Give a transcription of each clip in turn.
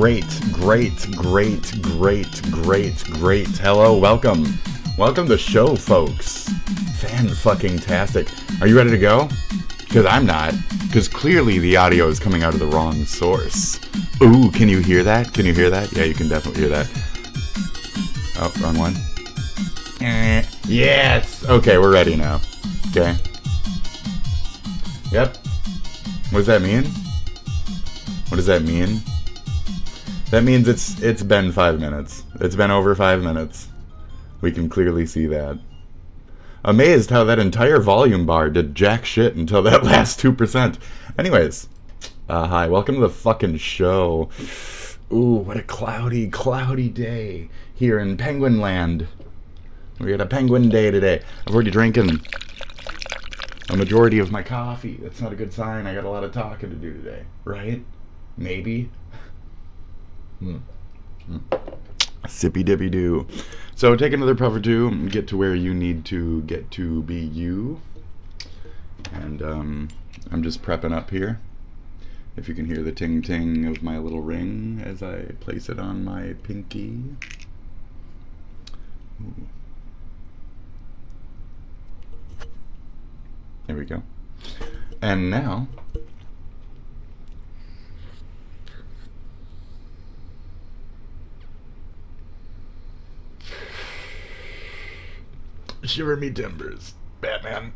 Great. Hello, welcome to the show, folks. Fan-fucking-tastic. Are you ready to go? Because I'm not. Because clearly the audio is coming out of the wrong source. Ooh, can you hear that? Yeah, you can definitely hear that. Oh, wrong one. Yes! Okay, we're ready now. Okay. Yep. What does that mean? That means it's been 5 minutes. It's been over 5 minutes. We can clearly see that. Amazed how that entire volume bar did jack shit until that last 2%. Anyways, hi, welcome to the fucking show. Ooh, what a cloudy day here in Penguin Land. We got a penguin day today. I've already drinking a majority of my coffee. That's not a good sign. I got a lot of talking to do today, right? Maybe. Sippy dippy doo. So take another puff or two and get to where you need to get to be you. And I'm just prepping up here. If you can hear the ting ting of my little ring as I place it on my pinky. Ooh. There we go. And now shiver me timbers, Batman.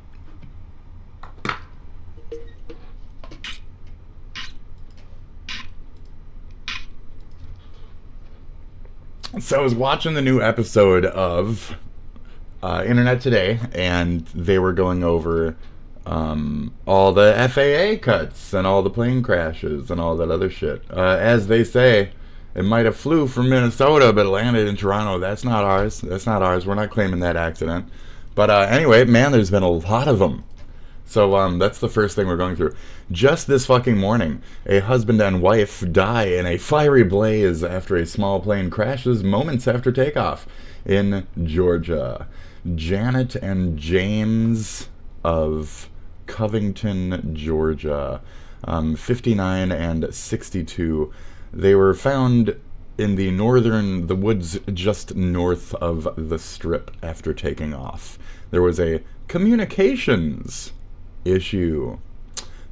So I was watching the new episode of Internet Today, and they were going over all the FAA cuts and all the plane crashes and all that other shit. As they say, it might have flew from Minnesota, but it landed in Toronto. That's not ours. We're not claiming that accident. But anyway, man, there's been a lot of them. So that's the first thing we're going through. Just this fucking morning, a husband and wife die in a fiery blaze after a small plane crashes moments after takeoff in Georgia. Janet and James of Covington, Georgia, 59 and 62. They were found in the woods just north of the strip after taking off. There was a communications issue.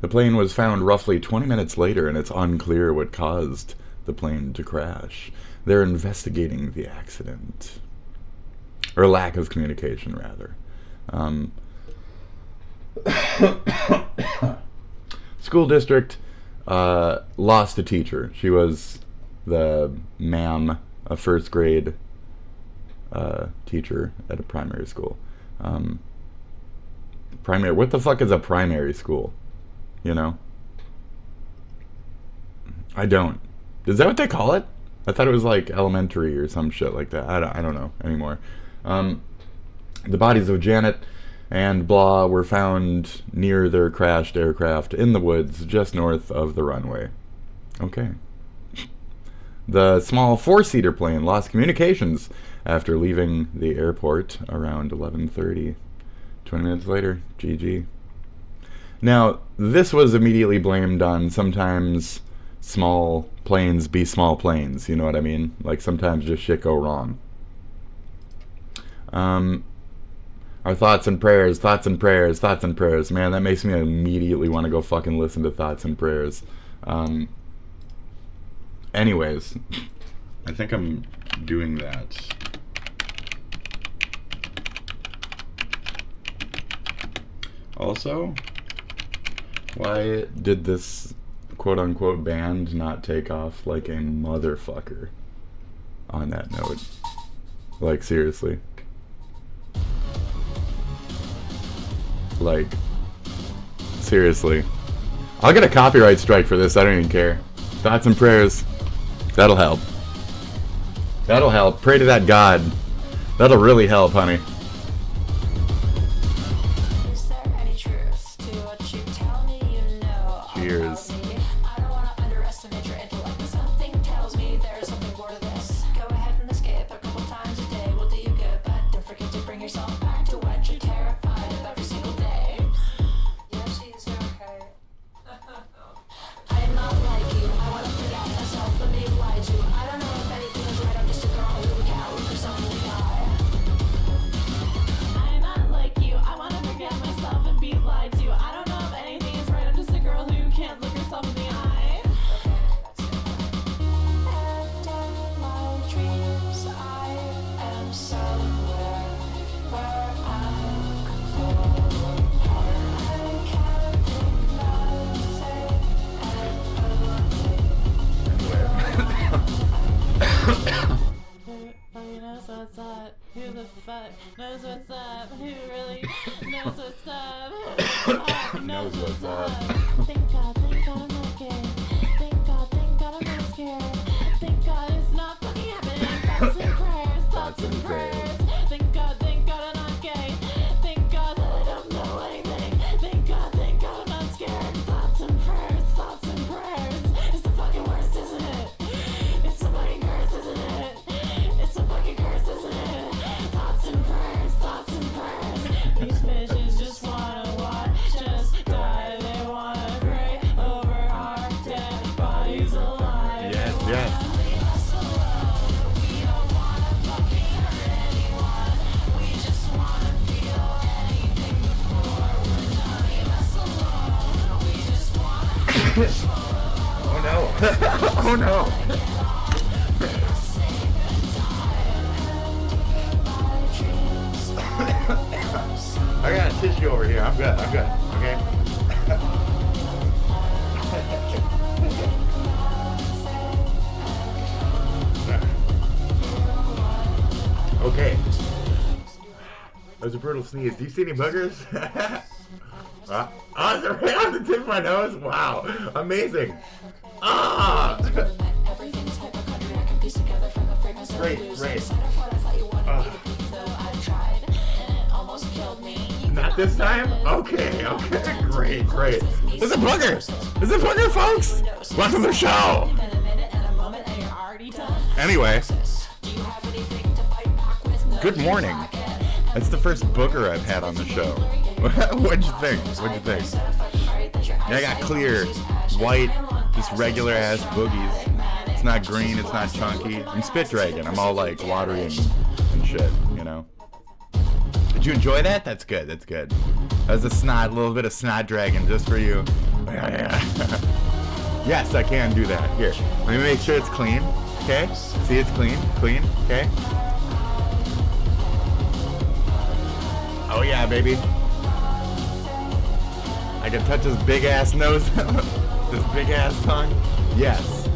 The plane was found roughly 20 minutes later, and it's unclear what caused the plane to crash. They're investigating the accident. Or lack of communication, rather. School district lost a teacher. She was the ma'am, a first grade teacher at a primary school. What the fuck is a primary school? You know? I don't. Is that what they call it? I thought it was like elementary or some shit like that. I don't know anymore. The bodies of Janet and blah were found near their crashed aircraft in the woods just north of the runway. Okay. The small four-seater plane lost communications after leaving the airport around 11:30. 20 minutes later, GG. Now, this was immediately blamed on sometimes small planes be small planes, you know what I mean? Like sometimes just shit go wrong. Our thoughts and prayers. Man, that makes me immediately want to go fucking listen to Thoughts and Prayers. Anyways, I think I'm doing that. Also, why did this quote-unquote band not take off like a motherfucker on that note? Like, seriously. Like, seriously. I'll get a copyright strike for this, I don't even care. Thoughts and prayers. That'll help. Pray to that God. That'll really help, honey. Is there any truth to what you tell me you know? Cheers. I don't want to underestimate your intellect, but something tells me there's something more to this. Go ahead and escape a couple times a day will do you good, but don't forget to bring yourself back to what you're terrified of every single day. Yeah, she's okay. I am not like you. I want to forget myself and be lied to. knows what's up? Who the fuck knows what's up? Who really knows what's up? Who the fuck knows what's up? Thank God I'm not gay. Thank God I'm not scared. Thank God it's not fucking happening. Thoughts and prayers. Thank God I'm not gay. Thank God that I don't know anything. Thank God I'm not scared. Thoughts and prayers. It's the fucking worst, isn't it? It's the fucking curse, isn't it? It's the fucking curse, isn't it? Thoughts and prayers. These bitches just wanna watch us die. They wanna pray over our dead bodies alive. Yes. Oh no. Oh no. I got a tissue over here. I'm good. Okay. Okay. That was a brutal sneeze. Do you see any boogers? Oh, it's right on the tip of my nose? Wow. Amazing. Ah! Great. Not this time? Okay. Great. There's a booger, folks! Welcome to the show! Anyway. Good morning. That's the first booger I've had on the show. What'd you think? I got clear, white, just regular ass boogies. It's not green, it's not chunky. I'm spit dragon. I'm all like watery and shit, you know. Did you enjoy that? That's good. That was a little bit of snot dragon just for you. Yes, I can do that. Here, let me make sure it's clean. Okay? See, it's clean. Okay? Oh yeah, baby. I can touch his big ass nose, this big ass tongue. Yes.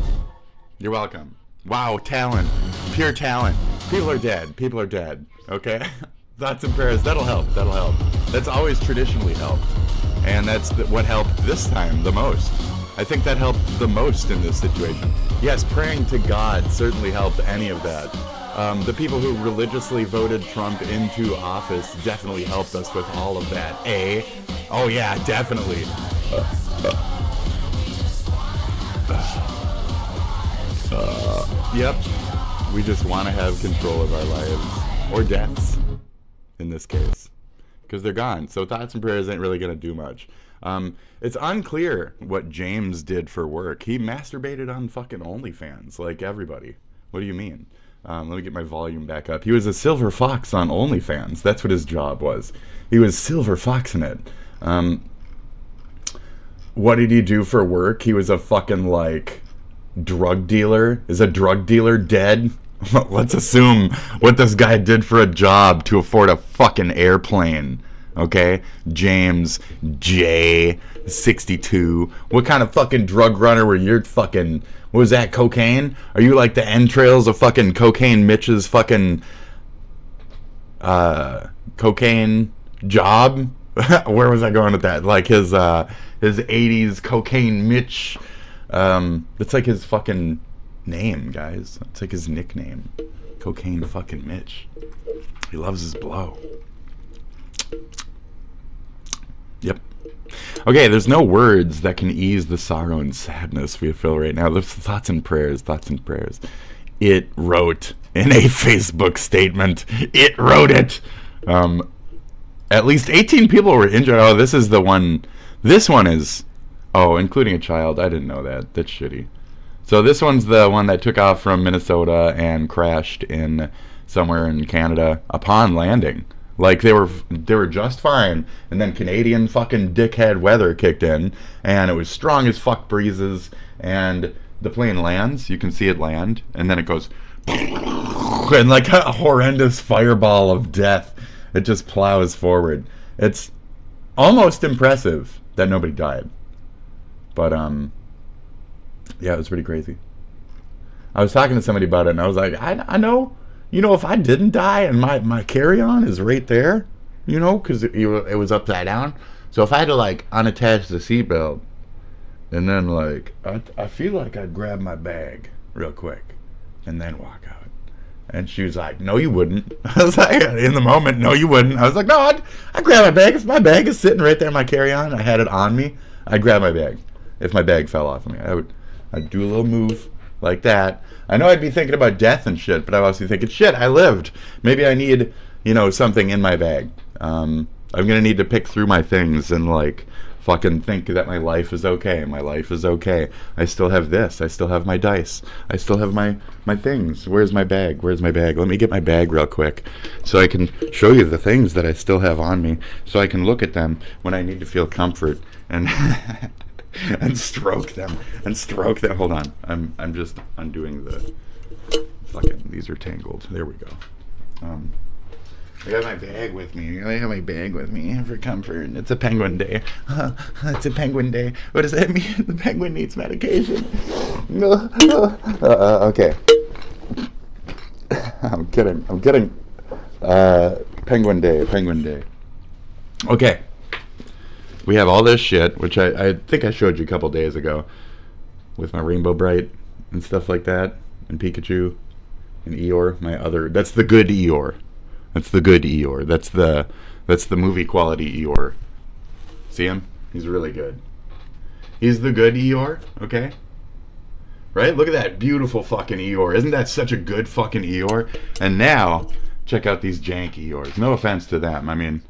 You're welcome. Wow, talent. Pure talent. People are dead. Okay? Thoughts and prayers. That'll help. That's always traditionally helped. And that's what helped this time the most. I think that helped the most in this situation. Yes, praying to God certainly helped any of that. The people who religiously voted Trump into office definitely helped us with all of that. Oh yeah, definitely. Yep. We just want to have control of our lives. Or deaths, in this case. Because they're gone. So thoughts and prayers ain't really going to do much. It's unclear what James did for work. He masturbated on fucking OnlyFans, like everybody. What do you mean? Let me get my volume back up. He was a silver fox on OnlyFans. That's what his job was. He was silver foxing it. What did he do for work? He was a fucking, like, drug dealer. Is a drug dealer dead? Let's assume what this guy did for a job to afford a fucking airplane. Okay? James J. 62. What kind of fucking drug runner were you fucking... What was that, cocaine? Are you like the entrails of fucking Cocaine Mitch's fucking... cocaine job? Where was I going with that? Like his 80s Cocaine Mitch... that's like his fucking name, guys. It's like his nickname. Cocaine fucking Mitch. He loves his blow. Yep. Okay, there's no words that can ease the sorrow and sadness we feel right now. There's thoughts and prayers. It wrote in a Facebook statement. It wrote it. At least 18 people were injured. Oh, this is the one. This one is... Oh, including a child. I didn't know that. That's shitty. So this one's the one that took off from Minnesota and crashed in somewhere in Canada upon landing. Like they were just fine, and then Canadian fucking dickhead weather kicked in, and it was strong as fuck breezes, and the plane lands. You can see it land, and then it goes, and like a horrendous fireball of death, it just plows forward. It's almost impressive that nobody died. But, yeah, it was pretty crazy. I was talking to somebody about it, and I was like, I know You know, if I didn't die and my carry-on is right there, you know, because it was upside down. So if I had to, like, unattach the seatbelt, and then, like, I feel like I'd grab my bag real quick and then walk out. And she was like, no, you wouldn't. I was like, in the moment, no, you wouldn't. I was like, no, I'd grab my bag. If my bag is sitting right there in my carry-on, I had it on me, I'd grab my bag. If my bag fell off of me, I'd do a little move like that. I know I'd be thinking about death and shit, but I was thinking, shit, I lived. Maybe I need, you know, something in my bag. I'm going to need to pick through my things and, like, fucking think that my life is okay. My life is okay. I still have this. I still have my dice. I still have my things. Where's my bag? Where's my bag? Let me get my bag real quick so I can show you the things that I still have on me, so I can look at them when I need to feel comfort and and stroke them. Hold on. I'm just undoing the fucking, these are tangled. There we go. I got my bag with me. I have my bag with me for comfort. It's a penguin day. It's a penguin day. What does that mean? The penguin needs medication. Okay. I'm kidding. Penguin day. Okay. We have all this shit, which I think I showed you a couple days ago with my Rainbow Bright and stuff like that, and Pikachu and Eeyore. That's the good Eeyore. That's the good Eeyore. That's the movie quality Eeyore. See him? He's really good. He's the good Eeyore, okay? Right? Look at that beautiful fucking Eeyore. Isn't that such a good fucking Eeyore? And now, check out these jank Eeyores. No offense to them. I mean,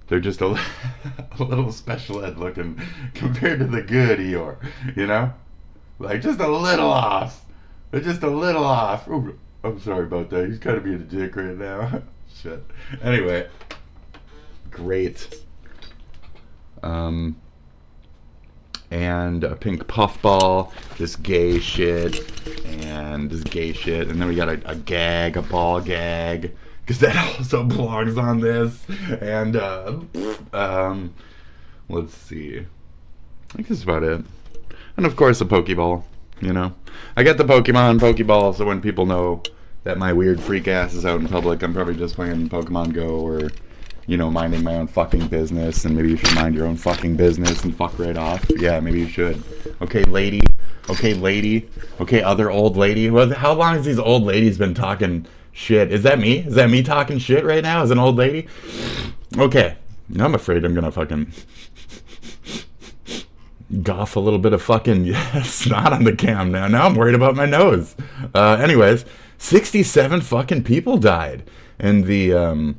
they're just a little special ed looking compared to the good Eeyore, you know? Like, just a little off. They're just a little off. Ooh, I'm sorry about that. He's kind of being a dick right now. Shit. Anyway, great. And a pink puffball, this gay shit, and then we got a ball gag, because that also belongs on this. And let's see. I think that's about it. And of course, a Pokeball. You know, I got the Pokeball, so when people know that my weird freak ass is out in public, I'm probably just playing Pokemon Go, or, you know, minding my own fucking business. And maybe you should mind your own fucking business and fuck right off. Yeah, maybe you should. Okay, lady. Okay, other old lady. Well, how long has these old ladies been talking shit? Is that me? Is that me talking shit right now as an old lady? Okay, I'm afraid I'm gonna fucking goff a little bit of fucking snot on the cam now. Now I'm worried about my nose. Anyways, 67 fucking people died in the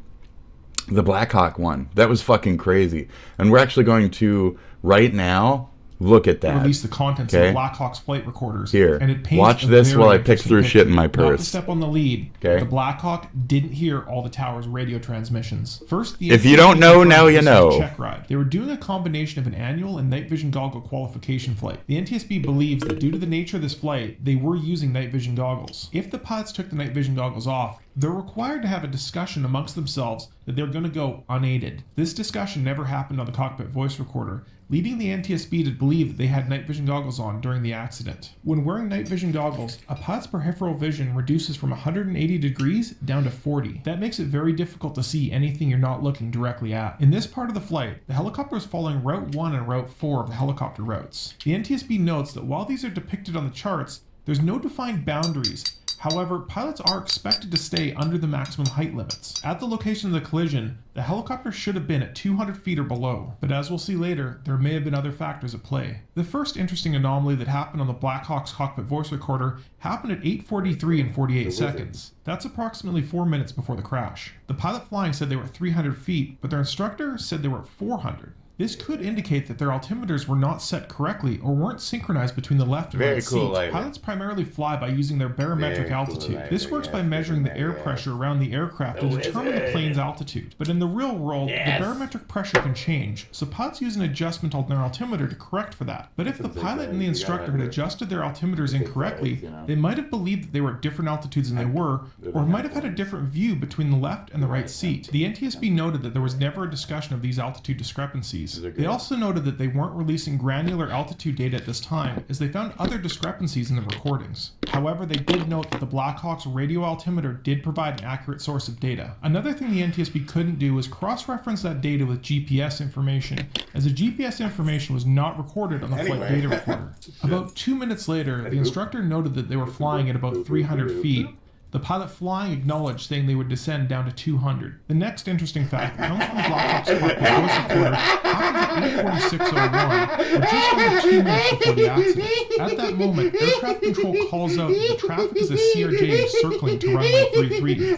Blackhawk one. That was fucking crazy. And we're actually going to, right now, look at that. Release the contents of Blackhawk's flight recorders. Here, and it paints watch this while I pick through shit in my purse. Not to step on the lead, okay. The Blackhawk didn't hear all the tower's radio transmissions. First, if you don't know, now you know. Check ride. They were doing a combination of an annual and night vision goggle qualification flight. The NTSB believes that due to the nature of this flight, they were using night vision goggles. If the pilots took the night vision goggles off, they're required to have a discussion amongst themselves that they're going to go unaided. This discussion never happened on the cockpit voice recorder, leading the NTSB to believe that they had night vision goggles on during the accident. When wearing night vision goggles, a pilot's peripheral vision reduces from 180 degrees down to 40. That makes it very difficult to see anything you're not looking directly at. In this part of the flight, the helicopter is following Route 1 and Route 4 of the helicopter routes. The NTSB notes that while these are depicted on the charts, there's no defined boundaries. However, pilots are expected to stay under the maximum height limits. At the location of the collision, the helicopter should have been at 200 feet or below, but as we'll see later, there may have been other factors at play. The first interesting anomaly that happened on the Blackhawk's cockpit voice recorder happened at 8:43 and 48 seconds. That's approximately 4 minutes before the crash. The pilot flying said they were at 300 feet, but their instructor said they were at 400. This could indicate that their altimeters were not set correctly or weren't synchronized between the left and right seats. Pilots primarily fly by using their barometric altitude. This works by measuring the air pressure around the aircraft to determine the plane's altitude. But in the real world, the barometric pressure can change, so pilots use an adjustment on their altimeter to correct for that. But if the pilot and the instructor had adjusted their altimeters incorrectly, they might have believed that they were at different altitudes than they were, or might have had a different view between the left and the right seat. The NTSB noted that there was never a discussion of these altitude discrepancies. They also noted that they weren't releasing granular altitude data at this time, as they found other discrepancies in the recordings. However, they did note that the Blackhawk's radio altimeter did provide an accurate source of data. Another thing the NTSB couldn't do was cross-reference that data with GPS information, as the GPS information was not recorded on the flight data recorder. About 2 minutes later, the instructor noted that they were flying at about 300 feet. The pilot flying acknowledged, saying they would descend down to 200. The next interesting fact comes from the Blackhawk's cockpit voice recorder, happens at 8:46:01, or just under 2 minutes before the accident. At that moment, air traffic control calls out that the traffic is a CRJ circling to runway 33.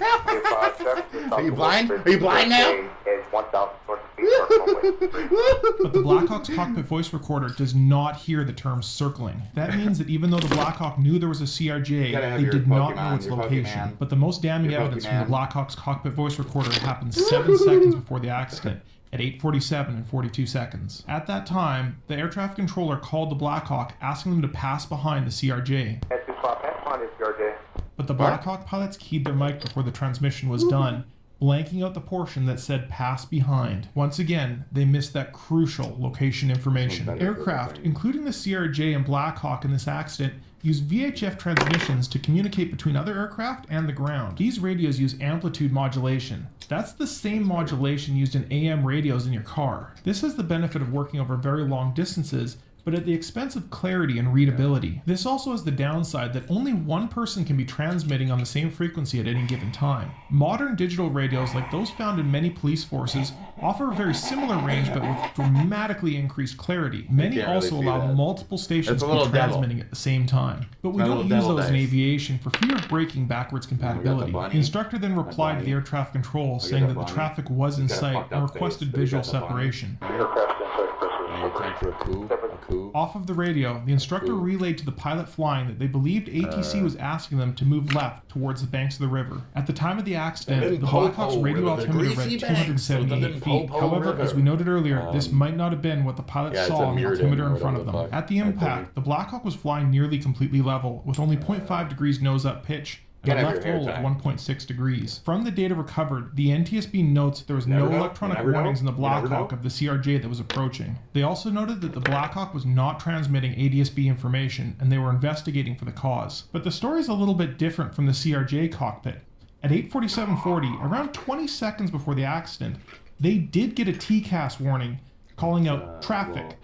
Are you blind? Are you blind now? But the Blackhawk's cockpit voice recorder does not hear the term circling. That means that even though the Blackhawk knew there was a CRJ, they did not know its location. But the most damning evidence from the Blackhawk's cockpit voice recorder happened 7 seconds before the accident, at 8:47 and 42 seconds. At that time, the air traffic controller called the Blackhawk, asking them to pass behind the CRJ. But the Blackhawk pilots keyed their mic before the transmission was done, blanking out the portion that said pass behind. Once again, they missed that crucial location information. Aircraft, including the CRJ and Blackhawk in this accident, use VHF transmissions to communicate between other aircraft and the ground. These radios use amplitude modulation. That's the same modulation used in AM radios in your car. This has the benefit of working over very long distances, but at the expense of clarity and readability. This also has the downside that only one person can be transmitting on the same frequency at any given time. Modern digital radios, like those found in many police forces, offer a very similar range but with dramatically increased clarity. Many also allow multiple stations to be transmitting at the same time. But we don't use those in aviation for fear of breaking backwards compatibility. The instructor then replied to the air traffic control saying that the traffic was in sight and requested visual separation. Off of the radio, the instructor relayed to the pilot flying that they believed ATC was asking them to move left towards the banks of the river. At the time of the accident, the Blackhawk's radio altimeter read 278 feet. However, as we noted earlier, this might not have been what the pilot saw on the altimeter in front of them. At the impact, the Blackhawk was flying nearly completely level, with only 0.5 degrees nose-up pitch, and a left roll at 1.6 degrees. From the data recovered, the NTSB notes that there was no electronic warnings in the Blackhawk of the CRJ that was approaching. They also noted that the Blackhawk was not transmitting ADSB information, and they were investigating for the cause. But the story is a little bit different from the CRJ cockpit. At 8:47:40, around 20 seconds before the accident, they did get a TCAS warning calling out traffic.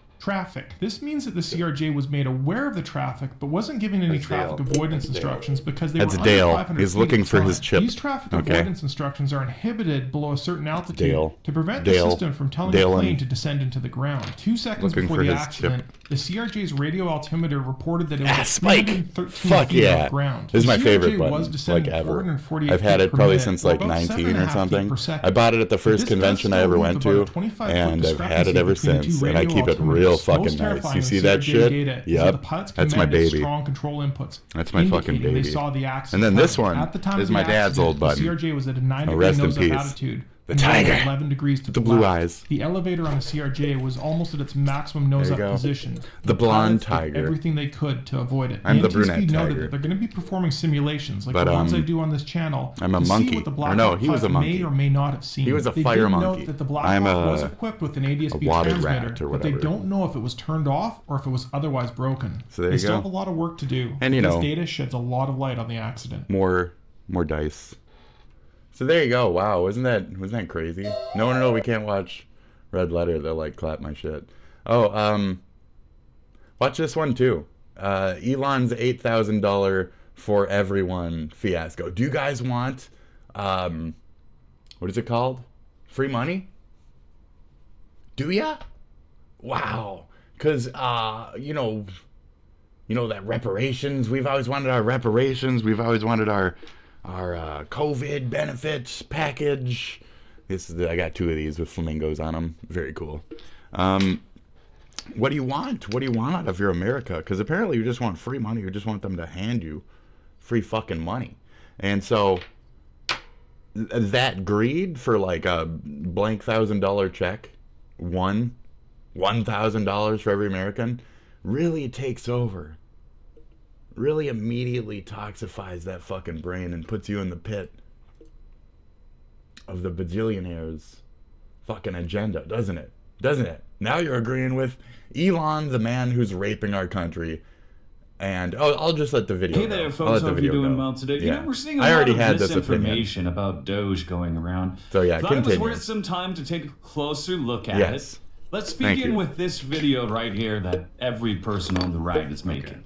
This means that the CRJ was made aware of the traffic, but wasn't given any traffic avoidance instructions because they were under 500 feet. He's looking for his chip. These traffic avoidance instructions are inhibited below a certain altitude to prevent the system from telling the plane to descend into the ground. 2 seconds before the accident, the CRJ's radio altimeter reported that it was at 313 feet off ground. This is my favorite button, like ever. I've had it probably since like 19 or something. I bought it at the first convention I ever went to, and I've had it ever since, and I keep it real fucking nice. You see that shit? Yep. That's my baby. Strong control inputs. That's my fucking baby. They saw the accident. And then this one at the time is my dad's old button. The CRJ was at a 9-degree nose-up attitude. The tiger. 11 degrees to the blue left. eyes. The elevator on the CRJ was almost at its maximum nose-up position. The blonde tiger. Everything they could to avoid it. I'm the brunette NTSB noted tiger. that they're going to be performing simulations like the ones I do on this channel. I'm a to monkey. See what the Or no, he was a monkey. May or may not have seen. He was a they fire did monkey. Note that the Blackhawk was equipped with an ADSB transmitter, but they don't know if it was turned off or if it was otherwise broken. So there they you still go. have a lot of work to do. And you know, this data sheds a lot of light on the accident. More dice. So there you go. Wow, wasn't that crazy? No, we can't watch Red Letter. They'll like clap my shit. Oh, watch this one too. Elon's $8,000 for everyone fiasco. Do you guys want what is it called? Free money? Do ya? Wow. Cause you know that reparations. We've always wanted our reparations. We've always wanted our COVID benefits package. I got 2 of these with flamingos on them. Very cool. What do you want? What do you want out of your America? Because apparently you just want free money. You just want them to hand you free fucking money. And so that greed for like a blank $1,000 check, $1,000 for every American, really takes over. Really immediately toxifies that fucking brain and puts you in the pit of the bajillionaire's fucking agenda, doesn't it? Now you're agreeing with Elon, the man who's raping our country, And I'll just let the video Hey go. there, I'll folks. let the Hope video you're doing go. well today. You Yeah. know, we're seeing a I lot already of had this opinion. misinformation about Doge going around. So yeah, Thought it was continue. worth some time to take a closer look at Yes. it. Let's Thank begin you. with this video right here that every person on the right is making.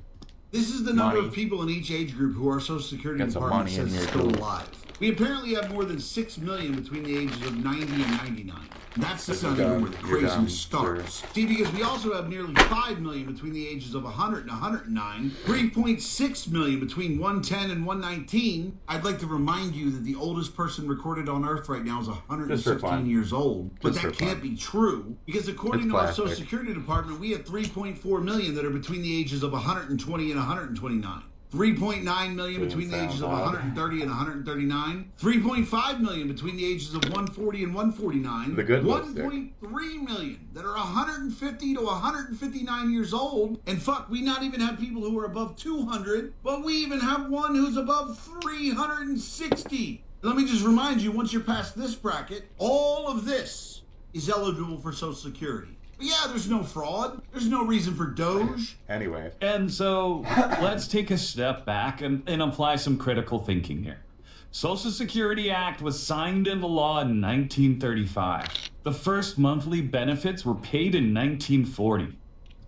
This is the number Money. of people in each age group who our Social Security Got some Department money in says here, is still too. alive. We apparently have more than 6 million between the ages of 90 and 99. That's This is not dumb. even where the You're dumb, craziness starts. See, because we also have nearly 5 million between the ages of 100 and 109, 3.6 million between 110 and 119. I'd like to remind you that the oldest person recorded on Earth right now is Just for 116 fun. years old. But Just for that can't fun. be true, because according It's to our plastic. Social Security Department, we have 3.4 million that are between the ages of 120 and 129. 3.9 million between the ages of 130 and 139. 3.5 million between the ages of 140 and 149. The good looks there. 1.3 million that are 150 to 159 years old. And fuck, we not even have people who are above 200, but we even have one who's above 360. Let me just remind you, once you're past this bracket, all of this is eligible for Social Security. But yeah, there's no fraud. There's no reason for Doge. Anyway. And so let's take a step back and apply some critical thinking here. Social Security Act was signed into law in 1935. The first monthly benefits were paid in 1940.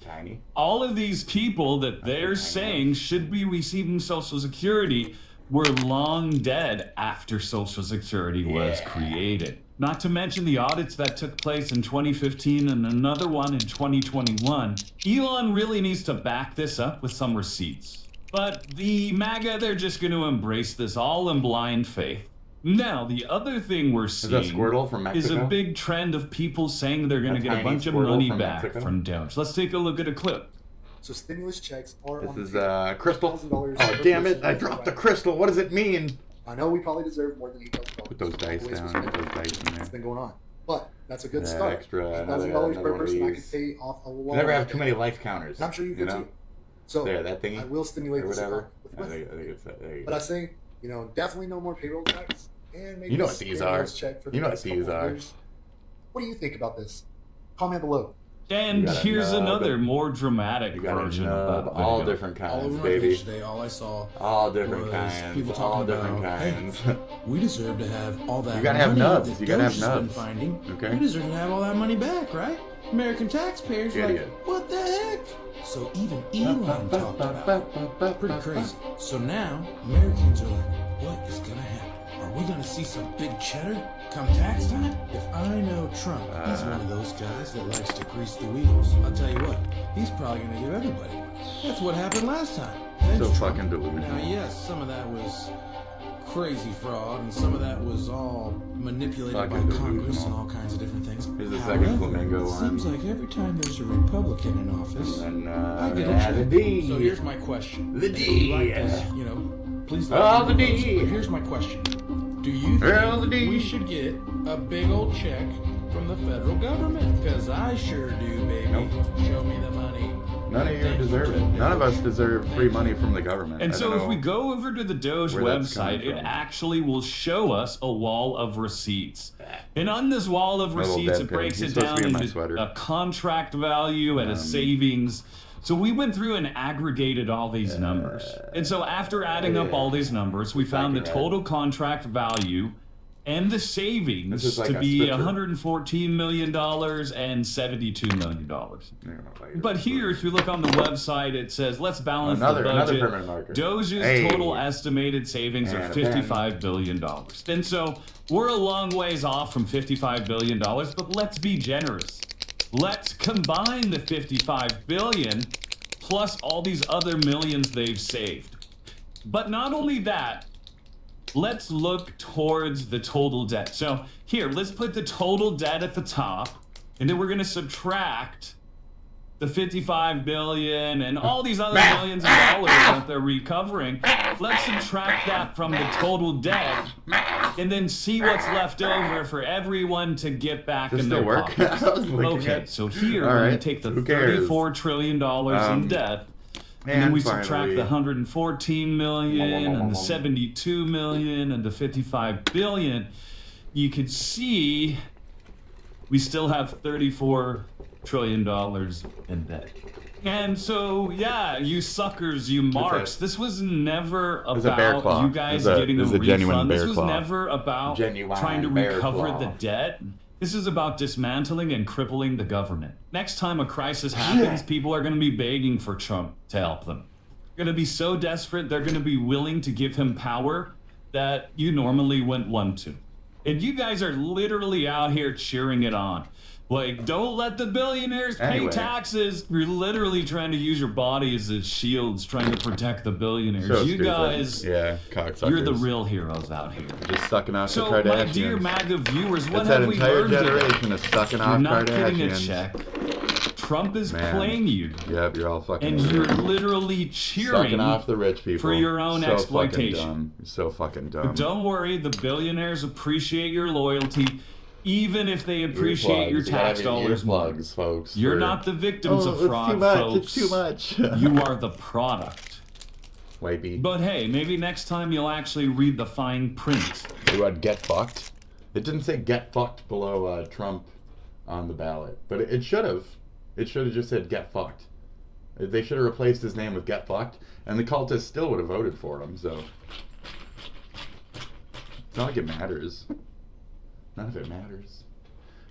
Tiny. All of these people that they're saying should be receiving Social Security were long dead after Social Security was created. Not to mention the audits that took place in 2015 and another one in 2021. Elon really needs to back this up with some receipts. But the MAGA, they're just going to embrace this all in blind faith. Now, the other thing we're that seeing Squirtle from is a Mexico? big trend of people saying they're going to A get a tiny bunch of Squirtle money from back Mexico? from Doge. Let's take a look at a clip. So stimulus checks are This on is the table. Crystal. $1,000 Oh per damn it! person I per dropped the ride. crystal. What does it mean? I know we probably deserve more than $8,000. Put those dice Waste down. was Put those dice in It's there. been going on, but that's a good Yeah, start. extra, $1,000 another per one of person. I could these. pay off a lot. You never of have that too debt. many life counters. And I'm sure you could know? too. So There, that thingy. I will stimulate Or this whatever. account I with think it's that. There you But go. I say, definitely no more payroll tax, and maybe You know a what these stimulus are. check for the You know what next these couple of are. years. What do you think about this? Comment below. And You gotta here's nub another it. more dramatic You got version of that all video. different All over kinds, my page baby. today, all I saw All different was kinds. people All talking different about, kinds. hey, we deserve to have all that You gotta have money nubs. that You gotta have Doge has been nubs. finding. Okay. We deserve to have all that money back, right? American taxpayers are like, Idiot. what the heck? So even Elon talked about it. Pretty crazy. So now, Americans are like, what is gonna happen? Are we gonna see some big cheddar come tax time? If I know Trump, he's one of those guys that likes to grease the wheels. I'll tell you what, he's probably gonna give everybody money. That's what happened last time. Thanks, So Trump. fucking delusional. Now, yes, some of that was crazy fraud, and some of that was all manipulated by Fucking Congress delusional. and all kinds of different things. Here's the second However, flamingo it one. seems like every time there's a Republican in office, And I get a add a check. D. So here's my question. The If you like D. this, please Oh, like the it. D. But here's my question. Do you Oh, the D. think we should get a big old check from the federal government? Because I sure do, baby. Nope. Show me the money. None of you Thank deserve it. None of us deserve free money from the government. And I so don't if we know. go over to the Doge where that's website, coming it from. actually will show us a wall of receipts. And on this wall of My little receipts, dead it breaks pig. it He's supposed down to be in my into sweater. a contract value and a savings. So we went through and aggregated all these numbers. And so after adding up all these numbers, we found the Fucking total contract value and the savings This is like to a be scripture. $114 million and $72 million. Yeah, like- But here, if you look on the website, it says, let's balance Another the budget. permanent marker. Doge's Hey. total estimated savings are And a $55 billion. And so we're a long ways off from $55 billion, but let's be generous. Let's combine the $55 billion plus all these other millions they've saved. But not only that, let's look towards the total debt. So here, let's put the total debt at the top, and then we're going to subtract the 55 billion and all these other millions of dollars that they're recovering. Let's subtract that from the total debt and then see what's left over for everyone to get back Does in it their still work? pockets. I was looking Okay, at- so here All we're going right, to take the who cares? $34 trillion in debt, and then we subtract finally- the 114 million and the 72 million and the 55 billion. You could see we still have $34 trillion in debt. And so, yeah, you suckers, you marks. This was never was a bear claw. about you guys It was a- getting it a was a genuine refund. bear This was claw. never about Genuine trying to bear recover claw. the debt. This is about dismantling and crippling the government. Next time a crisis happens, people are going to be begging for Trump to help them. They're going to be so desperate, they're going to be willing to give him power that you normally wouldn't want to. And you guys are literally out here cheering it on. Like, don't let the billionaires pay Anyway. taxes. You're literally trying to use your body as a shields, trying to protect the billionaires. So you stupid. guys, Yeah, cocksuckers. you're the real heroes out here. Just sucking off So, the my Kardashians. dear MAGA viewers, what It's that have we entire learned today? generation of sucking You're off not Kardashians. getting a check. Trump is Man. playing you. Yep, you're all fucking And you're literally cheering sucking off the rich people for your own so exploitation. Fucking dumb. You're so fucking dumb. Don't worry, the billionaires appreciate your loyalty, even if they appreciate your Earplugs. You gotta tax have your dollars more. earplugs, folks. You're for- not the victims of fraud, it's too much. folks. It's too much. You are the product. Wipey. But hey, maybe next time you'll actually read the fine print. You would get fucked. It didn't say get fucked below Trump on the ballot, but it should have. It should have just said get fucked. They should have replaced his name with get fucked, and the cultists still would have voted for him. So it's not like it matters. None of it matters.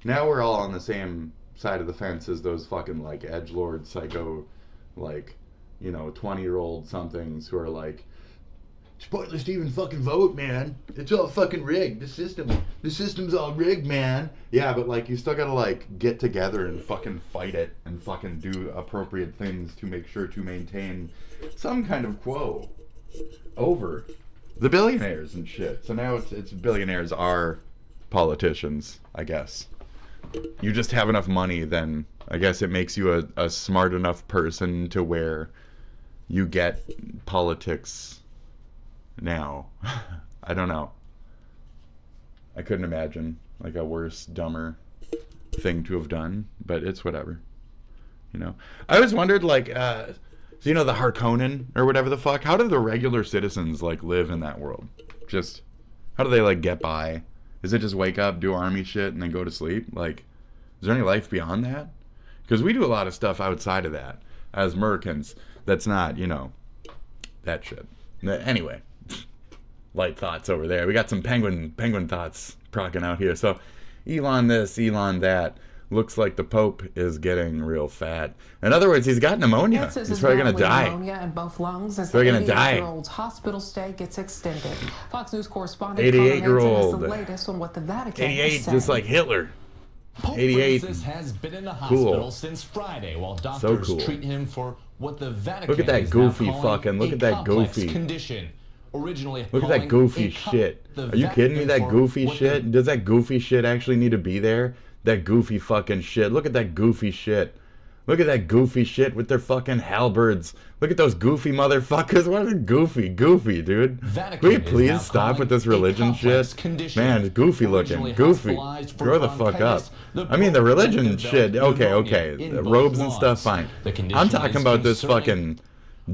Now we're all on the same side of the fence as those fucking like edgelord psycho, like, you know, 20-year-old somethings who are like, it's pointless to even fucking vote, man. It's all fucking rigged. The system's all rigged, man. Yeah, but like you still gotta like get together and fucking fight it and fucking do appropriate things to make sure to maintain some kind of quo over the billionaires and shit. So now it's billionaires are politicians, I guess. You just have enough money, then I guess it makes you a smart enough person to where you get politics now. I don't know. I couldn't imagine like a worse, dumber thing to have done, but it's whatever. You know, I always wondered, like, so you know, the Harkonnen or whatever the fuck. How do the regular citizens like live in that world? Just how do they like get by? Is it just wake up, do army shit, and then go to sleep? Like, is there any life beyond that? Because we do a lot of stuff outside of that as Americans. That's not, you know, that shit. Anyway. Light thoughts over there. We got some penguin thoughts procking out here. So Elon this, Elon that. Looks like the Pope is getting real fat. In other words, he's got pneumonia. Francis He's is probably gonna battling die. pneumonia in both lungs as the Probably gonna die. 88-year-old's hospital stay gets extended. Fox News correspondent 88-year-old. has the latest on what the Vatican 88, is saying. just like Hitler. Pope 88. Francis has been in the Cool. hospital since Friday while doctors cool. treat him for what the Vatican Look at that is goofy now calling fucking- look a at that complex goofy. condition. Originally Look at that calling goofy a shit. the Are you kidding me? Vatican That for goofy what shit? the- Does that goofy shit actually need to be there? That goofy fucking shit. Look at that goofy shit. Look at that goofy shit with their fucking halberds. Look at those goofy motherfuckers. What are goofy, dude? Vatican Will you is now please stop calling with this a religion complex shit? condition. Man, it's goofy looking. Originally Goofy. hospitalized for Grow the fuck up. bronchitis, the I mean, the Pope religion developed shit. Okay. pneumonia in The both robes and stuff, lungs. fine. The condition I'm talking is about this concerning. fucking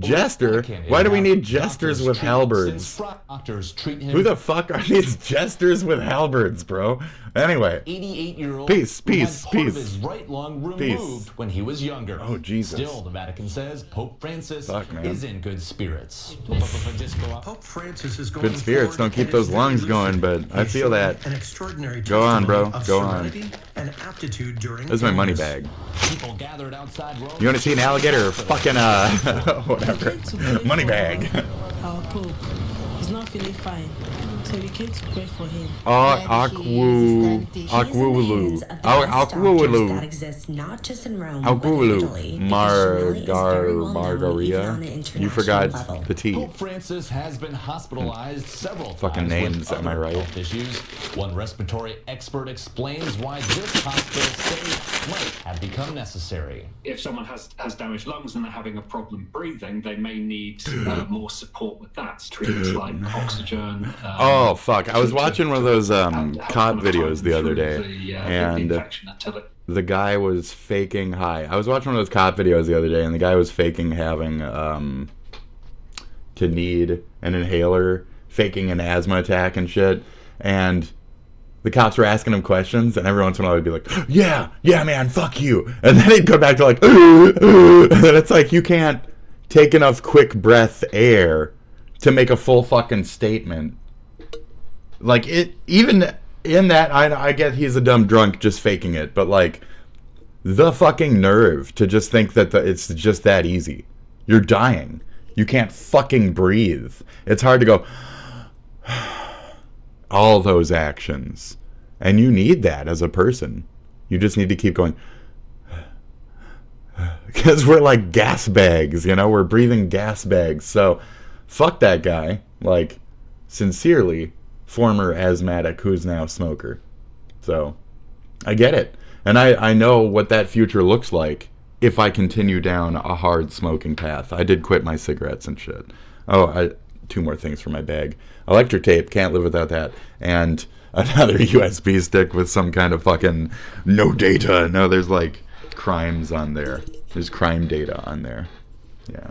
jester. Vatican is Why do we now need jesters doctors with treat him halberds? since doctors treat him Who the fuck are these jesters with halberds, bro? Anyway. 88-year-old Peace, who had peace, part of peace. his right lung removed Peace. when he was younger. Oh, Jesus. Still, the Vatican says Pope Francis Fuck, man. is in good spirits. Pope Francis is going Good spirits forward don't keep and those is very lungs lucid. going, but I He's feel showing that. An extraordinary Go on, bro. testimony of Go on. serenity and aptitude during This is my money illness. bag. People gathered outside Rome. You want to see an alligator? Fucking, whatever. Money bag. Our Pope is not feeling fine, so we came to pray for him. Aquawulu. That exists not just in Rome, but in Italy, because Shelley is very well known even on an You international forgot level. the T. Pope Francis has been hospitalized several Fucking times names, with am I other right? health issues. One respiratory expert explains why this hospital stay might have become necessary. If someone has damaged lungs and they're having a problem breathing, they may need more support with that. Treatments like oxygen. Oh, fuck. I was watching one of those cop videos the other day, and the guy was faking high. I was watching one of those cop videos the other day, and the guy was faking having to need an inhaler, faking an asthma attack and shit. And the cops were asking him questions, and every once in a while he'd be like, yeah, man, fuck you. And then he'd go back to like, and then it's like, you can't take enough quick breath air to make a full fucking statement. Like, it, even in that, I get he's a dumb drunk just faking it, but like, the fucking nerve to just think that it's just that easy. You're dying. You can't fucking breathe. It's hard to go, all those actions. And you need that as a person. You just need to keep going. Because we're like gas bags, you know? We're breathing gas bags. So, fuck that guy. Like, sincerely, former asthmatic who's now smoker. So, I get it. And I know what that future looks like if I continue down a hard smoking path. I did quit my cigarettes and shit. Oh, 2 more things for my bag. Electric tape, can't live without that. And another USB stick with some kind of fucking no data. No, there's like crimes on there. There's crime data on there. Yeah.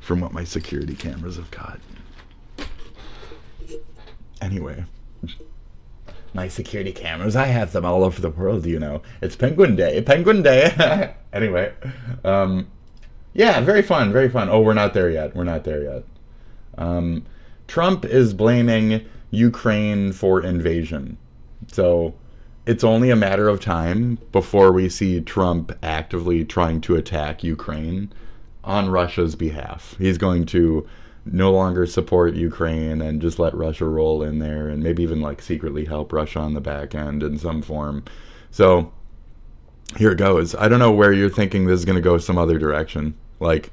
From what my security cameras have caught. Anyway. My security cameras, I have them all over the world, you know. It's Penguin Day. Penguin Day. Anyway. Yeah, very fun, very fun. Oh, we're not there yet. We're not there yet. Trump is blaming Ukraine for invasion. So it's only a matter of time before we see Trump actively trying to attack Ukraine on Russia's behalf. He's going to no longer support Ukraine and just let Russia roll in there and maybe even like secretly help Russia on the back end in some form. So here it goes. I don't know where you're thinking this is going to go some other direction. Like,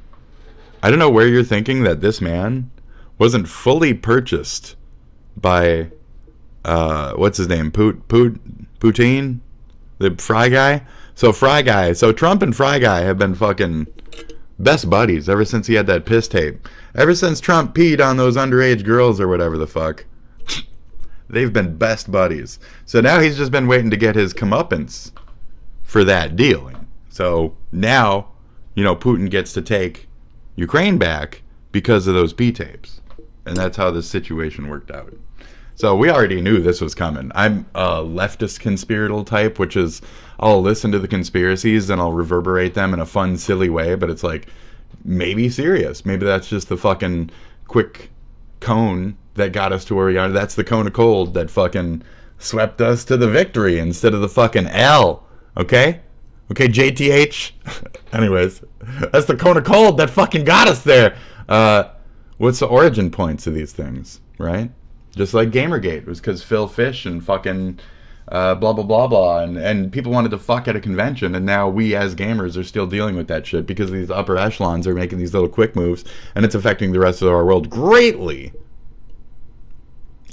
I don't know where you're thinking that this man wasn't fully purchased by, what's his name? Putin? The Fry Guy? So Trump and Fry Guy have been fucking best buddies ever since he had that piss tape. Ever since Trump peed on those underage girls or whatever the fuck. They've been best buddies. So now he's just been waiting to get his comeuppance for that dealing. So now, you know, Putin gets to take Ukraine back because of those pee tapes. And that's how this situation worked out. So we already knew this was coming. I'm a leftist conspiratorial type, which is I'll listen to the conspiracies and I'll reverberate them in a fun, silly way, but it's like, maybe serious. Maybe that's just the fucking quick cone that got us to where we are. That's the cone of cold that fucking swept us to the victory instead of the fucking L. Okay? Okay, JTH? Anyways, that's the cone of cold that fucking got us there. What's the origin points of these things, right? Just like Gamergate. It was because Phil Fish and fucking blah, blah, blah, blah. And people wanted to fuck at a convention. And now we as gamers are still dealing with that shit because these upper echelons are making these little quick moves. And it's affecting the rest of our world greatly.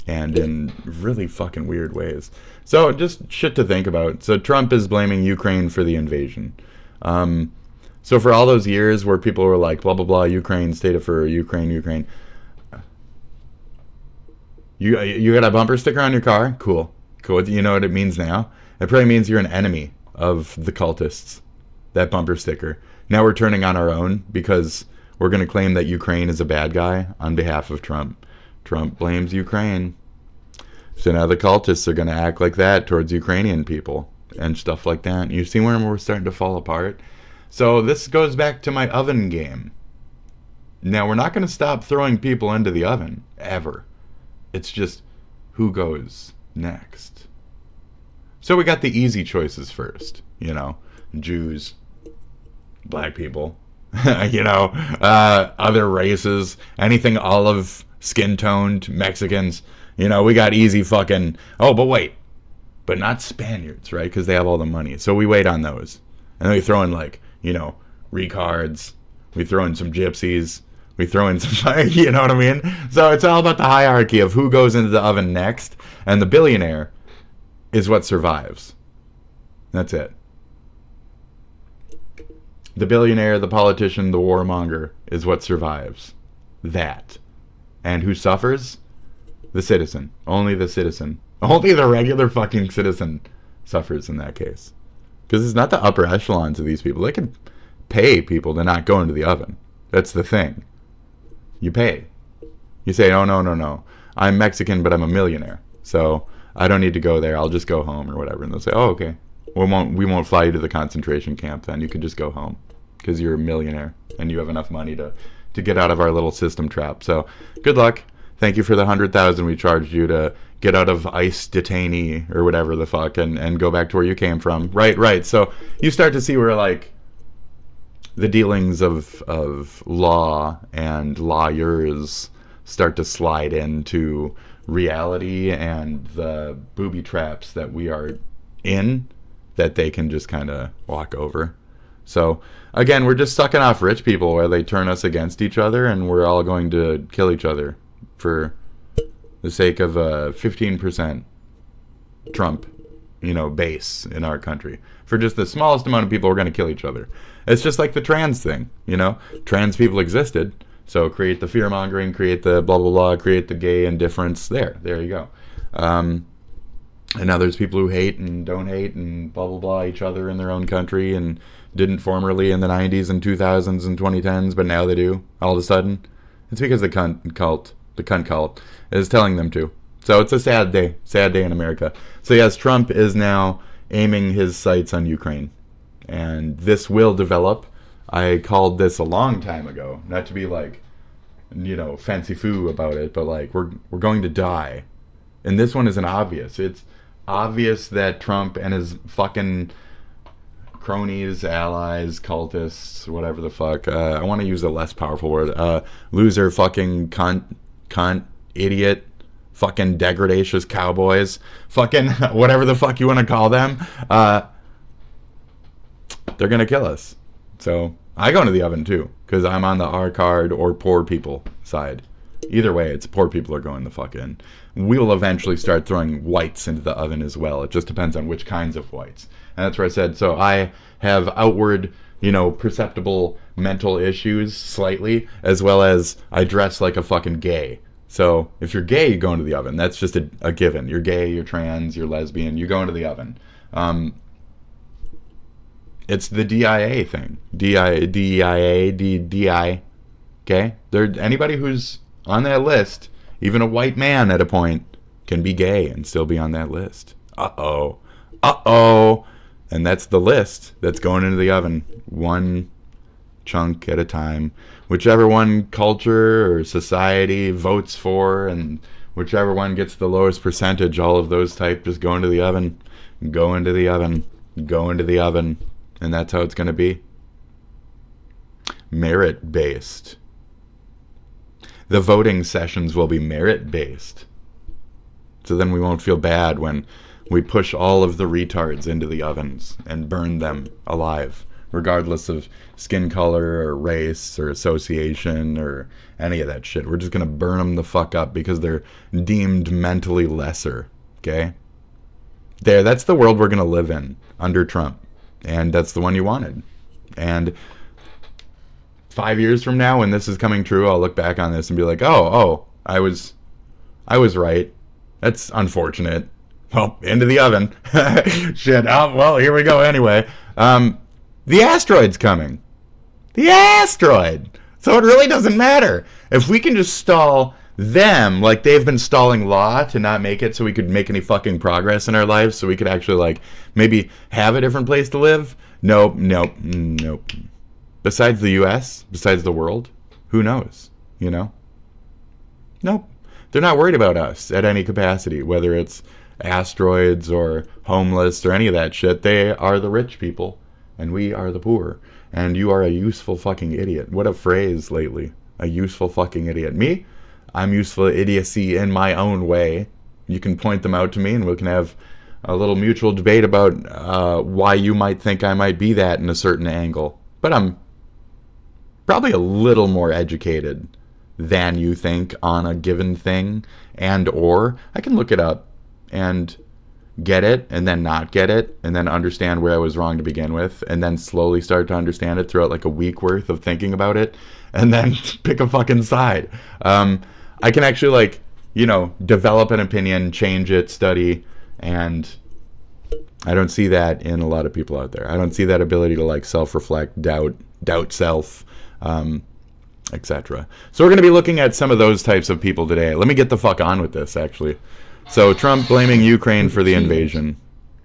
And in really fucking weird ways. So just shit to think about. So Trump is blaming Ukraine for the invasion. So for all those years where people were like, blah, blah, blah, Ukraine, state of for Ukraine. You got a bumper sticker on your car? Cool. You know what it means now? It probably means you're an enemy of the cultists. That bumper sticker. Now we're turning on our own because we're going to claim that Ukraine is a bad guy on behalf of Trump. Trump blames Ukraine. So now the cultists are going to act like that towards Ukrainian people and stuff like that. You see where we're starting to fall apart? So this goes back to my oven game. Now we're not going to stop throwing people into the oven, ever. It's just who goes next. So we got the easy choices first, you know, Jews, black people, you know, other races, anything olive skin toned, Mexicans, you know, we got easy fucking, oh, but wait, but not Spaniards, right? Because they have all the money. So we wait on those. And then we throw in like, you know, retards, we throw in some gypsies, we throw in some, you know what I mean? So it's all about the hierarchy of who goes into the oven next, and the billionaire is what survives. That's it. The billionaire, the politician, the warmonger is what survives. That. And who suffers? The citizen. Only the citizen. Only the regular fucking citizen suffers in that case. Because it's not the upper echelons of these people. They can pay people to not go into the oven. That's the thing. You pay. You say, oh, no. I'm Mexican, but I'm a millionaire. So I don't need to go there. I'll just go home or whatever. And they'll say, oh, okay. We won't fly you to the concentration camp then. You can just go home because you're a millionaire and you have enough money to get out of our little system trap. So good luck. Thank you for the 100,000 we charged you to get out of ICE detainee or whatever the fuck and go back to where you came from. Right. So you start to see where like the dealings of law and lawyers start to slide into reality and the booby traps that we are in that they can just kind of walk over. So again, we're just sucking off rich people where they turn us against each other and we're all going to kill each other for the sake of a 15% Trump, base in our country. For just the smallest amount of people, we're going to kill each other. It's just like the trans thing, Trans people existed, so create the fear-mongering, create the blah, blah, blah, create the gay indifference. There you go. And now there's people who hate and don't hate and blah, blah, blah each other in their own country and didn't formerly in the 90s and 2000s and 2010s, but now they do, all of a sudden. It's because the cunt cult is telling them to. So it's a sad day in America. So yes, Trump is now aiming his sights on Ukraine. And this will develop. I called this a long time ago, not to be like, fancy-foo about it, but like we're going to die. And this one isn't obvious. It's obvious that Trump and his fucking cronies, allies, cultists, whatever the fuck. I want to use a less powerful word. Loser, fucking cunt, idiot, fucking degradatious cowboys, fucking whatever the fuck you want to call them. They're going to kill us. So I go into the oven too, because I'm on the R card or poor people side. Either way, it's poor people are going the fuck in. We will eventually start throwing whites into the oven as well. It just depends on which kinds of whites. And that's where I said, so I have outward, perceptible mental issues slightly, as well as I dress like a fucking gay. So if you're gay, you go into the oven. That's just a given. You're gay, you're trans, you're lesbian, you go into the oven. It's the DIA thing. DIA. Okay? Anybody who's on that list, even a white man at a point, can be gay and still be on that list. Uh-oh. And that's the list that's going into the oven. One chunk at a time. Whichever one culture or society votes for, and whichever one gets the lowest percentage, all of those type just go into the oven. Go into the oven. Go into the oven. And that's how it's going to be. Merit-based. The voting sessions will be merit-based. So then we won't feel bad when we push all of the retards into the ovens and burn them alive, regardless of skin color or race or association or any of that shit. We're just going to burn them the fuck up because they're deemed mentally lesser, okay? That's the world we're going to live in under Trump. And that's the one you wanted. And 5 years from now, when this is coming true, I'll look back on this and be like, oh, I was right. That's unfortunate. Well, into the oven. Shit. Oh, well, here we go anyway. The asteroid's coming. The asteroid. So it really doesn't matter. If we can just stall them, like they've been stalling law to not make it so we could make any fucking progress in our lives, so we could actually like maybe have a different place to live. Nope. Besides the US, besides the world, who knows, Nope. They're not worried about us at any capacity, whether it's asteroids or homeless or any of that shit. They are the rich people and we are the poor, and you are a useful fucking idiot. What a phrase lately. A useful fucking idiot. Me? I'm useful idiocy in my own way. You can point them out to me and we can have a little mutual debate about why you might think I might be that in a certain angle. But I'm probably a little more educated than you think on a given thing, and or I can look it up and get it and then not get it and then understand where I was wrong to begin with and then slowly start to understand it throughout like a week worth of thinking about it and then pick a fucking side. I can actually develop an opinion, change it, study, and I don't see that in a lot of people out there. I don't see that ability to self-reflect, doubt self, etc. So we're going to be looking at some of those types of people today. Let me get the fuck on with this, actually. So Trump blaming Ukraine for the invasion.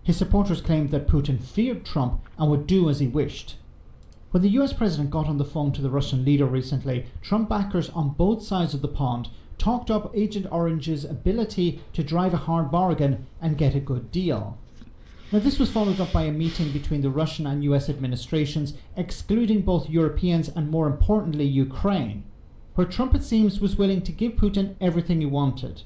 His supporters claimed that Putin feared Trump and would do as he wished. When the US president got on the phone to the Russian leader recently, Trump backers on both sides of the pond talked up Agent Orange's ability to drive a hard bargain and get a good deal. Now, this was followed up by a meeting between the Russian and US administrations, excluding both Europeans and, more importantly, Ukraine, where Trump, it seems, was willing to give Putin everything he wanted.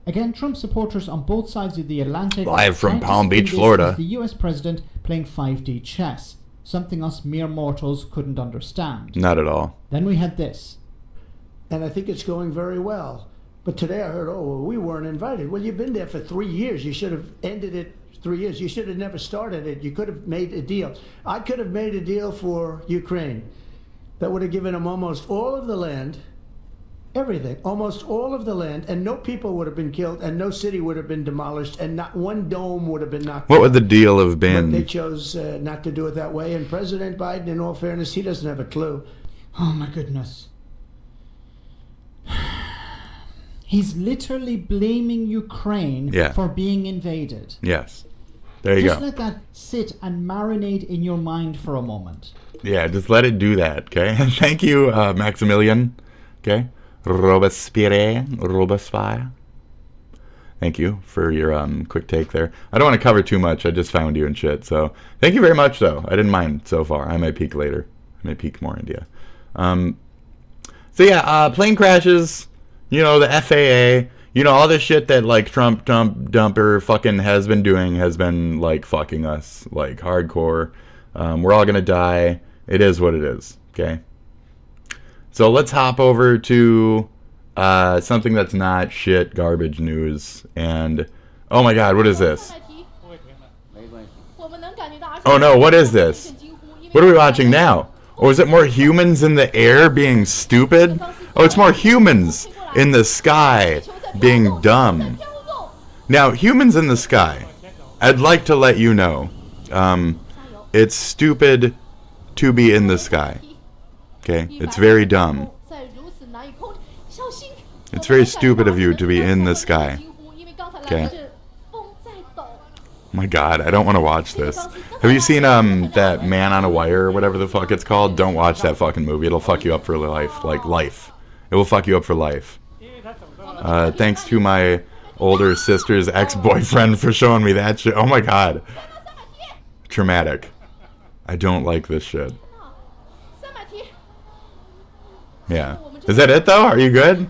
Again, Trump supporters on both sides of the Atlantic live from Palm Beach, this Florida. as the US president playing 5D chess, something us mere mortals couldn't understand. Not at all. Then we had this. And I think it's going very well. But today I heard, well, we weren't invited. Well, you've been there for 3 years. You should have ended it 3 years. You should have never started it. You could have made a deal. I could have made a deal for Ukraine that would have given them almost all of the land, everything, almost all of the land, and no people would have been killed, and no city would have been demolished, and not one dome would have been knocked What down. would the deal have been? But they chose not to do it that way, and President Biden, in all fairness, he doesn't have a clue. Oh my goodness. He's literally blaming Ukraine for being invaded. Yes. There you Just go. let that sit and marinate in your mind for a moment. Yeah, just let it do that, okay? Thank you, Maximilian. Okay? Robespierre. Thank you for your quick take there. I don't want to cover too much. I just found you and shit. So thank you very much, though. I didn't mind so far. I might peek later. I might peek more into you. So yeah, plane crashes, you know, the FAA, you know, all this shit that like Trump dumper fucking has been doing has been like fucking us like hardcore. We're all gonna die. It is what it is. Okay. So let's hop over to something that's not shit garbage news. And oh my god, what is this? Oh no, what is this? What are we watching now? Or is it more humans in the air being stupid? Oh, it's more humans in the sky being dumb. Now, humans in the sky, I'd like to let you know, it's stupid to be in the sky. Okay? It's very dumb. It's very stupid of you to be in the sky. Okay? My god, I don't want to watch this. Have you seen that Man on a Wire or whatever the fuck it's called? Don't watch that fucking movie. It'll fuck you up for life. Like life. It will fuck you up for life. Thanks to my older sister's ex-boyfriend for showing me that shit. Oh my god. Traumatic. I don't like this shit. Yeah. Is that it though? Are you good?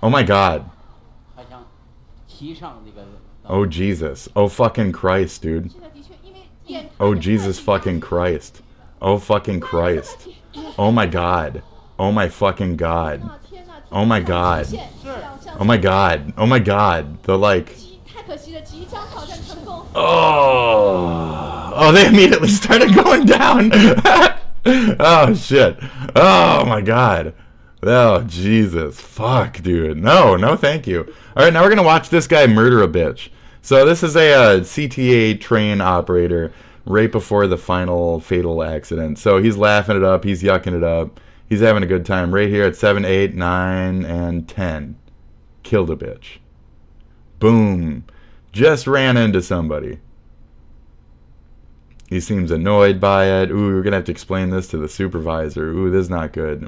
Oh my god. Oh Jesus. Oh fucking Christ, dude. Oh Jesus fucking Christ. Oh fucking Christ. Oh my god. Oh my fucking god. Oh my god. Oh my god. Oh my god. The like... Oh, they immediately started going down. Oh shit. Oh my god. Oh Jesus. Fuck, dude. No thank you. Alright, now we're gonna watch this guy murder a bitch. So this is a CTA train operator right before the final fatal accident. So he's laughing it up, he's yucking it up, he's having a good time right here at 7, 8, 9, and 10. Killed a bitch. Boom. Just ran into somebody. He seems annoyed by it. Ooh, we're gonna have to explain this to the supervisor. Ooh, this is not good.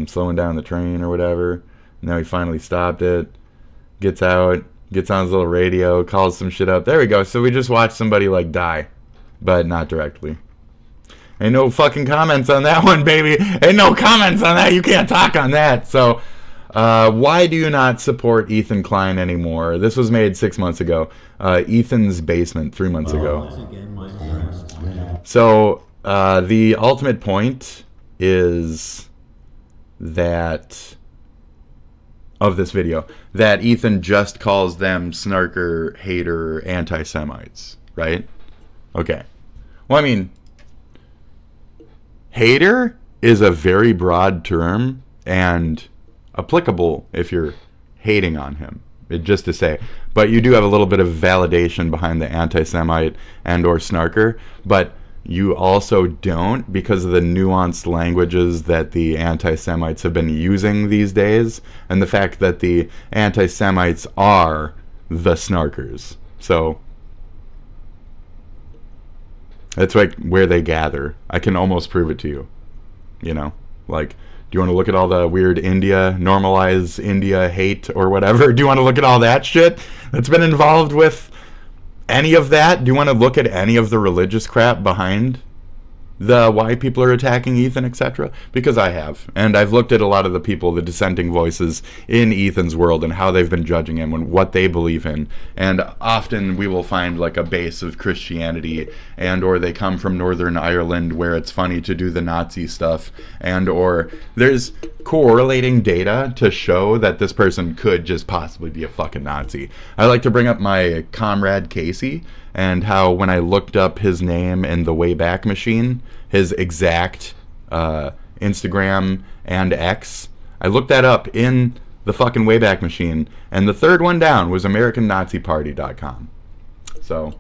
Slowing down the train or whatever. Now he finally stopped it. Gets out. Gets on his little radio. Calls some shit up. There we go. So we just watched somebody like die. But not directly. Ain't no fucking comments on that one, baby. Ain't no comments on that. You can't talk on that. So... why do you not support Ethan Klein anymore? This was made 6 months ago. Ethan's Basement 3 months ago. So the ultimate point is that of this video that Ethan just calls them snarker, hater, anti-Semites, right? Okay. Well, I mean, hater is a very broad term and applicable if you're hating on him, just to say, but you do have a little bit of validation behind the anti-Semite and or snarker. But you also don't, because of the nuanced languages that the anti-Semites have been using these days, and the fact that the anti-Semites are the snarkers. So that's like where they gather. I can almost prove it to you. You know, like, do you want to look at all the weird normalize India hate or whatever? Do you want to look at all that shit that's been involved with any of that? Do you want to look at any of the religious crap behind the why people are attacking Ethan, etc.? Because I have, and I've looked at a lot of the people, the dissenting voices in Ethan's world, and how they've been judging him and what they believe in. And often we will find like a base of Christianity, and or they come from Northern Ireland where it's funny to do the Nazi stuff, and or there's correlating data to show that this person could just possibly be a fucking Nazi. I like to bring up my comrade Casey, and how when I looked up his name in the Wayback Machine, his exact Instagram and X, I looked that up in the fucking Wayback Machine, and the third one down was AmericanNaziParty.com. So,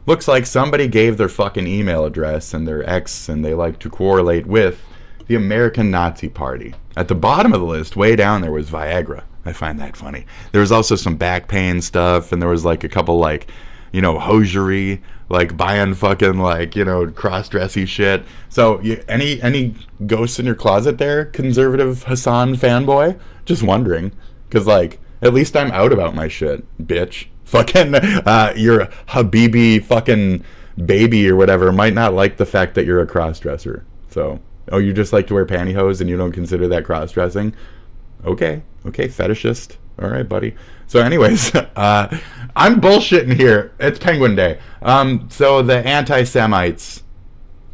looks like somebody gave their fucking email address and their X, and they like to correlate with the American Nazi Party. At the bottom of the list, way down there, was Viagra. I find that funny. There was also some back pain stuff, and there was like a couple like, you know, hosiery, like buying fucking like, you know, cross-dressy shit. So any ghosts in your closet there, conservative Hasan fanboy? Just wondering, because like, at least I'm out about my shit, bitch. Fucking your Habibi fucking baby or whatever might not like the fact that you're a cross-dresser. So, oh, you just like to wear pantyhose and you don't consider that cross-dressing? Okay, fetishist. All right, buddy. So anyways, I'm bullshitting here. It's Penguin Day. So the anti-Semites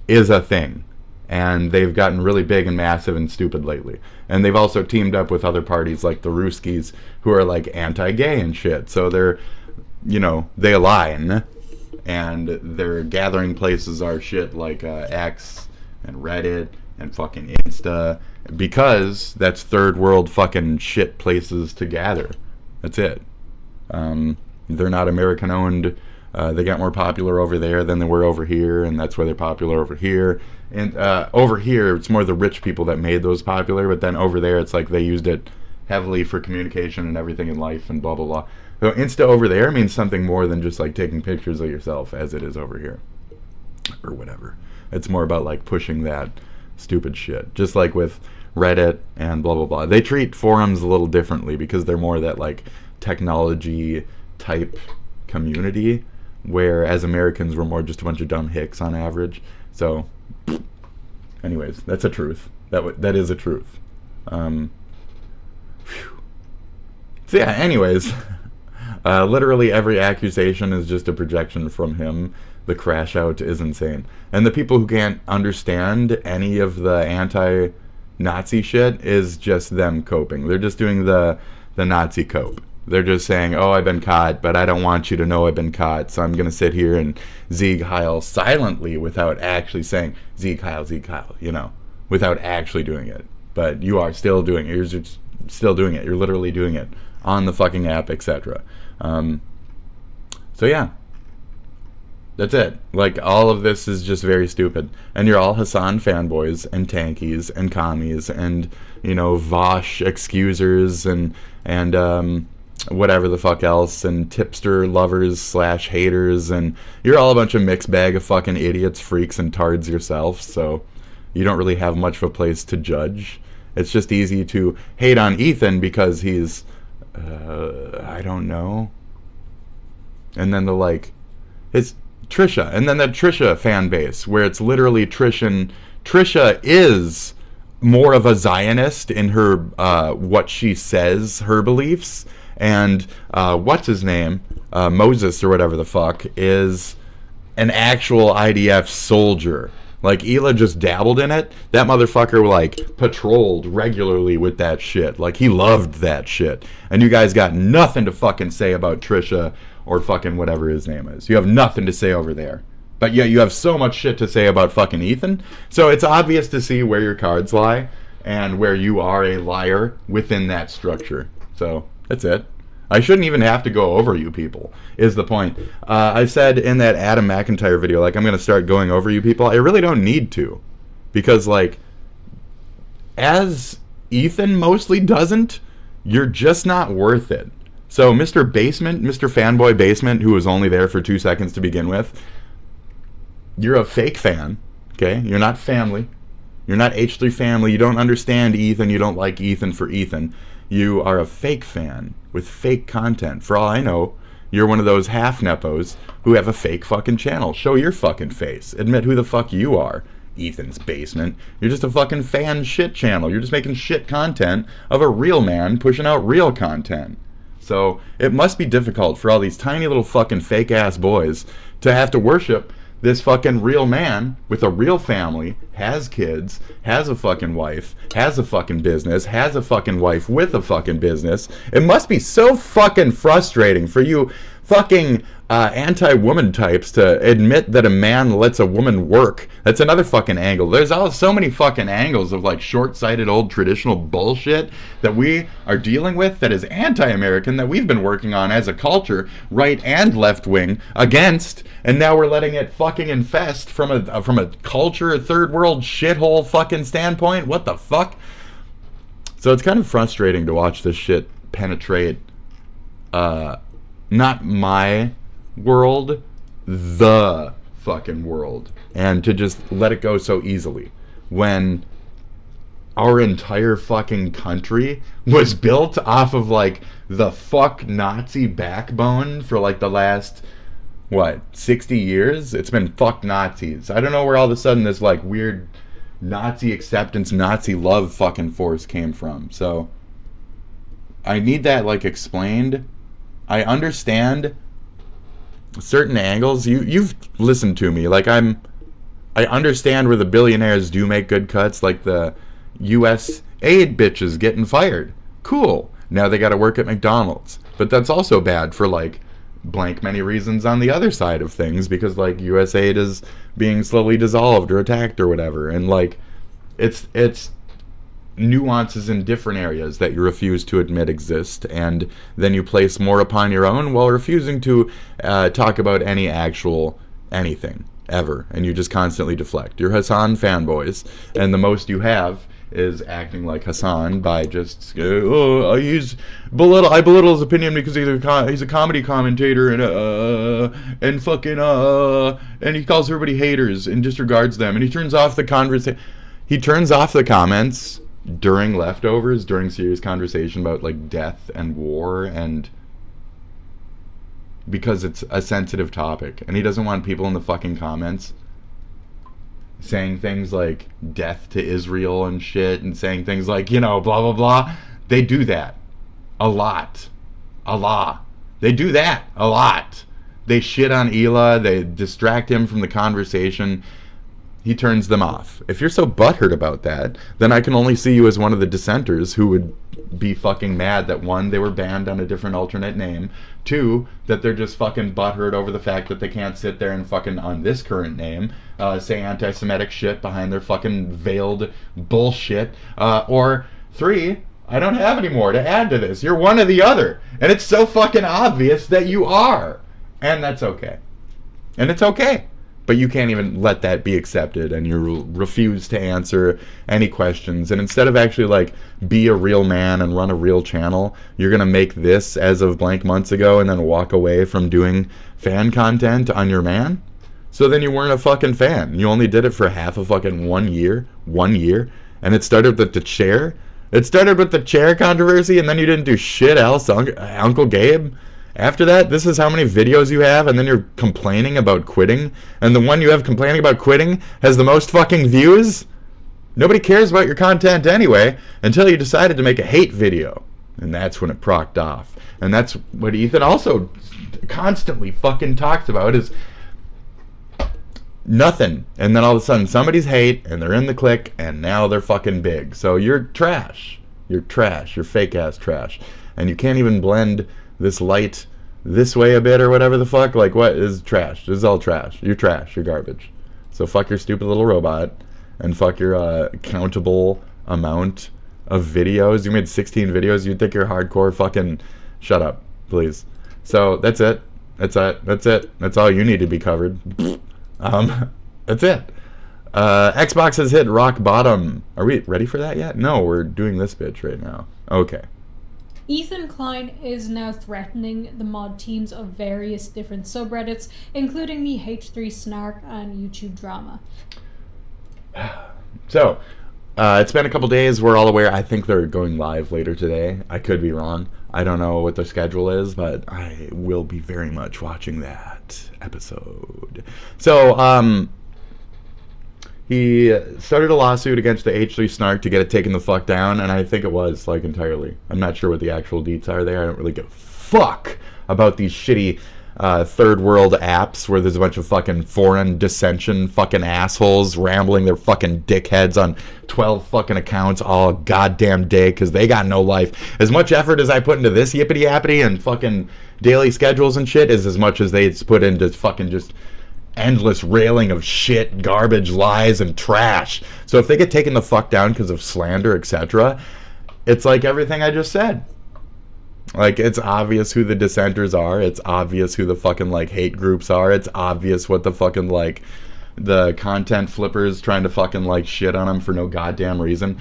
is a thing, and they've gotten really big and massive and stupid lately. And they've also teamed up with other parties like the Ruskies, who are like anti-gay and shit. So they're, you know, they align, and their gathering places are shit like X and Reddit and fucking Insta, because that's third world fucking shit places to gather. That's it. They're not American owned. They got more popular over there than they were over here, and that's why they're popular over here. And over here, it's more the rich people that made those popular, but then over there, it's like they used it heavily for communication and everything in life and blah, blah, blah. So Insta over there means something more than just like taking pictures of yourself, as it is over here. Or whatever. It's more about like pushing that stupid shit. Just like with Reddit and blah, blah, blah. They treat forums a little differently because they're more that like technology type community, where as Americans we're more just a bunch of dumb hicks on average. So anyways, that's a truth. That is a truth. So yeah, anyways, literally every accusation is just a projection from him. The crash out is insane. And the people who can't understand any of the anti-Nazi shit is just them coping. They're just doing the Nazi cope. They're just saying, oh, I've been caught, but I don't want you to know I've been caught, so I'm going to sit here and Sieg Heil silently without actually saying Sieg Heil, you know, without actually doing it. But you are still doing it. You're still doing it. You're literally doing it on the fucking app, etc. So yeah. That's it. Like, all of this is just very stupid. And you're all Hasan fanboys and tankies and commies and, you know, Vosh excusers and whatever the fuck else, and tipster lovers / haters, and you're all a bunch of mixed bag of fucking idiots, freaks, and tards yourself, so you don't really have much of a place to judge. It's just easy to hate on Ethan because he's, I don't know. And then it's Trisha, and then the Trisha fan base, where it's literally Trisha is more of a Zionist in her, what she says, her beliefs, and what's his name, Moses or whatever the fuck, is an actual IDF soldier. Like, Hila just dabbled in it. That motherfucker, like, patrolled regularly with that shit. Like, he loved that shit. And you guys got nothing to fucking say about Trisha or fucking whatever his name is. You have nothing to say over there. But yeah, you have so much shit to say about fucking Ethan. So it's obvious to see where your cards lie and where you are a liar within that structure. So that's it. I shouldn't even have to go over you people, is the point. I said in that Adam McIntyre video, like, I'm going to start going over you people. I really don't need to. Because, like, as Ethan mostly doesn't, you're just not worth it. So Mr. Basement, Mr. Fanboy Basement, who was only there for 2 seconds to begin with, you're a fake fan, okay? You're not family. You're not H3 family. You don't understand Ethan. You don't like Ethan for Ethan. You are a fake fan with fake content. For all I know, you're one of those half nepos who have a fake fucking channel. Show your fucking face. Admit who the fuck you are, Ethan's Basement. You're just a fucking fan shit channel. You're just making shit content of a real man pushing out real content. So it must be difficult for all these tiny little fucking fake ass boys to have to worship this fucking real man with a real family, has kids, has a fucking wife, has a fucking business, has a fucking wife with a fucking business. It must be so fucking frustrating for you fucking anti-woman types to admit that a man lets a woman work. That's another fucking angle. There's so many fucking angles of like short-sighted old traditional bullshit that we are dealing with that is anti-American, that we've been working on as a culture, right and left wing, against, and now we're letting it fucking infest from a culture, a third world shithole fucking standpoint. What the fuck? So it's kind of frustrating to watch this shit penetrate not my world, the fucking world, and to just let it go so easily when our entire fucking country was built off of like the fuck Nazi backbone for like the last 60 years. It's been fuck Nazis. I don't know where all of a sudden this like weird Nazi acceptance, Nazi love fucking force came from. So I need that like explained. I understand certain angles. You've listened to me. Like I understand where the billionaires do make good cuts, like the U.S. aid bitches getting fired. Cool. Now they got to work at McDonald's. But that's also bad for like blank many reasons on the other side of things, because like U.S. aid is being slowly dissolved or attacked or whatever, and like it's nuances in different areas that you refuse to admit exist, and then you place more upon your own while refusing to talk about any actual anything ever, and you just constantly deflect. You're Hasan fanboys, and the most you have is acting like Hasan by just I belittle his opinion because he's a comedy commentator and fucking and he calls everybody haters and disregards them, and he turns off the conversation. He turns off the comments during leftovers, during serious conversation about like death and war, and because it's a sensitive topic, and he doesn't want people in the fucking comments saying things like death to Israel and shit, and saying things like, you know, blah blah blah. They do that a lot. They do that a lot. They shit on Hila, they distract him from the conversation. He turns them off. If you're so butthurt about that, then I can only see you as one of the dissenters who would be fucking mad that, one, they were banned on a different alternate name, two, that they're just fucking butthurt over the fact that they can't sit there and fucking, on this current name, say anti-Semitic shit behind their fucking veiled bullshit, or three, I don't have any more to add to this. You're one or the other. And it's so fucking obvious that you are. And that's okay. And it's okay. But you can't even let that be accepted, and you refuse to answer any questions. And instead of actually like be a real man and run a real channel, you're gonna make this as of blank months ago and then walk away from doing fan content on your man. So then you weren't a fucking fan. You only did it for half a fucking 1 year, and it started with the chair. It started with the chair controversy, and then you didn't do shit else, Uncle Gabe. After that, this is how many videos you have, and then you're complaining about quitting, and the one you have complaining about quitting has the most fucking views? Nobody cares about your content anyway, until you decided to make a hate video. And that's when it procced off. And that's what Ethan also constantly fucking talks about, is nothing. And then all of a sudden somebody's hate, and they're in the clique, and now they're fucking big. So you're trash. You're trash. You're fake ass trash. And you can't even blend this light this way a bit or whatever the fuck. Like, what is trash? This is all trash. You're trash. You're garbage. So fuck your stupid little robot, and fuck your countable amount of videos. You made 16 videos. You'd think you're hardcore. Fucking shut up. please. So that's it. That's it. That's all you need to be covered. That's it. Xbox has hit rock bottom. Are we ready for that yet? No, we're doing this bitch right now. Okay. Hila Klein is now threatening the mod teams of various different subreddits, including the H3 Snark and YouTube drama. So, it's been a couple days. We're all aware. I think they're going live later today. I could be wrong. I don't know what their schedule is, but I will be very much watching that episode. So, he started a lawsuit against the H3 Snark to get it taken the fuck down, and I think it was, like, entirely. I'm not sure what the actual deets are there. I don't really give a fuck about these shitty third world apps where there's a bunch of fucking foreign dissension fucking assholes rambling their fucking dickheads on 12 fucking accounts all goddamn day because they got no life. As much effort as I put into this yippity yappity and fucking daily schedules and shit is as much as they put into fucking just endless railing of shit, garbage, lies, and trash. So if they get taken the fuck down because of slander, etc., it's like everything I just said. Like, it's obvious who the dissenters are. It's obvious who the fucking, like, hate groups are. It's obvious what the fucking, like, the content flippers trying to fucking, like, shit on them for no goddamn reason.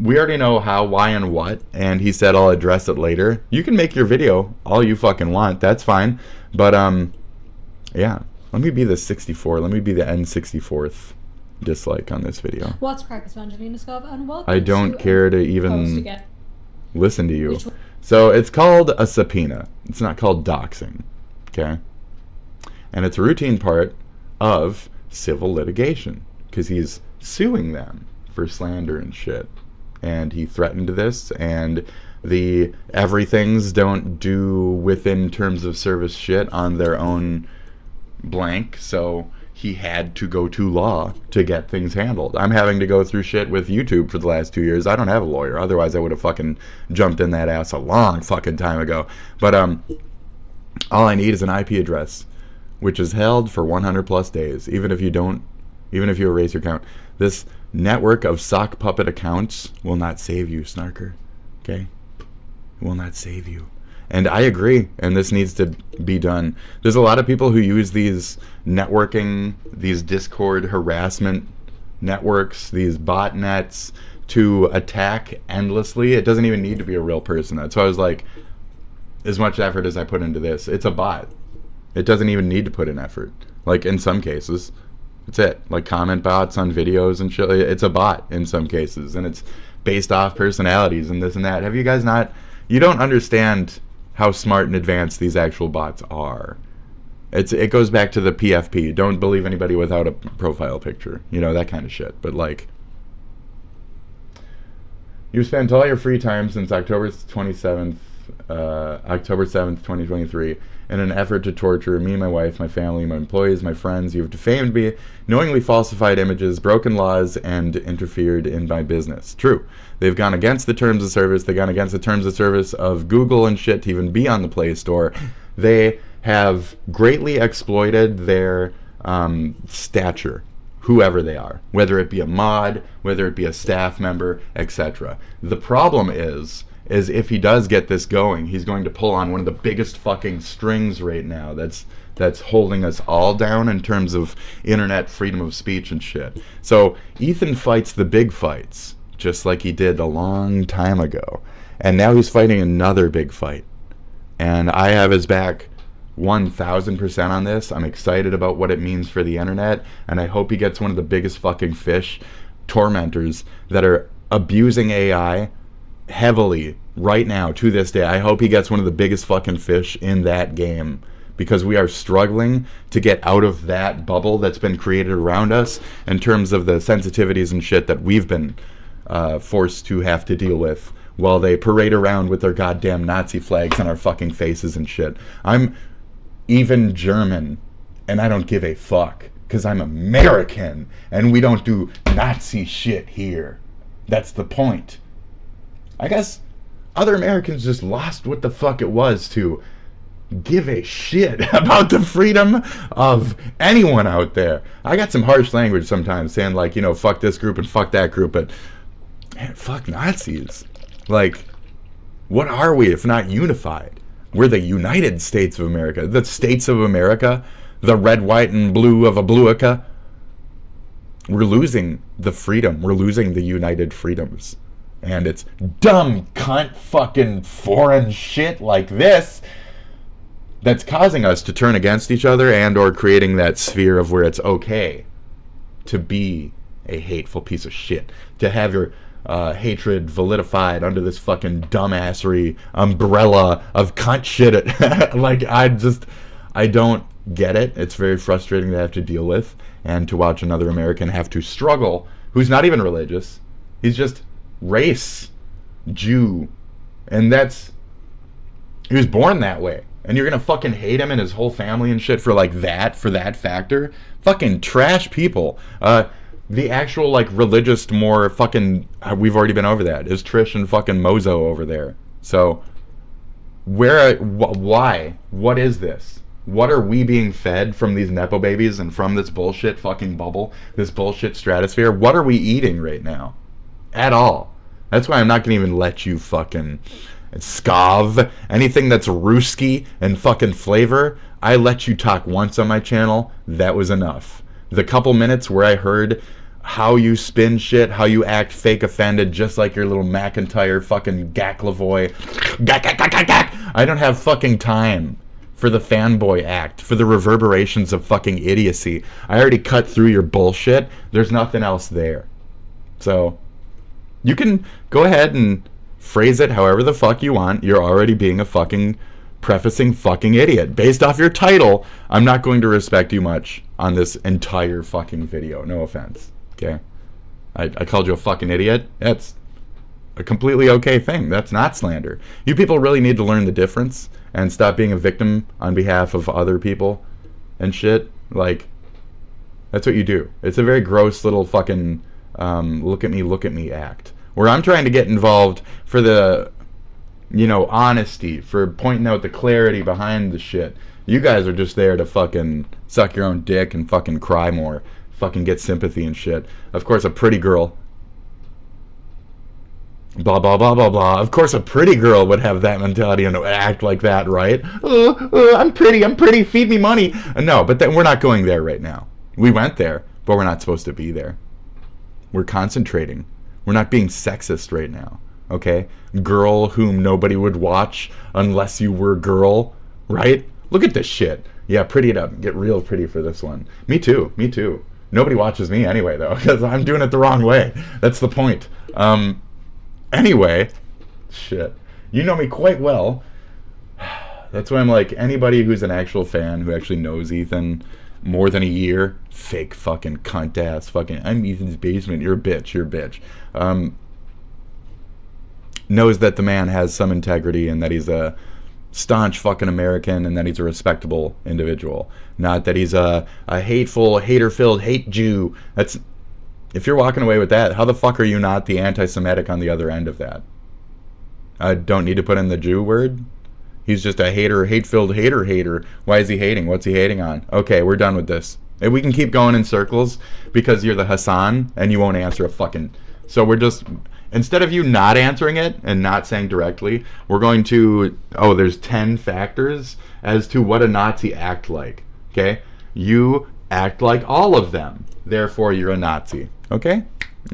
We already know how, why, and what, and he said I'll address it later. You can make your video all you fucking want. That's fine. But, yeah. Let me be the 64. Let me be the N64th dislike on this video. What's crack? It's VangelinaSkov, and welcome. I don't care to even again. Listen to you. So it's called a subpoena. It's not called doxing. Okay? And it's a routine part of civil litigation because he's suing them for slander and shit. And he threatened this, and the everything's don't do within terms of service shit on their own blank, so he had to go to law to get things handled. I'm having to go through shit with YouTube for the last 2 years. I don't have a lawyer, otherwise I would have fucking jumped in that ass a long fucking time ago. But all I need is an IP address, which is held for 100 plus days, even if you erase your account. This network of sock puppet accounts will not save you, Snarker. Okay? It will not save you. And I agree, and this needs to be done. There's a lot of people who use these networking, these Discord harassment networks, these botnets to attack endlessly. It doesn't even need to be a real person. That's why I was like, as much effort as I put into this, it's a bot. It doesn't even need to put in effort. Like, in some cases, that's it. Like, comment bots on videos and shit. It's a bot in some cases, and it's based off personalities and this and that. Have you guys not... You don't understand how smart and advanced these actual bots are. It goes back to the PFP. Don't believe anybody without a profile picture. You know, that kind of shit. But, like, you spent all your free time since October 7th, 2023, in an effort to torture me, my wife, my family, my employees, my friends. You've defamed me, knowingly falsified images, broken laws, and interfered in my business. True. They've gone against the terms of service. They've gone against the terms of service of Google and shit to even be on the Play Store. They have greatly exploited their stature, whoever they are, whether it be a mod, whether it be a staff member, etc. The problem is if he does get this going, he's going to pull on one of the biggest fucking strings right now that's holding us all down in terms of internet freedom of speech and shit. So Ethan fights the big fights, just like he did a long time ago. And now he's fighting another big fight. And I have his back 1,000% on this. I'm excited about what it means for the internet, and I hope he gets one of the biggest fucking fish tormentors that are abusing AI heavily right now to this day. I hope he gets one of the biggest fucking fish in that game, because we are struggling to get out of that bubble that's been created around us in terms of the sensitivities and shit that we've been forced to have to deal with while they parade around with their goddamn Nazi flags on our fucking faces and shit. I'm even German, and I don't give a fuck, because I'm American, and we don't do Nazi shit here. That's the point. I guess other Americans just lost what the fuck it was to give a shit about the freedom of anyone out there. I got some harsh language sometimes saying, like, you know, fuck this group and fuck that group, but man, fuck Nazis. Like, what are we if not unified? We're the United States of America. The States of America. The red, white, and blue of Abluica. We're losing the freedom. We're losing the United Freedoms. And it's dumb, cunt, fucking foreign shit like this that's causing us to turn against each other and or creating that sphere of where it's okay to be a hateful piece of shit. To have your hatred validified under this fucking dumbassery umbrella of cunt shit. Like, I don't get it. It's very frustrating to have to deal with and to watch another American have to struggle who's not even religious. He's just race, Jew, and he was born that way, and you're gonna fucking hate him and his whole family and shit for like that, for that factor. Fucking trash people. The actual like religious, more fucking, we've already been over that, is Trish and fucking Mozo over there. So why, what is this? What are we being fed from these nepo babies and from this bullshit fucking bubble, this bullshit stratosphere? What are we eating right now? At all. That's why I'm not going to even let you fucking Skov. Anything that's Ruski and fucking flavor, I let you talk once on my channel. That was enough. The couple minutes where I heard how you spin shit, how you act fake offended, just like your little McIntyre fucking Gaklavoy. I don't have fucking time for the fanboy act, for the reverberations of fucking idiocy. I already cut through your bullshit. There's nothing else there. So you can go ahead and phrase it however the fuck you want. You're already being a fucking prefacing fucking idiot. Based off your title, I'm not going to respect you much on this entire fucking video. No offense. Okay? I called you a fucking idiot. That's a completely okay thing. That's not slander. You people really need to learn the difference and stop being a victim on behalf of other people and shit. Like, that's what you do. It's a very gross little fucking look at me act, where I'm trying to get involved for the, honesty, for pointing out the clarity behind the shit. You guys are just there to fucking suck your own dick and fucking cry more, fucking get sympathy and shit. Of course, a pretty girl, blah blah blah blah blah. Of course, a pretty girl would have that mentality and act like that, right? I'm pretty, feed me money. No, but we're not going there right now. We went there, but we're not supposed to be there. We're concentrating. We're not being sexist right now, okay? Girl whom nobody would watch unless you were girl, right? Look at this shit. Yeah, pretty it up. Get real pretty for this one. Me too. Nobody watches me anyway, though, because I'm doing it the wrong way. That's the point. Anyway, shit. You know me quite well. That's why I'm like, anybody who's an actual fan, who actually knows Ethan more than a year, fake fucking cunt ass fucking, I'm Ethan's basement, you're a bitch, knows that the man has some integrity and that he's a staunch fucking American and that he's a respectable individual. Not that he's a hateful, hater-filled hate Jew. That's, if you're walking away with that, how the fuck are you not the anti-Semitic on the other end of that? I don't need to put in the Jew word. He's just a hater, hate-filled hater. Why is he hating? What's he hating on? Okay, we're done with this. And we can keep going in circles because you're the Hasan and you won't answer a fucking... So we're just... Instead of you not answering it and not saying directly, we're going to... Oh, there's 10 factors as to what a Nazi act like. Okay? You act like all of them. Therefore, you're a Nazi. Okay?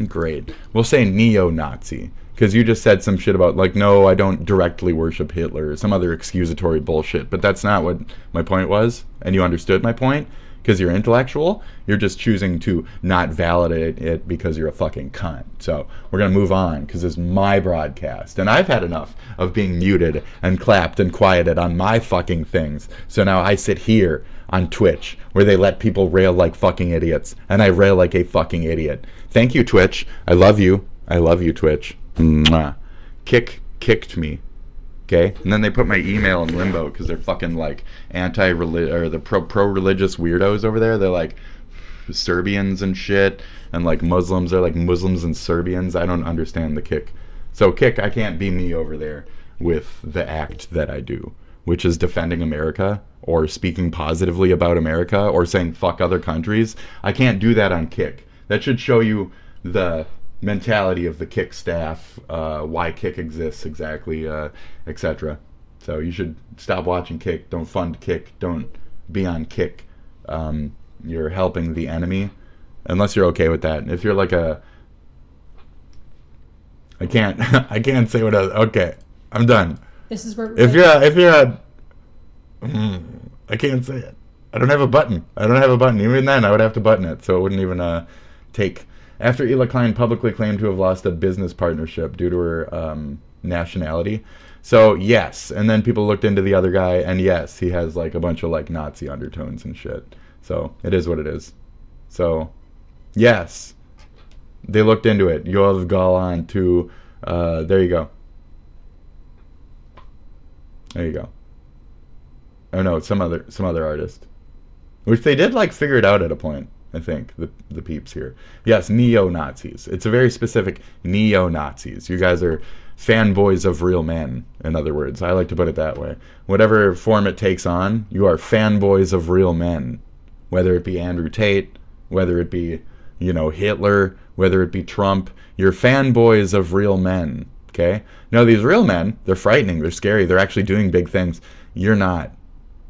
Great. We'll say neo-Nazi. Because you just said some shit about, like, no, I don't directly worship Hitler, or some other excusatory bullshit. But that's not what my point was. And you understood my point. Because you're intellectual. You're just choosing to not validate it because you're a fucking cunt. So we're going to move on because this is my broadcast. And I've had enough of being muted and clapped and quieted on my fucking things. So now I sit here on Twitch where they let people rail like fucking idiots. And I rail like a fucking idiot. Thank you, Twitch. I love you. I love you, Twitch. Mwah. Kicked me. Okay, and then they put my email in limbo because they're fucking like or the pro-religious weirdos over there. They're like Serbians and shit, and like Muslims are like Muslims and Serbians. I don't understand the kick. So I can't be me over there with the act that I do, which is defending America or speaking positively about America or saying fuck other countries. I can't do that on Kick. That should show you the mentality of the Kick staff, why Kick exists exactly, etc. So you should stop watching Kick. Don't fund Kick. Don't be on Kick. You're helping the enemy, unless you're okay with that. If you're like a, I can't say what okay, I'm done. This is where if you're a, I can't say it. I don't have a button. Even then, I would have to button it, so it wouldn't even take. After Hila Klein publicly claimed to have lost a business partnership due to her nationality. So, yes. And then people looked into the other guy, and yes, he has like a bunch of like Nazi undertones and shit. So, it is what it is. So, yes. They looked into it. Yoav Galan to, there you go. There you go. Oh no, it's some other artist. Which they did like figure it out at a point, I think, the peeps here. Yes, neo-Nazis. It's a very specific neo-Nazis. You guys are fanboys of real men, in other words. I like to put it that way. Whatever form it takes on, you are fanboys of real men. Whether it be Andrew Tate, whether it be, you know, Hitler, whether it be Trump, you're fanboys of real men, okay? Now, these real men, they're frightening, they're scary, they're actually doing big things. You're not.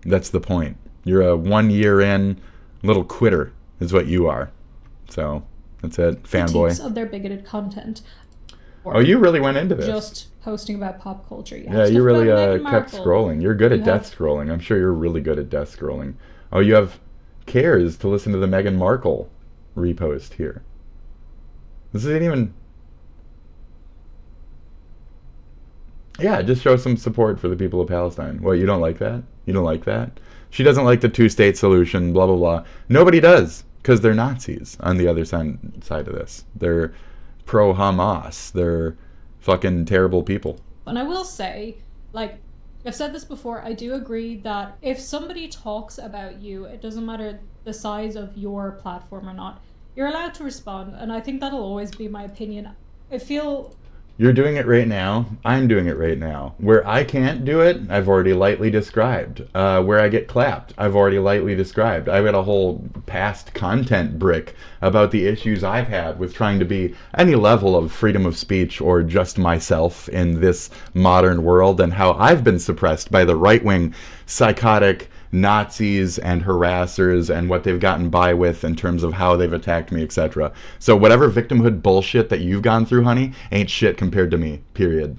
That's the point. You're a 1 year in little quitter is what you are. So, that's it. Fanboy. Critiques of their bigoted content. Oh, you really went into this. Just posting about pop culture. Yeah, you really kept scrolling. You're good at death scrolling. I'm sure you're really good at death scrolling. Oh, you have cares to listen to the Meghan Markle repost here. This isn't even... Yeah, just show some support for the people of Palestine. What, you don't like that? You don't like that? She doesn't like the two-state solution, blah, blah, blah. Nobody does, because they're Nazis on the other side of this. They're pro-Hamas. They're fucking terrible people. And I will say, like, I've said this before, I do agree that if somebody talks about you, it doesn't matter the size of your platform or not, you're allowed to respond, and I think that'll always be my opinion. I feel... You're doing it right now. I'm doing it right now. Where I can't do it, I've already lightly described. Where I get clapped, I've already lightly described. I've got a whole past content brick about the issues I've had with trying to be any level of freedom of speech or just myself in this modern world, and how I've been suppressed by the right-wing psychotic Nazis and harassers and what they've gotten by with in terms of how they've attacked me, etc. So whatever victimhood bullshit that you've gone through, honey, ain't shit compared to me, period.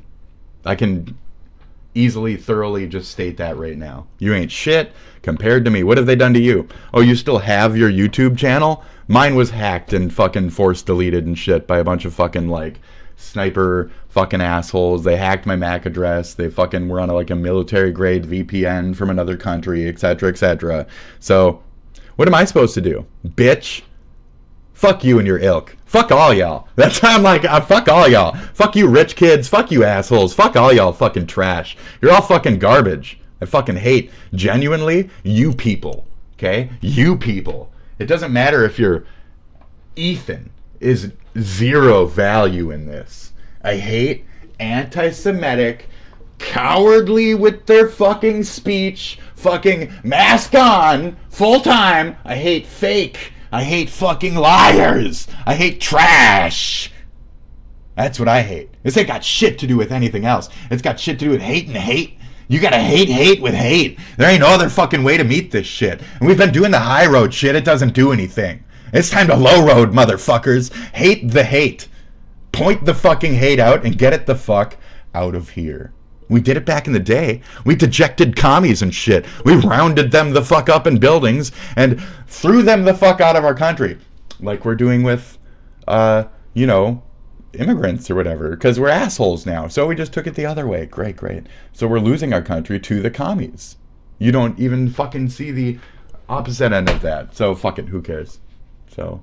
I can easily, thoroughly just state that right now. You ain't shit compared to me. What have they done to you? Oh, you still have your YouTube channel? Mine was hacked and fucking force deleted and shit by a bunch of fucking, like, sniper fucking assholes. They hacked my MAC address. They fucking were on a military grade VPN from another country, etc., etc. So, what am I supposed to do? Bitch. Fuck you and your ilk. Fuck all y'all. That's how I'm like, fuck all y'all. Fuck you rich kids. Fuck you assholes. Fuck all y'all fucking trash. You're all fucking garbage. I fucking hate, genuinely, you people. Okay? You people. It doesn't matter if you're Ethan is zero value in this. I hate anti-Semitic, cowardly with their fucking speech, fucking mask on, full time. I hate fake. I hate fucking liars. I hate trash. That's what I hate. This ain't got shit to do with anything else. It's got shit to do with hate and hate. You gotta hate with hate. There ain't no other fucking way to meet this shit. And we've been doing the high road shit. It doesn't do anything. It's time to low road, motherfuckers. Hate the hate. Point the fucking hate out and get it the fuck out of here. We did it back in the day. We dejected commies and shit. We rounded them the fuck up in buildings and threw them the fuck out of our country. Like we're doing with, immigrants or whatever. Because we're assholes now. So we just took it the other way. Great. So we're losing our country to the commies. You don't even fucking see the opposite end of that. So fuck it. Who cares? So,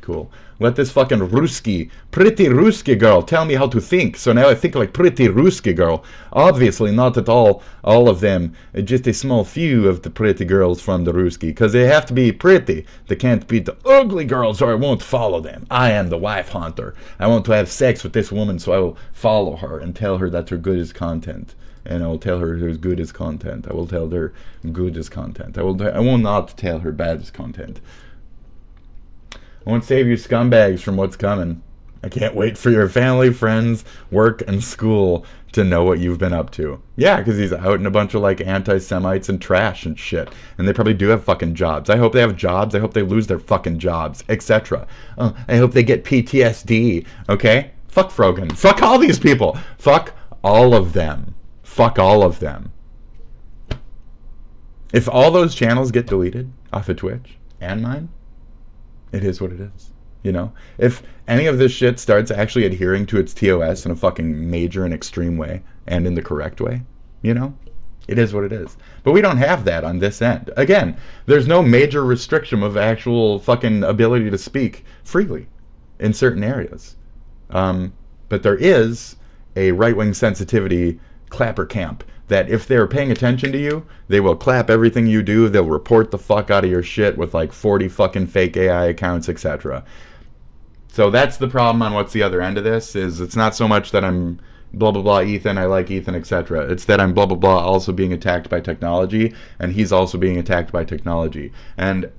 cool. Let this fucking pretty Ruski girl tell me how to think. So now I think like pretty Ruski girl. Obviously not at all of them. Just a small few of the pretty girls from the Ruski. Because they have to be pretty. They can't be the ugly girls or I won't follow them. I am the wife hunter. I want to have sex with this woman so I will follow her and tell her that her good is content. And I will tell her her good is content. I will tell her good is content. I will not tell her bad is content. I won't save you scumbags from what's coming. I can't wait for your family, friends, work, and school to know what you've been up to. Yeah, because he's out in a bunch of like anti-Semites and trash and shit. And they probably do have fucking jobs. I hope they have jobs. I hope they lose their fucking jobs, etc. I hope they get PTSD, okay? Fuck Frogan. Fuck all these people. Fuck all of them. Fuck all of them. If all those channels get deleted off of Twitch and mine, it is what it is. You know, if any of this shit starts actually adhering to its TOS in a fucking major and extreme way and in the correct way, you know, it is what it is. But we don't have that on this end. Again, there's no major restriction of actual fucking ability to speak freely in certain areas. But there is a right-wing sensitivity clapper camp that if they're paying attention to you, they will clap everything you do. They'll report the fuck out of your shit with like 40 fucking fake AI accounts, etc. So that's the problem on what's the other end of this, is it's not so much that I'm blah, blah, blah, Ethan, I like Ethan, etc. It's that I'm blah, blah, blah, also being attacked by technology, and he's also being attacked by technology. And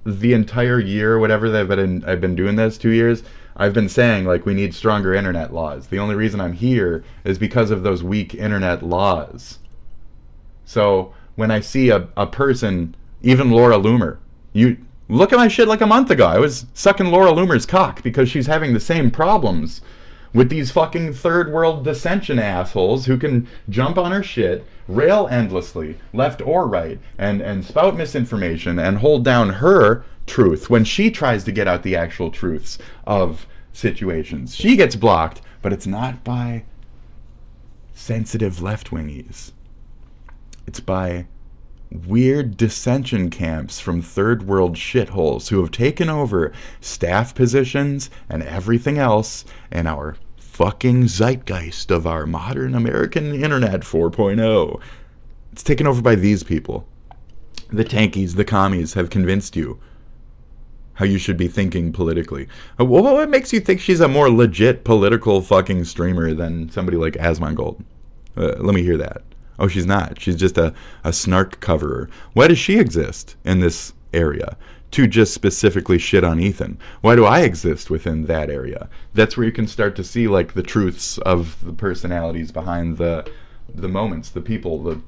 the entire year, or whatever, that I've been doing this, 2 years, I've been saying, like, we need stronger internet laws. The only reason I'm here is because of those weak internet laws. So when I see a person, even Laura Loomer, you look at my shit like a month ago. I was sucking Laura Loomer's cock because she's having the same problems with these fucking third world dissension assholes who can jump on her shit, rail endlessly, left or right, and spout misinformation and hold down her truth when she tries to get out the actual truths of situations. She gets blocked, but it's not by sensitive left-wingies. It's by weird dissension camps from third world shitholes who have taken over staff positions and everything else in our fucking zeitgeist of our modern American internet 4.0. It's taken over by these people. The tankies, the commies have convinced you how you should be thinking politically. What makes you think she's a more legit political fucking streamer than somebody like Asmongold? Let me hear that. Oh, she's not. She's just a snark coverer. Why does she exist in this area? To just specifically shit on Ethan. Why do I exist within that area? That's where you can start to see like the truths of the personalities behind the moments, the people,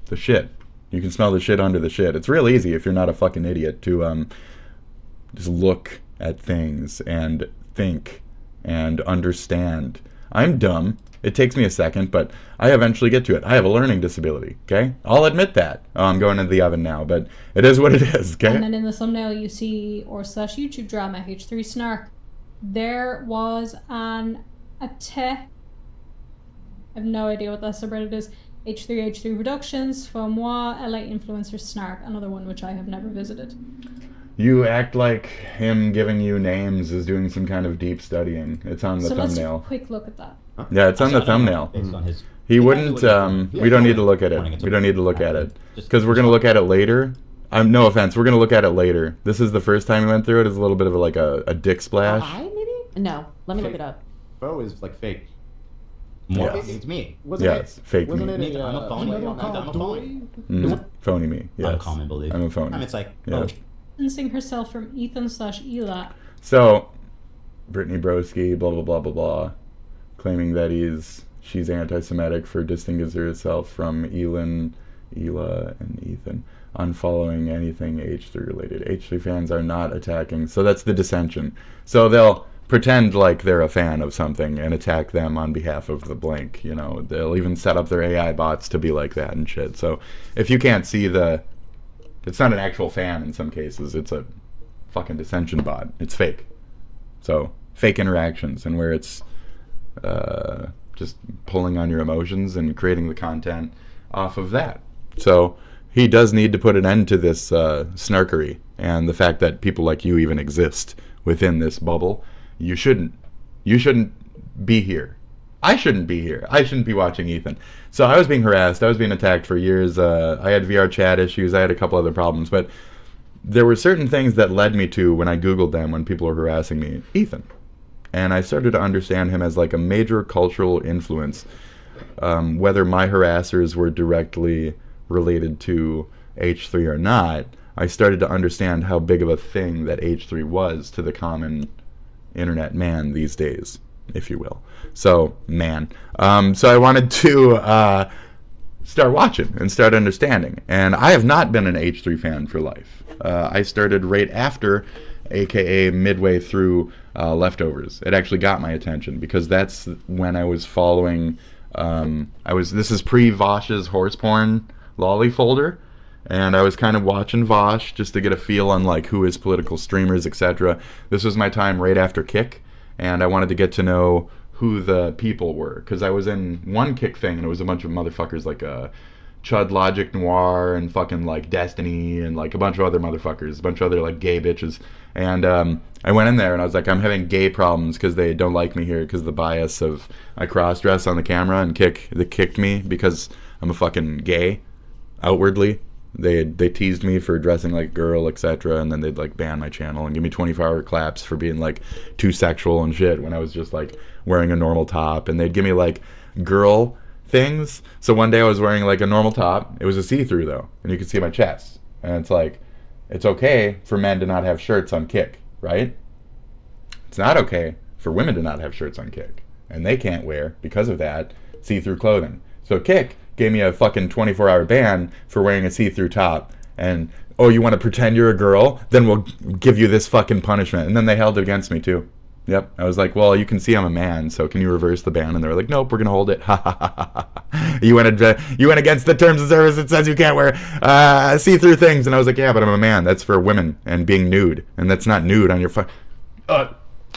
the shit. You can smell the shit under the shit. It's real easy if you're not a fucking idiot to just look at things and think and understand. I'm dumb. It takes me a second, but I eventually get to it. I have a learning disability, okay? I'll admit that. Oh, I'm going into the oven now, but it is what it is, okay? And then in the thumbnail you see /YouTube drama H3 Snark. There was an attack. I have no idea what that subreddit is. H3 Productions, fauxmoi, LA influencer Snark, another one which I have never visited. You act like him giving you names is doing some kind of deep studying. It's on the thumbnail. So let's take a quick look at that. Yeah, it's on the thumbnail. He wouldn't, we don't need to look at it. We don't need to look at it. Because we're going to look at it later. No offense, we're going to look at it later. This is the first time we went through it. It's a little bit of a dick splash. Maybe? No, let me look it up. Faux is like fake. Yes. It's me. Yes, fake me. I'm a phony. Phony me, yes. Uncommon belief. I'm a phony. It's like, yes. Distancing herself from Ethan/Hila. So, Brittany Broski, blah, blah, blah, blah, blah, claiming that she's anti-Semitic for distancing herself from Hila, and Ethan, unfollowing anything H3 related. H3 fans are not attacking. So that's the dissension. So they'll pretend like they're a fan of something and attack them on behalf of the blank. You know, they'll even set up their AI bots to be like that and shit. So if you can't see it's not an actual fan in some cases. It's a fucking dissension bot. It's fake. So fake interactions, and where it's just pulling on your emotions and creating the content off of that. So he does need to put an end to this snarkery and the fact that people like you even exist within this bubble. You shouldn't be here. I shouldn't be here. I shouldn't be watching Ethan. So I was being harassed. I was being attacked for years. I had VR chat issues. I had a couple other problems. But there were certain things that led me to, when I Googled them, when people were harassing me, Ethan. And I started to understand him as like a major cultural influence. Whether my harassers were directly related to H3 or not, I started to understand how big of a thing that H3 was to the common internet man these days, if you will. So, man. So I wanted to start watching and start understanding. And I have not been an H3 fan for life. I started right after, aka midway through Leftovers. It actually got my attention because that's when I was following. This is pre-Vosh's horse porn lolly folder, and I was kind of watching Vosh just to get a feel on like who his political streamers, etc. This was my time right after Kick, and I wanted to get to know who the people were, because I was in one Kick thing and it was a bunch of motherfuckers like Chud Logic Noir and fucking like Destiny and like a bunch of other motherfuckers, a bunch of other like gay bitches. And I went in there and I was like, I'm having gay problems because they don't like me here because of the bias of I cross-dress on the camera, and they kicked me because I'm a fucking gay outwardly. They teased me for dressing like a girl, etc., and then they'd like ban my channel and give me 24-hour claps for being like too sexual and shit when I was just like wearing a normal top, and they'd give me like girl things. So one day I was wearing like a normal top. It was a see-through though, and you could see my chest. And it's like, it's okay for men to not have shirts on Kick, right? It's not okay for women to not have shirts on Kick, and they can't wear, because of that, see-through clothing. So Kick gave me a fucking 24-hour ban for wearing a see-through top, and oh, you want to pretend you're a girl? Then we'll give you this fucking punishment. And then they held it against me too. Yep. I was like, well, you can see I'm a man, so can you reverse the ban? And they were like, nope, we're gonna hold it. You went against the terms of service. It says you can't wear see-through things. And I was like, yeah, but I'm a man. That's for women and being nude, and that's not nude on your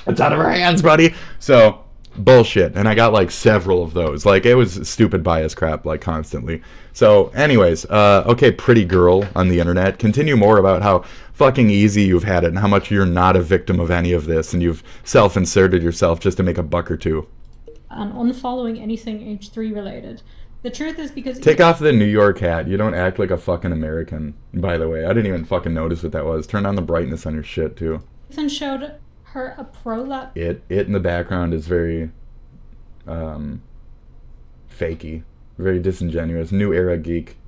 it's out of our hands, buddy. So bullshit. And I got like several of those. Like, it was stupid bias crap, like, constantly. So anyways, okay, pretty girl on the internet, continue more about how fucking easy you've had it and how much you're not a victim of any of this, and you've self-inserted yourself just to make a buck or two. And unfollowing anything H3 related. The truth is, because take off the New York hat. You don't act like a fucking American, by the way. I didn't even fucking notice what that was. Turn on the brightness on your shit too. Ethan showed her a prolapse. It in the background is very fakey, very disingenuous. New era geek.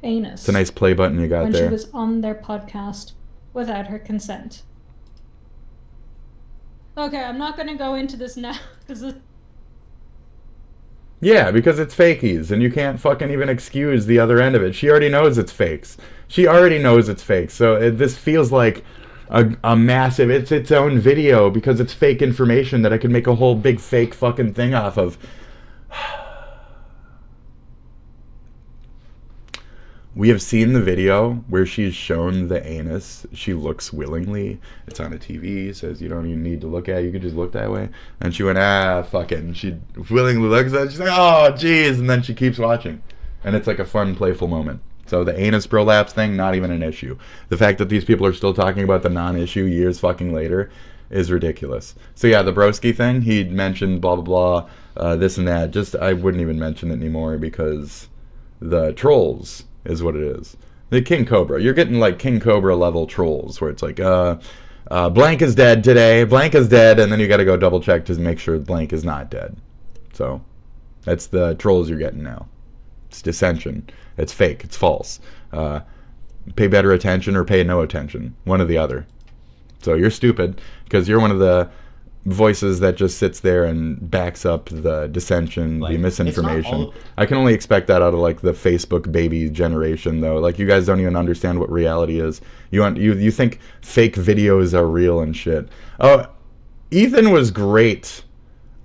Anus. It's a nice play button you got when there. When she was on their podcast without her consent. Okay, I'm not going to go into this now because yeah, because it's fakies, and you can't fucking even excuse the other end of it. She already knows it's fakes. She already knows it's fake. So this feels like a massive, it's its own video because it's fake information that I could make a whole big fake fucking thing off of. We have seen the video where she's shown the anus. She looks willingly. It's on a TV. Says you don't even need to look at it. You can just look that way. And she went, fucking. She willingly looks at it. She's like, oh, jeez. And then she keeps watching. And it's like a fun, playful moment. So the anus prolapse thing, not even an issue. The fact that these people are still talking about the non-issue years fucking later is ridiculous. So yeah, the broski thing, he mentioned blah, blah, blah, this and that. Just, I wouldn't even mention it anymore because the trolls is what it is. The King Cobra. You're getting like King Cobra level trolls where it's like, blank is dead today, blank is dead, and then you gotta go double check to make sure blank is not dead. So that's the trolls you're getting now. It's dissension. It's fake. It's false. Pay better attention or pay no attention. One or the other. So you're stupid because you're one of the voices that just sits there and backs up the dissension, like, the misinformation. I can only expect that out of like the Facebook baby generation, though. Like, you guys don't even understand what reality is. You think fake videos are real and shit. Oh, Ethan was great.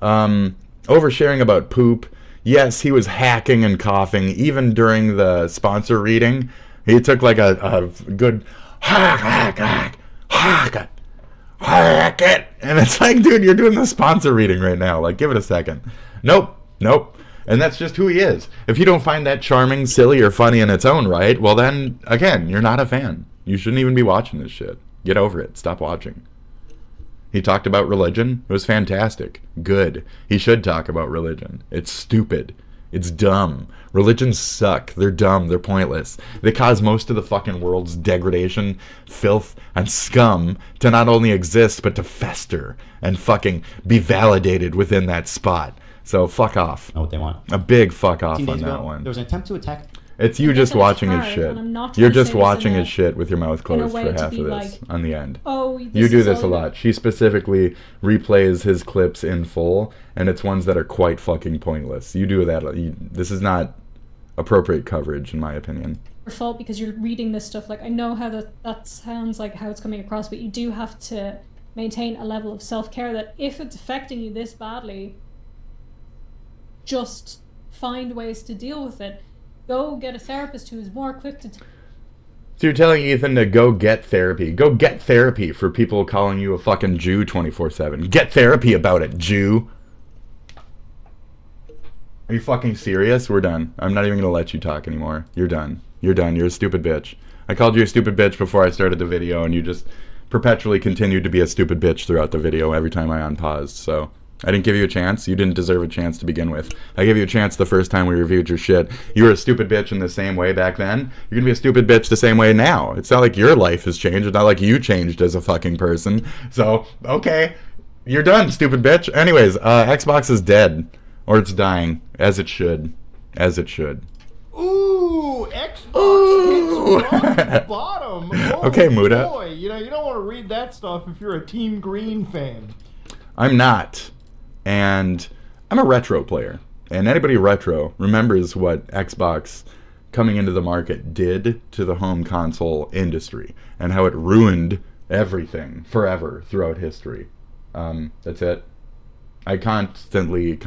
Oversharing about poop. Yes, he was hacking and coughing even during the sponsor reading. He took like a good hack it, and it's like, dude, you're doing the sponsor reading right now. Like, give it a second. Nope. And that's just who he is. If you don't find that charming, silly, or funny in its own right, well then, again, you're not a fan. You shouldn't even be watching this shit. Get over it. Stop watching. He talked about religion. It was fantastic. Good. He should talk about religion. It's stupid. It's dumb. Religions suck. They're dumb. They're pointless. They cause most of the fucking world's degradation, filth, and scum to not only exist, but to fester and fucking be validated within that spot. So fuck off. Know what they want. A big fuck off 15 on days that ago, one. There was an attempt to attack. It's you I get just that it's watching his hard, shit. and I'm not You're trying to just say this watching in his shit with your mouth in a closed way for to half be of this like, on the end. oh, You this do is this a all- lot. She specifically replays his clips in full, and it's ones that are quite fucking pointless. You do that. This is not appropriate coverage, in my opinion. Your fault because you're reading this stuff. Like, I know how that sounds like how it's coming across, but you do have to maintain a level of self-care that if it's affecting you this badly, just find ways to deal with it. Go get a therapist who is more equipped to So you're telling Ethan to go get therapy. Go get therapy for people calling you a fucking Jew 24/7. Get therapy about it, Jew. Are you fucking serious? We're done. I'm not even going to let you talk anymore. You're done. You're done. You're a stupid bitch. I called you a stupid bitch before I started the video, and you just perpetually continued to be a stupid bitch throughout the video every time I unpaused. So I didn't give you a chance. You didn't deserve a chance to begin with. I gave you a chance the first time we reviewed your shit. You were a stupid bitch in the same way back then. You're going to be a stupid bitch the same way now. It's not like your life has changed. It's not like you changed as a fucking person. So, okay. You're done, stupid bitch. Anyways, Xbox is dead. Or it's dying. As it should. As it should. Ooh, Xbox hits rock bottom. Oh, Okay, Muda. Boy, you don't want to read that stuff if you're a Team Green fan. I'm not. And I'm a retro player. And anybody retro remembers what Xbox coming into the market did to the home console industry and how it ruined everything forever throughout history. That's it. I constantly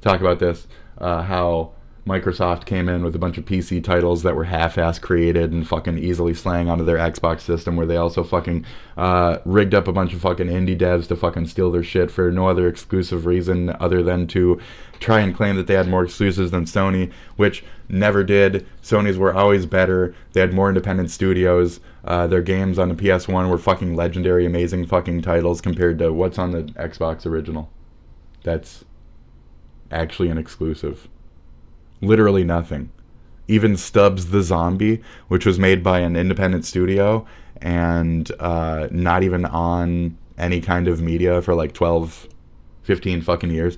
talk about this, how Microsoft came in with a bunch of PC titles that were half-ass created and fucking easily slang onto their Xbox system, where they also fucking rigged up a bunch of fucking indie devs to fucking steal their shit for no other exclusive reason other than to try and claim that they had more exclusives than Sony, which never did. Sony's were always better. They had more independent studios. Their games on the PS1 were fucking legendary, amazing fucking titles compared to what's on the Xbox original. That's actually an exclusive. Literally nothing. Even Stubbs the Zombie, which was made by an independent studio and not even on any kind of media for like 12, 15 fucking years,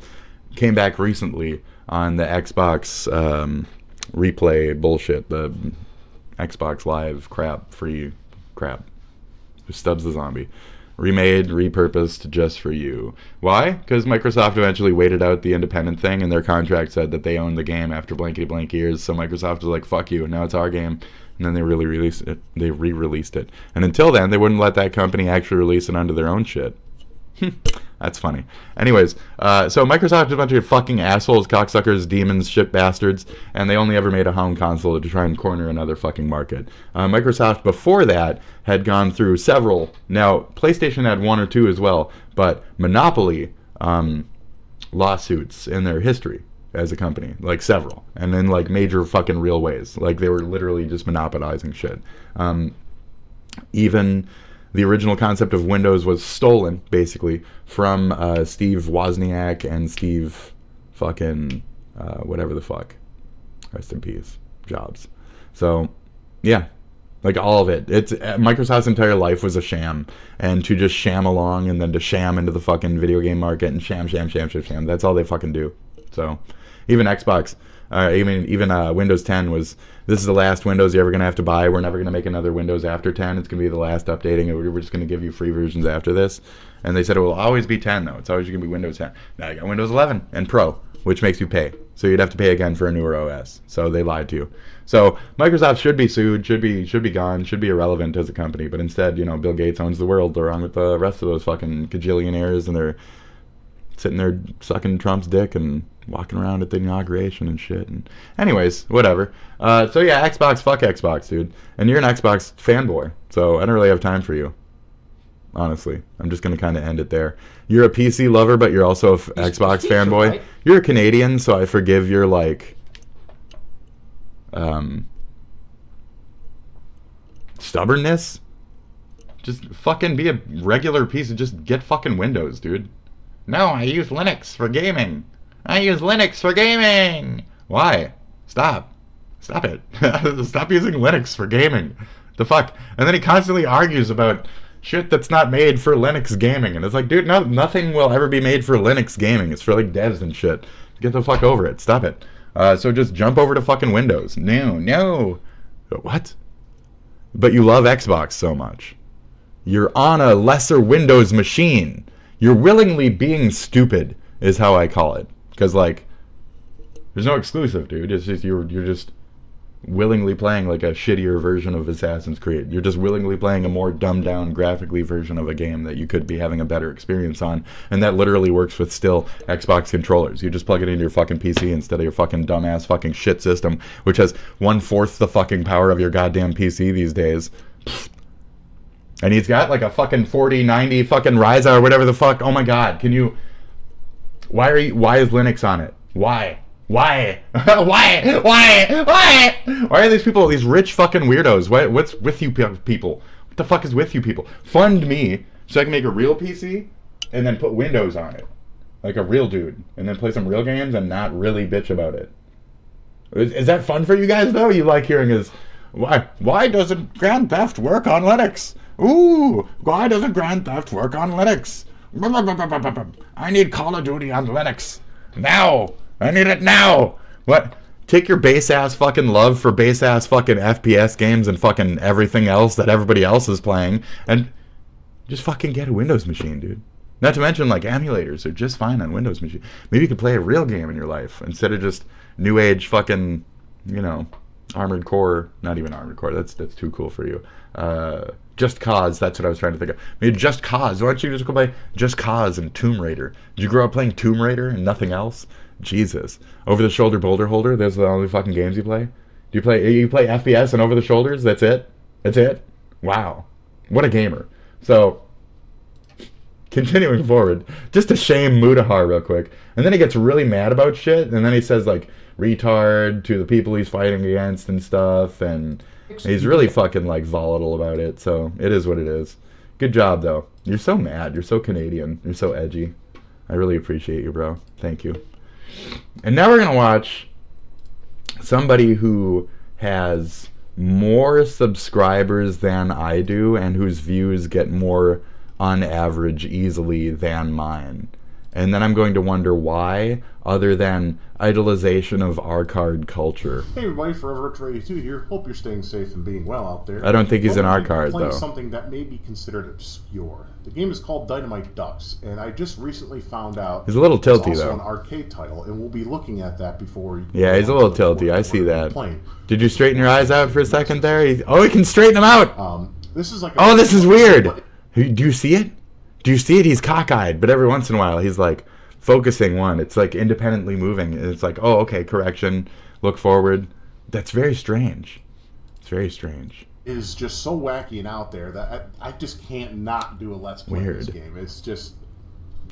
came back recently on the Xbox replay bullshit, the Xbox Live crap, free crap. Stubbs the Zombie. Remade, repurposed just for you. Why? Because Microsoft eventually waited out the independent thing, and their contract said that they owned the game after blankety blank years. So Microsoft was like, "Fuck you!" Now it's our game, and then they re-released it. And until then, they wouldn't let that company actually release it under their own shit. That's funny. Anyways, so Microsoft is a bunch of fucking assholes, cocksuckers, demons, shit bastards, and they only ever made a home console to try and corner another fucking market. Microsoft before that had gone through several. Now, PlayStation had one or two as well, but monopoly lawsuits in their history as a company, like several, and in like major fucking real ways. Like they were literally just monopolizing shit. Even the original concept of Windows was stolen, basically, from Steve Wozniak and Steve fucking whatever the fuck. Rest in peace, Jobs. So, yeah, like all of it. It's Microsoft's entire life was a sham, and to just sham along and then to sham into the fucking video game market and sham. That's all they fucking do. So, even Xbox. Even Windows 10 was, this is the last Windows you're ever going to have to buy. We're never going to make another Windows after 10. It's going to be the last updating. We're just going to give you free versions after this. And they said it will always be 10, though. It's always going to be Windows 10. Now you got Windows 11 and Pro, which makes you pay. So you'd have to pay again for a newer OS. So they lied to you. So Microsoft should be sued, should be gone, should be irrelevant as a company. But instead, Bill Gates owns the world along with the rest of those fucking gajillionaires, and they're sitting there sucking Trump's dick and walking around at the inauguration and shit. And anyways, whatever. So yeah, Xbox, fuck Xbox, dude. And you're an Xbox fanboy, so I don't really have time for you. Honestly, I'm just gonna kind of end it there. You're a PC lover, but you're also a Xbox fanboy. Right? You're a Canadian, so I forgive your like stubbornness. Just fucking be a regular piece of just get fucking Windows, dude. No, I use Linux for gaming. I use Linux for gaming. Why? Stop it. Stop using Linux for gaming. The fuck? And then he constantly argues about shit that's not made for Linux gaming. And it's like, dude, nothing will ever be made for Linux gaming. It's for like devs and shit. Get the fuck over it. Stop it. So just jump over to fucking Windows. No. What? But you love Xbox so much. You're on a lesser Windows machine. You're willingly being stupid, is how I call it. Because, like, there's no exclusive, dude. It's just you're just willingly playing like a shittier version of Assassin's Creed. You're just willingly playing a more dumbed down graphically version of a game that you could be having a better experience on, and that literally works with still Xbox controllers. You just plug it into your fucking PC instead of your fucking dumbass fucking shit system, which has 1/4 the fucking power of your goddamn PC these days. And he's got like a fucking 4090 fucking Ryza or whatever the fuck. Oh my god, can you... Why is Linux on it? Why? Why are these people, these rich fucking weirdos? What's with you people? What the fuck is with you people? Fund me so I can make a real PC and then put Windows on it. Like a real dude. And then play some real games and not really bitch about it. Is that fun for you guys though? You like hearing is, why doesn't Grand Theft work on Linux? Ooh, why doesn't Grand Theft work on Linux? I need Call of Duty on Linux. Now! I need it now! What? Take your base-ass fucking love for base-ass fucking FPS games and fucking everything else that everybody else is playing and just fucking get a Windows machine, dude. Not to mention, like, emulators are just fine on Windows machine. Maybe you could play a real game in your life instead of just new age fucking, you know, Armored Core. Not even Armored Core. That's too cool for you. Just Cause, that's what I was trying to think of. Maybe Just Cause. Why don't you just go play Just Cause and Tomb Raider? Did you grow up playing Tomb Raider and nothing else? Jesus. Over the shoulder boulder holder, those are the only fucking games you play? You play FPS and over the shoulders? That's it? That's it? Wow. What a gamer. So, continuing forward, just to shame Mutahar real quick. And then he gets really mad about shit, and then he says, like, retard to the people he's fighting against and stuff, and he's really fucking, like, volatile about it, so it is what it is. Good job, though. You're so mad. You're so Canadian. You're so edgy. I really appreciate you, bro. Thank you. And now we're going to watch somebody who has more subscribers than I do and whose views get more on average easily than mine. And then I'm going to wonder why, other than idolization of R-card culture. Hey everybody, Forever82 here. Hope you're staying safe and being well out there. I don't think he's an R-card, playing though. Something that may be considered obscure. The game is called Dynamite Ducks, and I just recently found out He's a little tilty, it's also though. an arcade title, and we'll be looking at that before. Yeah, he's a little tilty. I see that. Did you straighten your eyes out for a second there? Oh, he can straighten them out! This is like oh, this is weird! Do you see it? Do you see it? He's cockeyed, but every once in a while he's like focusing one. It's like independently moving. It's like, oh, okay, correction, look forward. That's very strange. It's very strange. Is just so wacky and out there that I just can't not do a Let's Play of this game. It's just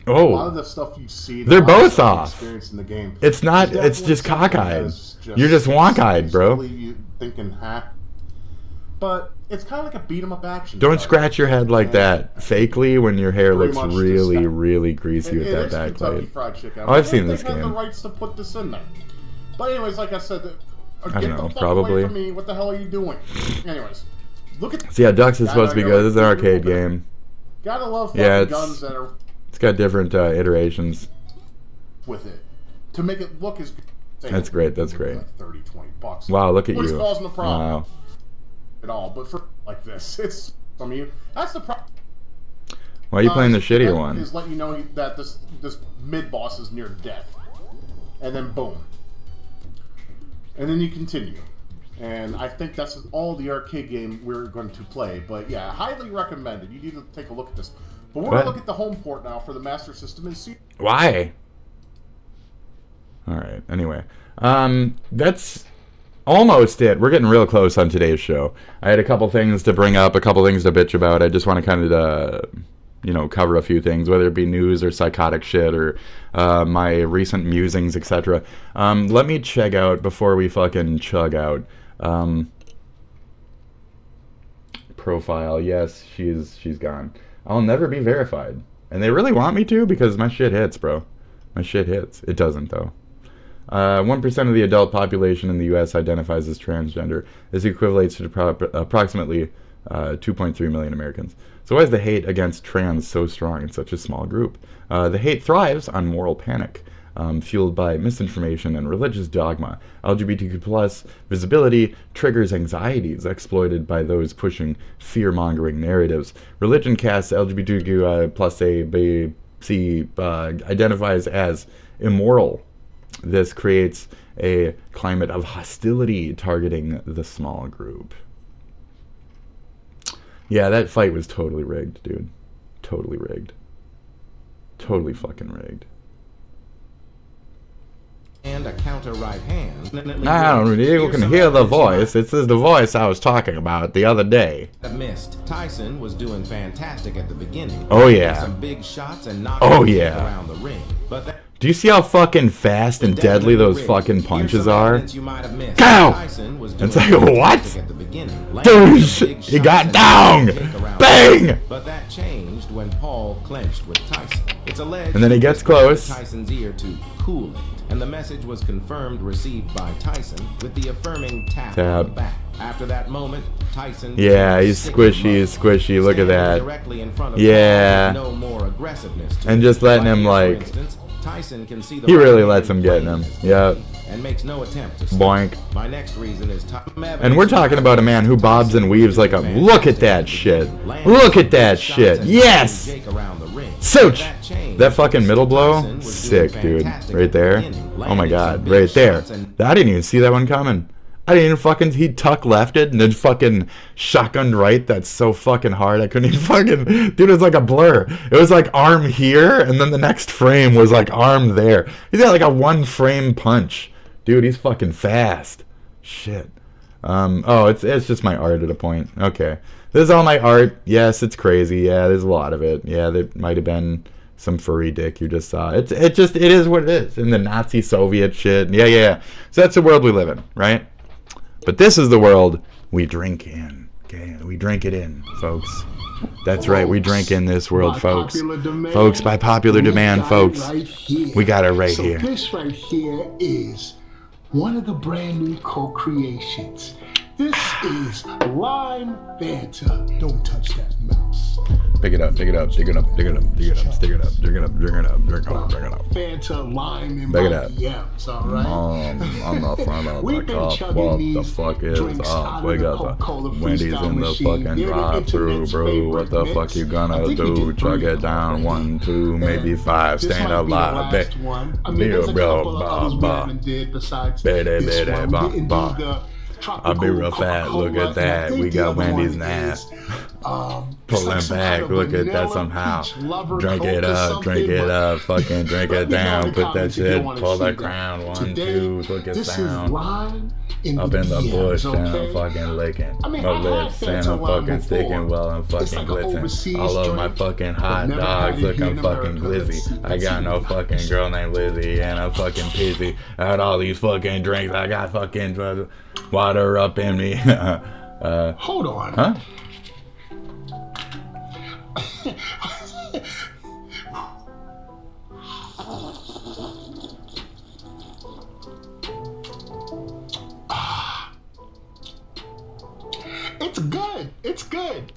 a lot of the stuff you see. They're both off. Experience in the game. It's not. It's just cockeyed. You're just wonk-eyed, bro. You thinking hack, but it's kind of like a beat 'em up action. Don't scratch your head like that fakely when your hair looks really, really greasy with that backplate. Oh, I've seen this game. They have the game. rights to put this in there. But anyways, like I said, I get don't know, the fuck probably. away from me. What the hell are you doing? Anyways, look at. So yeah, Ducks is supposed to be good. This is an arcade game. Gotta love fucking Yeah, guns that are it's got different iterations. with it to make it look as. That's great. That's great. Like 30, 20 bucks. Wow, look at What's you. causing the problem? Wow. At all, but for like this, it's from you. That's the problem. Why are you playing the shittier one? Is let you know that this mid boss is near death, and then boom, and then you continue. And I think that's all the arcade game we're going to play. But yeah, highly recommended. You need to take a look at this. But we're going to look at the home port now for the Master System and see. Why? All right. Anyway, that's almost it. We're getting real close on today's show. I had a couple things to bring up, a couple things to bitch about. I just want to kind of, you know, cover a few things, whether it be news or psychotic shit or my recent musings, etc. Let me check out before we fucking chug out. Profile. Yes, she's gone. I'll never be verified, and they really want me to because my shit hits, bro. My shit hits. It doesn't though. 1% of the adult population in the U.S. identifies as transgender. This equates to approximately 2.3 million Americans. So why is the hate against trans so strong in such a small group? The hate thrives on moral panic. fueled by misinformation and religious dogma. LGBTQ plus visibility triggers anxieties exploited by those pushing fear-mongering narratives. Religion casts LGBTQ plus A, B, C identifies as immoral. This creates a climate of hostility targeting the small group. Yeah, that fight was totally rigged, dude. Totally rigged. Totally fucking rigged. And a counter right hand. I don't know, you can hear the voice. This is the voice I was talking about the other day. Missed. Tyson was doing fantastic at the beginning. Oh yeah. Some big shots and oh yeah. Around the ring. But that do you see how fucking fast and deadly those fucking punches are? Go! It's like, what? Douche! He got down! Bang! But that changed when Paul clinched with Tyson. It's alleged and then he gets close. Tyson's ear to cool it, and the message was confirmed received by Tyson with the affirming tap on the back. After that moment, Tyson. Yeah, he's squishy. Look at that. Yeah. No more aggressiveness. And just letting him like. Tyson can see the he really lets him get him. Yep. And makes no attempt to boink. My next reason is and we're talking about a man who bobs and weaves like a. Look at that shit. Look at that shit. Yes. Such. That fucking middle blow, sick, dude. Right there. Oh my god, right there. I didn't even see that one coming. I didn't even fucking. He tuck lefted and then fucking shotgun right. That's so fucking hard. I couldn't even fucking. Dude, it was like a blur. It was like arm here, and then the next frame was like arm there. He's got like a 1 frame punch. Dude, he's fucking fast. Shit. Oh, it's just my art at a point. Okay. This is all my art. Yes, it's crazy. Yeah, there's a lot of it. Yeah, there might have been some furry dick you just saw. It is what it is. And the Nazi Soviet shit. Yeah. So that's the world we live in, right? But this is the world we drink in. Okay, we drink it in, folks. That's right, we drink in this world, folks. Folks, by popular demand, folks. We got it right here. So this right here is one of the brand new co-creations. This is Lime Fanta. Don't touch that mouse. Pick it up, dig it up, dig it up, dig it up, dig it up, stick it up, drink it up, drink it up, drink it up, drink it up. Fanta, lime, and pick it up. DMs, all right? I'm not front of the cup. What the fuck is up? We got the Wendy's in the fucking drive-thru, bro. What the fuck you gonna do? Chug it down, 1, 2, maybe 5. Stand up live, there's a couple of others we haven't did besides this one. I'll be real fat. Look at that. We got Wendy's now. Pulling back. Look at that somehow. Drink it up. Drink it up. Fucking drink it down. Put that shit. Pull that crown. 1, 2. Look at sound. Up in the bush and I'm fucking licking my lips and I'm fucking sticking well I'm fucking glitzing all over my fucking hot dogs. Look, I'm fucking glizzy. I got no fucking girl named Lizzie and I'm fucking pissy. I had all these fucking drinks. I got fucking water up in me. Hold on. Huh? It's good.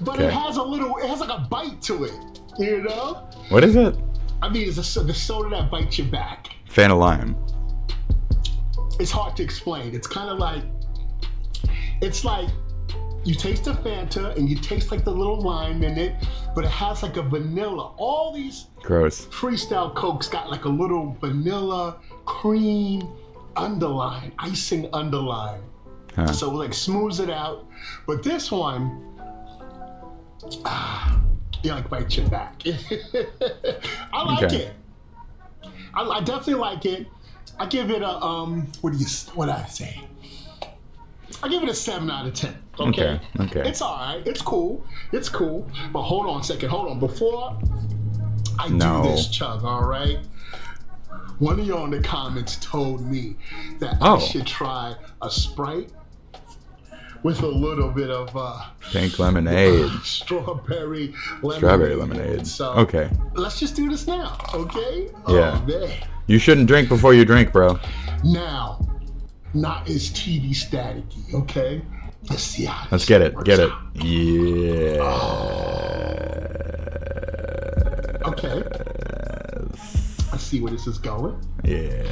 But it has like a bite to it, you know? What is it? I mean, it's the soda that bites your back. Fanta lime. It's hard to explain. It's kind of like, it's like you taste the Fanta and you taste like the little lime in it, but it has like a vanilla. All these gross freestyle Cokes got like a little vanilla cream underline, icing underline. Huh. So it like smooths it out. But this one, you like bite your back. I like it. I definitely like it. I give it a what I say? I give it a 7 out of 10. Okay. It's all right. It's cool. But hold on a second. Hold on. Before I do this chug, all right? One of y'all in the comments told me that I should try a Sprite with a little bit of pink lemonade. Strawberry lemonade. So okay. Let's just do this now, okay? Yeah. Oh, man. You shouldn't drink before you drink, bro. Now, not as TV staticky, okay? Let's see how this Let's get it. works Get it. out. Yeah. Okay. Let's see where this is going. Yeah.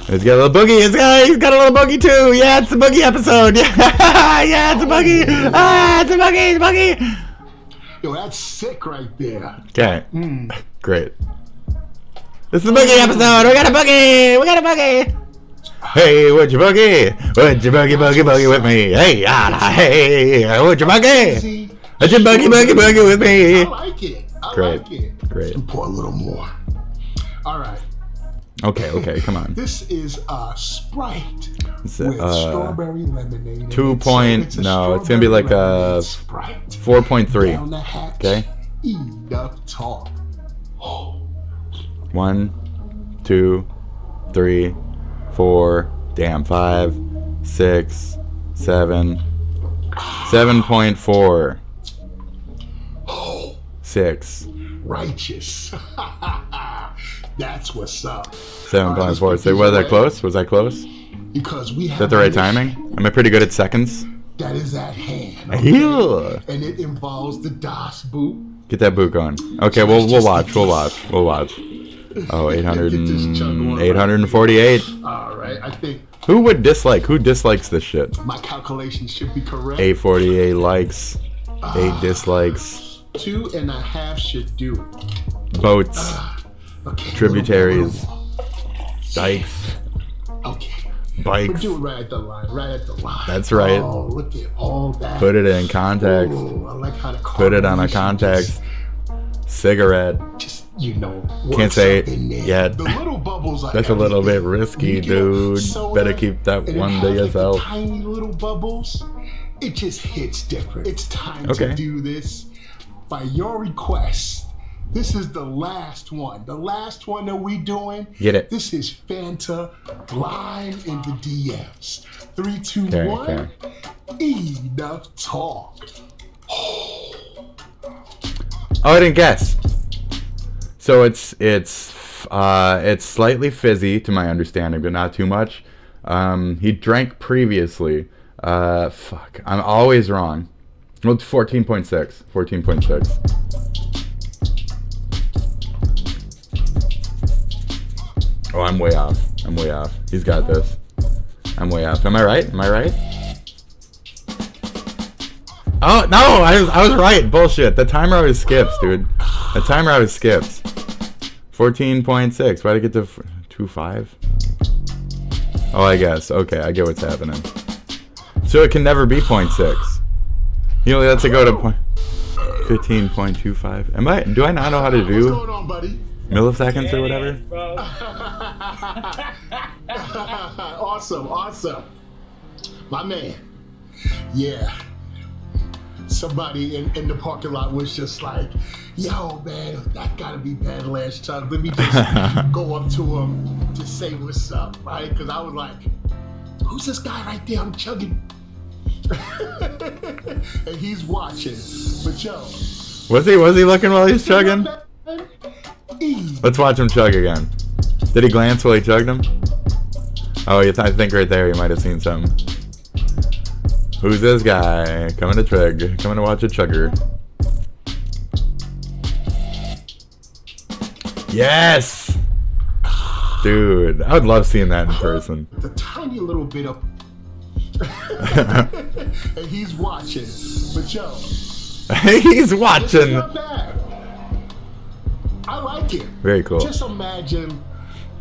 He's got a little boogie. He's got a little boogie too. Yeah, it's a boogie episode. Yeah, it's a boogie. It's a boogie. It's a boogie. Yo, that's sick right there. Okay. Great. This is a boogie episode. We got a boogie. We got a boogie. Hey, would you boogie? Would you boogie with me? Hey, hey, would you boogie? Would you boogie with me? I like it. I like it. Great. Pour a little more. All right. Okay, come on. This is Sprite It's with strawberry lemonade. 2 point. No, it's gonna be like a 4.3. Okay. Enough talk. 1, 2, 3, 4. Damn, 5, 6, 7. 7.4. 6. Righteous. That's what's up. 7.4. So was that close? Was that close? Because we have Is that the right timing? Am I pretty good at seconds? that is at hand. Yeah. And it involves the DOS boot. Get that boot going. Okay, we'll watch. Oh, 848. All right, I think Who would dislike? Who dislikes this shit? my calculations should be correct. 848 likes. 8 dislikes. 2.5 should do it. Boats. Tributaries. Dikes. Okay. We'll Bikes. do it right at the line. That's right. Oh, look at all that. Put it in context. Ooh, I like how the Put it on a context. Cigarette. You know. Can't works say up it in there. yet. The little bubbles are That's a little bit everything. risky, You get dude. soda Better keep that and it one has, to like, the yourself. tiny little bubbles. It just hits different. It's time Okay. to do this. By your request, this is the last one. The last one that we doing. Get it. This is Fanta Lime in the DMs. 3, 2, Okay, 1. Enough talk. Oh, I didn't guess. So it's slightly fizzy to my understanding, but not too much. He drank previously. Fuck, I'm always wrong. Well, 14.6. 14.6. Oh, I'm way off. He's got this. I'm way off. Am I right? Oh, no, I was right. Bullshit. The timer always skips, dude. The timer always skips. 14.6. Why'd I get to 2.5? Oh, I guess. Okay, I get what's happening. So it can never be 0.6. You only have to go to 15.25. Do I not know how to What's do going on, buddy? milliseconds or whatever? Awesome. My man. Yeah. Somebody in the parking lot was just like, yo, man, that gotta be Badlands Chuck. Let me just go up to him to say what's up, right? Because I was like, who's this guy right there? I'm chugging. And he's watching. But yo. Was he looking while he was chugging? Let's watch him chug again. Did he glance while he chugged him? Oh, I think right there you might have seen something. Who's this guy? Coming to watch a chugger. Yes! Dude, I would love seeing that in person. The tiny little bit of... And he's watching. But yo. He's watching. It's not bad. I like it. Very cool. Just imagine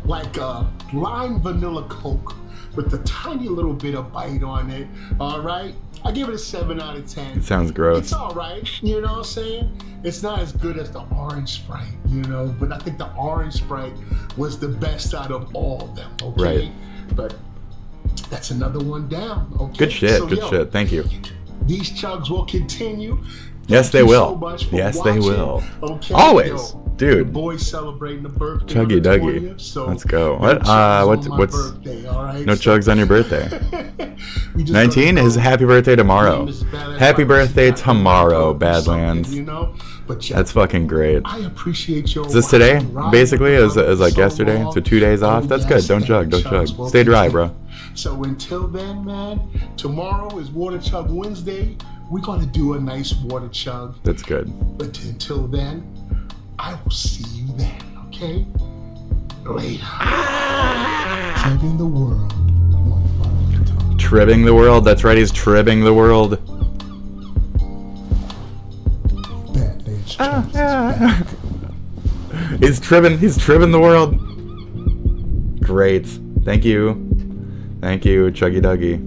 like a lime vanilla Coke with the tiny little bit of bite on it. All right, I give it a 7 out of 10. It sounds gross. It's all right. You know what I'm saying? It's not as good as the orange Sprite, you know, but I think the orange Sprite was the best out of all of them. Okay, Right. But that's another one down. Okay. Good shit. So, Good yo, shit. Thank you. These chugs will continue. Yes, Thank they you so will. much for Yes, they watching. will. Okay, Always, yo, dude. The boys celebrating the birthday. Chuggy on the Dougie. 20th, so Let's go. no What? chugs What's on my what's? birthday, all right? No So- chugs on your birthday. We just 19 gonna is go. happy birthday tomorrow. Name is Badlands. Happy birthday Badlands. tomorrow, Something, Badlands. You know, but yo, That's fucking great. I appreciate your. Is this today? riding Basically, with is like so yesterday. long. So 2 days off. Oh, That's yes, good. Don't chug. Don't chug. chugs will Stay dry, continue. bro. So until then, man, tomorrow is Water Chug Wednesday. We're gonna do a nice water chug. That's good. But until then, I will see you then, okay? Later. Tribbing the world. One bottle at a time. Tribbing the world. That's right. He's tribbing the world. Bad Bitch Jones is back. He's tribbing the world. Great. Thank you, Chuggy Duggy.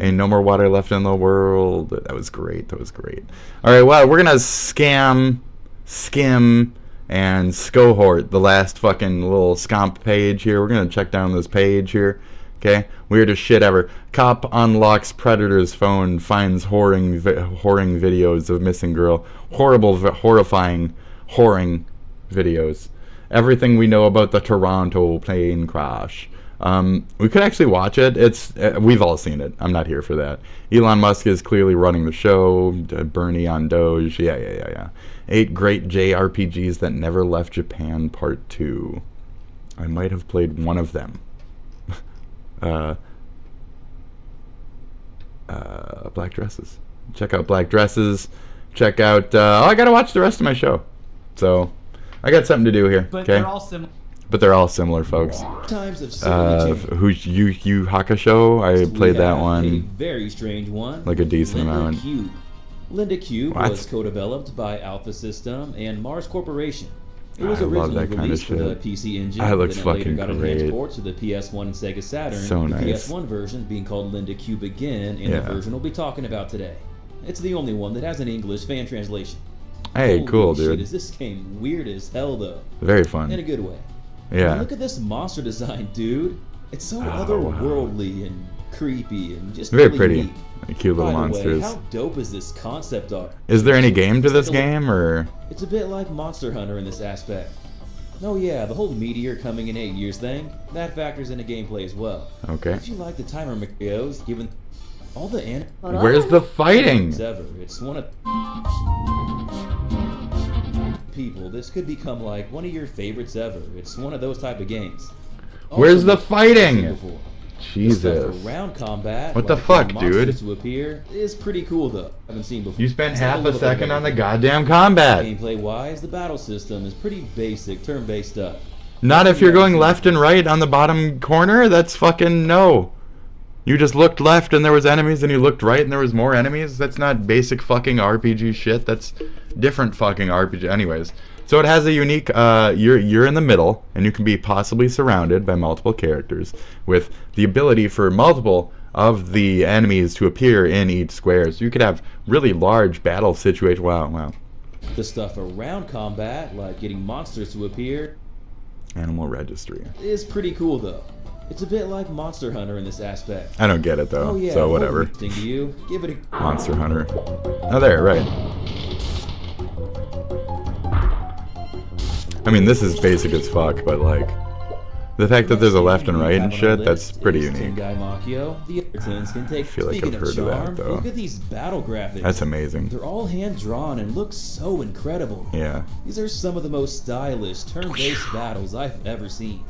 Ain't no more water left in the world. That was great. All right, well, we're gonna skim, and scohort the last fucking little scomp page here. We're gonna check down this page here. Okay, weirdest shit ever. Cop unlocks predator's phone, finds whoring videos of missing girl. Horrifying whoring videos. Everything we know about the Toronto plane crash. We could actually watch it. We've all seen it. I'm not here for that. Elon Musk is clearly running the show. Bernie on Doge. Yeah. 8 great JRPGs that never left Japan, Part 2. I might have played one of them. Black Dresses. Check out Black Dresses. Check out. I gotta watch the rest of my show. So I got something to do here. But okay? they're all similar. But they're all similar, folks. Times have certainly changed. Who's Yu Hakusho? I played that A one. very strange one. Like a decent amount. Cube. Linda Cube What? was co-developed by Alpha System and Mars Corporation. It was I love originally that kind of released for the shit. PC Engine, That looks then it later fucking got enhanced great. ports to the PS1 and Sega Saturn. So the nice. PS1 version being called Linda Cube again, and Yeah. the version we'll be talking about today. It's the only one that has an English fan translation. Hey, Holy cool, shit, dude. is this game weird as hell, though. Very fun. In a good way. Yeah. And look at this monster design, dude. It's so Oh, otherworldly and creepy and just Very really pretty. neat. Cute little By the monsters. way, how dope is this concept art? Is there any game to this Take a look. game, or? It's a bit like Monster Hunter in this aspect. Oh yeah, the whole meteor coming in 8 years thing, that factors into gameplay as well. Okay. If you like the timer Macrios, given all the Where's the fighting? ever, it's one of people, this could become like one of your favorites ever. It's one of those type of games. Where's the Also, fighting? before. Jesus. The stuff around combat, What the like fuck, monsters dude? To appear is pretty cool though. I haven't seen before. You spent Let's have half a little bit of second on the everything. goddamn combat. Gameplay wise, the battle system is pretty basic, turn-based stuff. Not if you're going left and right on the bottom corner. That's fucking no. You just looked left and there was enemies, and you looked right and there was more enemies. That's not basic fucking RPG shit. That's different fucking RPG. Anyways, so it has a unique. You're in the middle, and you can be possibly surrounded by multiple characters, with the ability for multiple of the enemies to appear in each square. So you could have really large battle situations. Wow. The stuff around combat, like getting monsters to appear, Animal Registry. is pretty cool though. It's a bit like Monster Hunter in this aspect. I don't get it though. Oh yeah, So the whole whatever. thing to you. Give it a Monster Hunter. Oh, there, right. I mean, this is basic as fuck, but like, the fact that there's a left and right and shit, that's pretty unique. Guy Machio. The other things can take. I feel like Speaking I've of heard of that, charm, though. look at these battle graphics. That's amazing. They're all hand drawn and look so incredible. Yeah. These are some of the most stylish turn-based battles I've ever seen.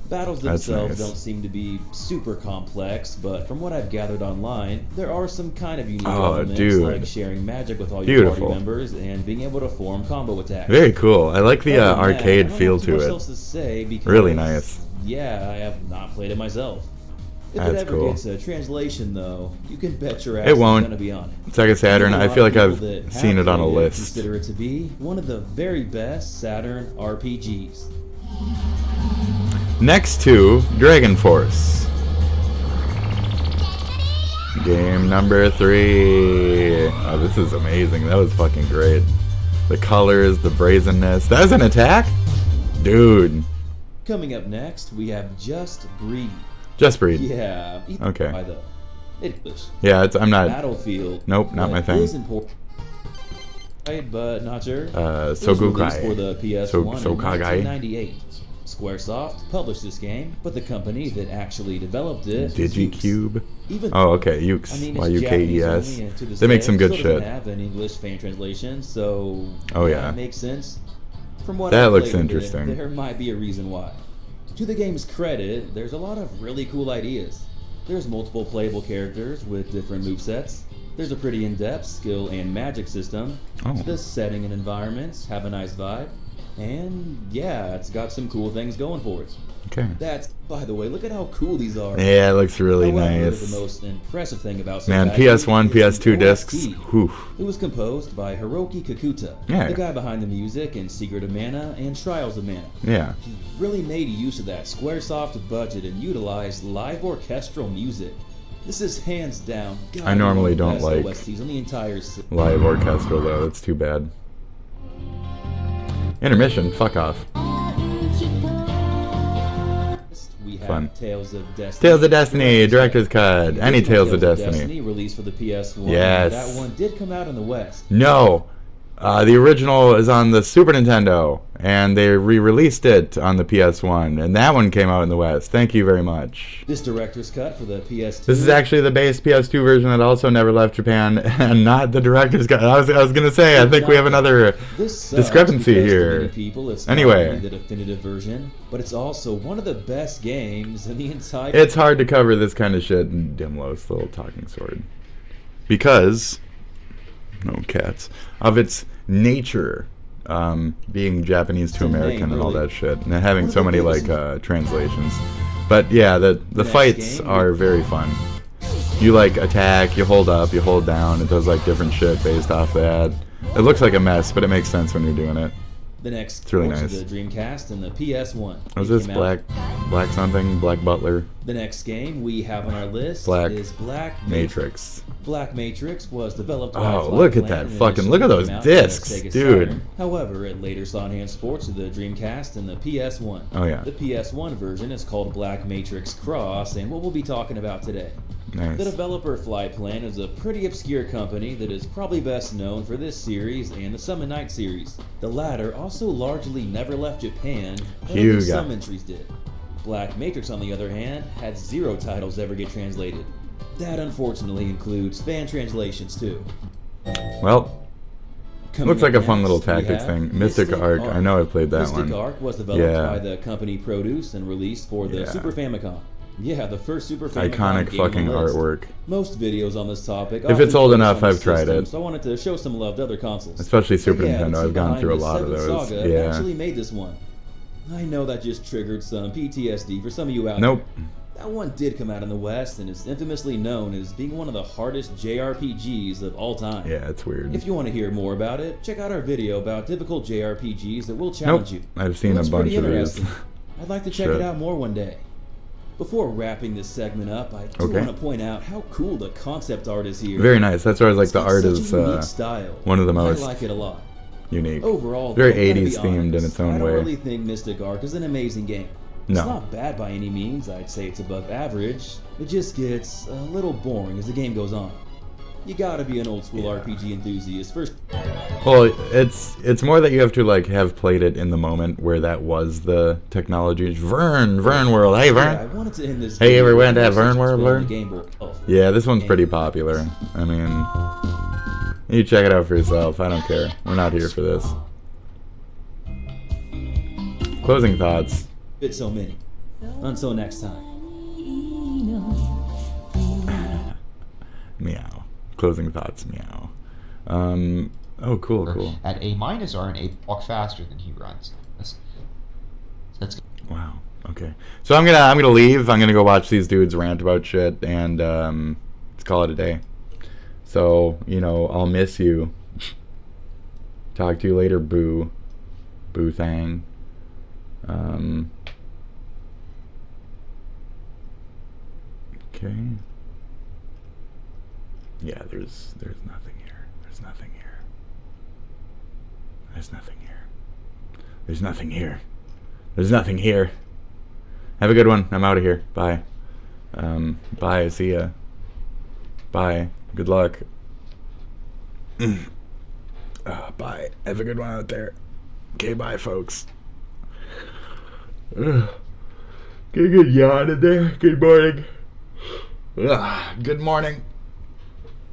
Battles That's themselves nice. don't seem to be super complex, but from what I've gathered online, there are some kind of unique Oh, elements dude. like sharing magic with all your Beautiful. party members and being able to form combo attacks. Very cool. I like the Other than that, arcade I don't feel have too to much it. else to say because, Really nice. Yeah, I have not played it myself. If That's it ever cool. gets a translation, though, you can bet your ass It won't. it's gonna be on it. Sega Saturn, I know I a lot feel of like people I've that seen have it on a played list. Consider it to be one of the very best Saturn RPGs. Next to Dragon Force. Game number 3. Oh, this is amazing. That was fucking great. The colors, the brazenness. That was an attack? Dude. Coming up next, we have Just Breed. Just Breed. Yeah. Okay. By the English. Yeah, I'm not. Battlefield. Nope, not my thing. Is important. Right, but not sure. It was Sogukai. released for the PS1 in Sogukai. 1998. Squaresoft published this game, but the company that actually developed it, Digicube. Even Oh, okay. Ukes. I mean, it's Y-U-K-E-S. Japanese only, and to this They make day, some good it still shit. doesn't have an English fan translation, so Oh, yeah. it makes sense. From what That I've looks played with it, interesting. there might be a reason why. To the game's credit, there's a lot of really cool ideas. There's multiple playable characters with different movesets. There's a pretty in-depth skill and magic system. Oh. The setting and environments have a nice vibe. And yeah, it's got some cool things going for it. Okay. That's, by the way, look at how cool these are. Yeah, it looks really However, nice. The most impressive thing about Man, Subreddit PS1, is PS2 the discs. OST. Whew. It was composed by Hiroki Kikuta, Yeah. the guy behind the music in Secret of Mana and Trials of Mana. Yeah. He really made use of that Squaresoft budget and utilized live orchestral music. This is hands down. I normally don't best like OSTs on the entire live orchestral though. That's too bad. Intermission. Fuck off. We have Fun. Tales of Destiny. Tales of Destiny, Director's Cut. Any Tales of Tales Destiny. released for the PS1. Yes. That one did come out in the West. No. The original is on the Super Nintendo, and they re-released it on the PS1, and that one came out in the West. Thank you very much. This director's cut for the PS2. This is actually the base PS2 version that also never left Japan, and not the director's cut. I was gonna say, I think we have another discrepancy here. People, it's anyway, not only the definitive version, but it's also one of the best games in the entire. It's hard to cover this kind of shit in Dimlos, the little talking sword, because no cats of its nature, being Japanese to American and all that shit, and having so many like translations. But yeah, the fights are very fun. You like attack, you hold up, you hold down. It does like different shit based off that. It looks like a mess, but it makes sense when you're doing it. The next it's really ports nice. of the Dreamcast and the PS1. Was this Black something? Black Butler? The next game we have on our list Black is Black Matrix. Black Matrix was developed by Oh, look at that fucking, look at those discs, dude. However, it later saw enhanced ports of the Dreamcast and the PS1. Oh, yeah. The PS1 version is called Black Matrix Cross, and what we'll be talking about today. Nice. The developer Flyplan is a pretty obscure company that is probably best known for this series and the Summon Night series. The latter also largely never left Japan, but only some entries did. Black Matrix, on the other hand, had 0 titles ever get translated. That unfortunately includes fan translations too. Well, looks like a fun little tactics thing. Mystic Arc. I know I've played that one. Mystic Arc was developed by the company Produce and released for the Super Famicom. Yeah, the first Super Famicom Iconic game fucking on the list. artwork. Most videos on this topic. If it's old enough, I've tried it. So I wanted to show some love to other consoles. Especially Super Yeah, Nintendo. I've gone through a lot of Seventh those. Saga Yeah. actually made this one. I know that just triggered some PTSD for some of you out Nope. there. That one did come out in the West and is infamously known as being one of the hardest JRPGs of all time. Yeah, it's weird. If you want to hear more about it, check out our video about difficult JRPGs that will challenge you. I've seen It a looks bunch pretty of these. interesting. I'd like to check Shit. it out more one day. Before wrapping this segment up, I do want to point out how cool the concept art is here. Very nice. That's why I was like, the It's got art such is a unique style. one of the most I like it a lot. unique. Overall, very though, I gotta 80s be themed in honest, its own I don't way. really think Mystic Arc is an amazing game. It's No. not bad by any means. I'd say it's above average. It just gets a little boring as the game goes on. You gotta be an old school RPG enthusiast first. Well, it's more that you have to like have played it in the moment where that was the technology. Vern World. Hey Vern. Yeah, I wanted to end this Hey, you video ever went to with that Vern some World, explaining Vern? the game board. Oh, Yeah, this one's pretty popular. I mean, you check it out for yourself. I don't care. We're not here for this. Closing thoughts. bit so many. Until next time. Meow. Closing thoughts. Meow. Oh, cool. At A- or an 8 block faster than he runs. That's Wow. Okay. So I'm gonna leave. I'm gonna go watch these dudes rant about shit, and let's call it a day. So I'll miss you. Talk to you later, boo. Boo thang. Okay. Yeah, there's nothing here. There's nothing here. There's nothing here. There's nothing here. There's nothing here. Have a good one. I'm out of here. Bye. Bye. See ya. Bye. Good luck. Bye. Have a good one out there. Okay, bye, folks. Get a good yawn in there. Good morning. Good morning.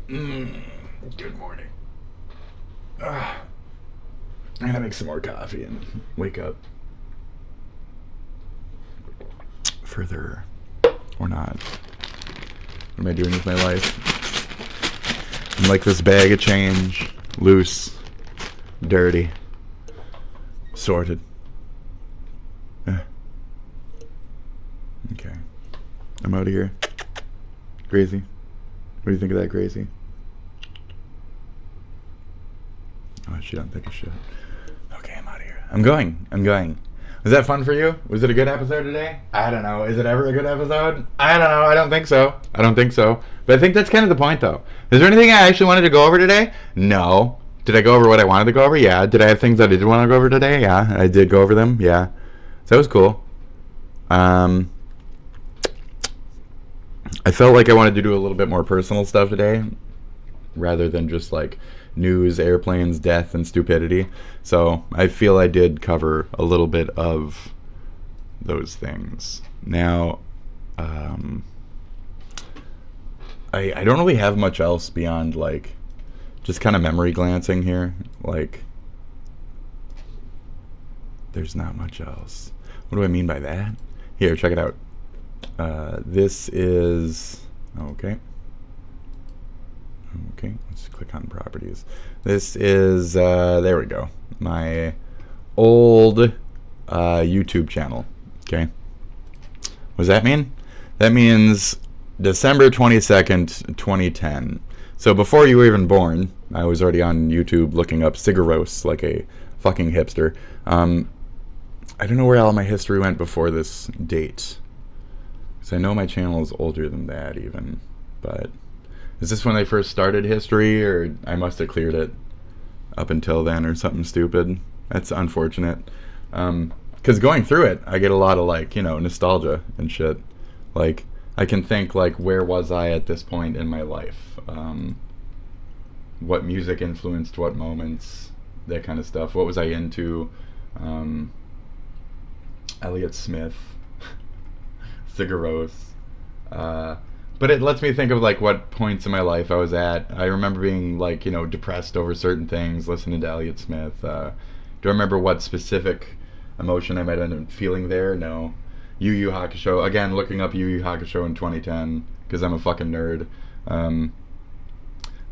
Good morning. I'm gonna make some more coffee and wake up. Further or not. What am I doing with my life? I'm like this bag of change. Loose. Dirty. Sorted. Okay. I'm out of here. Gracie. What do you think of that, Gracie? Oh, she don't think of shit. Okay, I'm out of here. I'm going. Was that fun for you? Was it a good episode today? I don't know. Is it ever a good episode? I don't know. I don't think so. But I think that's kind of the point, though. Is there anything I actually wanted to go over today? No. Did I go over what I wanted to go over? Yeah. Did I have things that I did want to go over today? Yeah. I did go over them. Yeah. So that was cool. I felt like I wanted to do a little bit more personal stuff today, rather than just like news, airplanes, death, and stupidity. So I feel I did cover a little bit of those things. Now, I don't really have much else beyond like just kind of memory glancing here. Like, there's not much else. What do I mean by that? Here, check it out. This is okay, let's click on properties. This is there we go, my old YouTube channel. Okay, what does that mean? That means December 22nd, 2010. So before you were even born, I was already on YouTube looking up cigaros like a fucking hipster. I don't know where all my history went before this date, because I know my channel is older than that even. But is this when they first started history, or I must have cleared it up until then or something stupid? That's unfortunate. Because going through it, I get a lot of like, you know, nostalgia and shit. Like, I can think like, where was I at this point in my life? What music influenced what moments, that kind of stuff. What was I into? Elliott Smith, Cigaros. But it lets me think of like what points in my life I was at. I remember being like, you know, depressed over certain things, listening to Elliott Smith. Do I remember what specific emotion I might end up feeling there? No. Yu Yu Hakusho. Again, looking up Yu Yu Hakusho in 2010 because I'm a fucking nerd.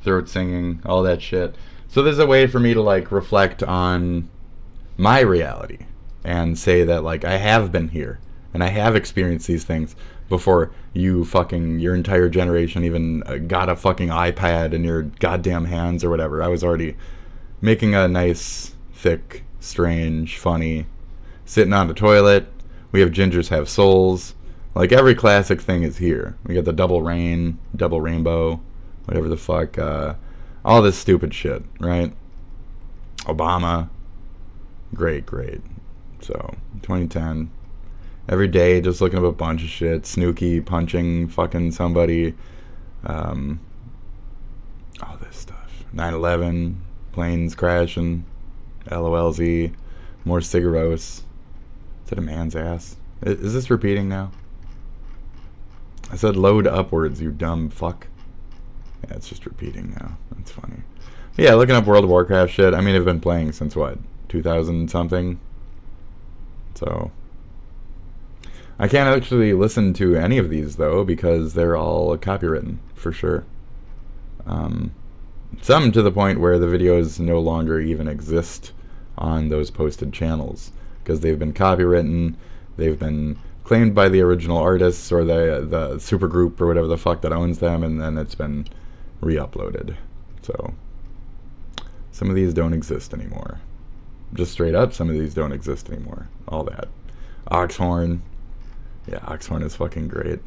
Throat singing, all that shit. So there's a way for me to like reflect on my reality and say that like I have been here and I have experienced these things before you fucking, your entire generation even got a fucking iPad in your goddamn hands or whatever. I was already making a nice, thick, strange, funny, sitting on the toilet. We have Gingers Have Souls. Like, every classic thing is here. We got the double rain, double rainbow, whatever the fuck, all this stupid shit, right? Obama. Great. So, 2010. Every day, just looking up a bunch of shit. Snooki punching fucking somebody. All this stuff. 9/11. Planes crashing. LOLZ. More cigaros. Is that a man's ass? Is this repeating now? I said load upwards, you dumb fuck. Yeah, it's just repeating now. That's funny. But yeah, looking up World of Warcraft shit. I mean, I've been playing since what? 2000 something? So I can't actually listen to any of these though because they're all copywritten for sure. Some to the point where the videos no longer even exist on those posted channels because they've been copywritten, they've been claimed by the original artists or the supergroup or whatever the fuck that owns them, and then it's been re-uploaded. So some of these don't exist anymore. Just straight up, some of these don't exist anymore. All that. Oxhorn. Yeah, Oxhorn is fucking great.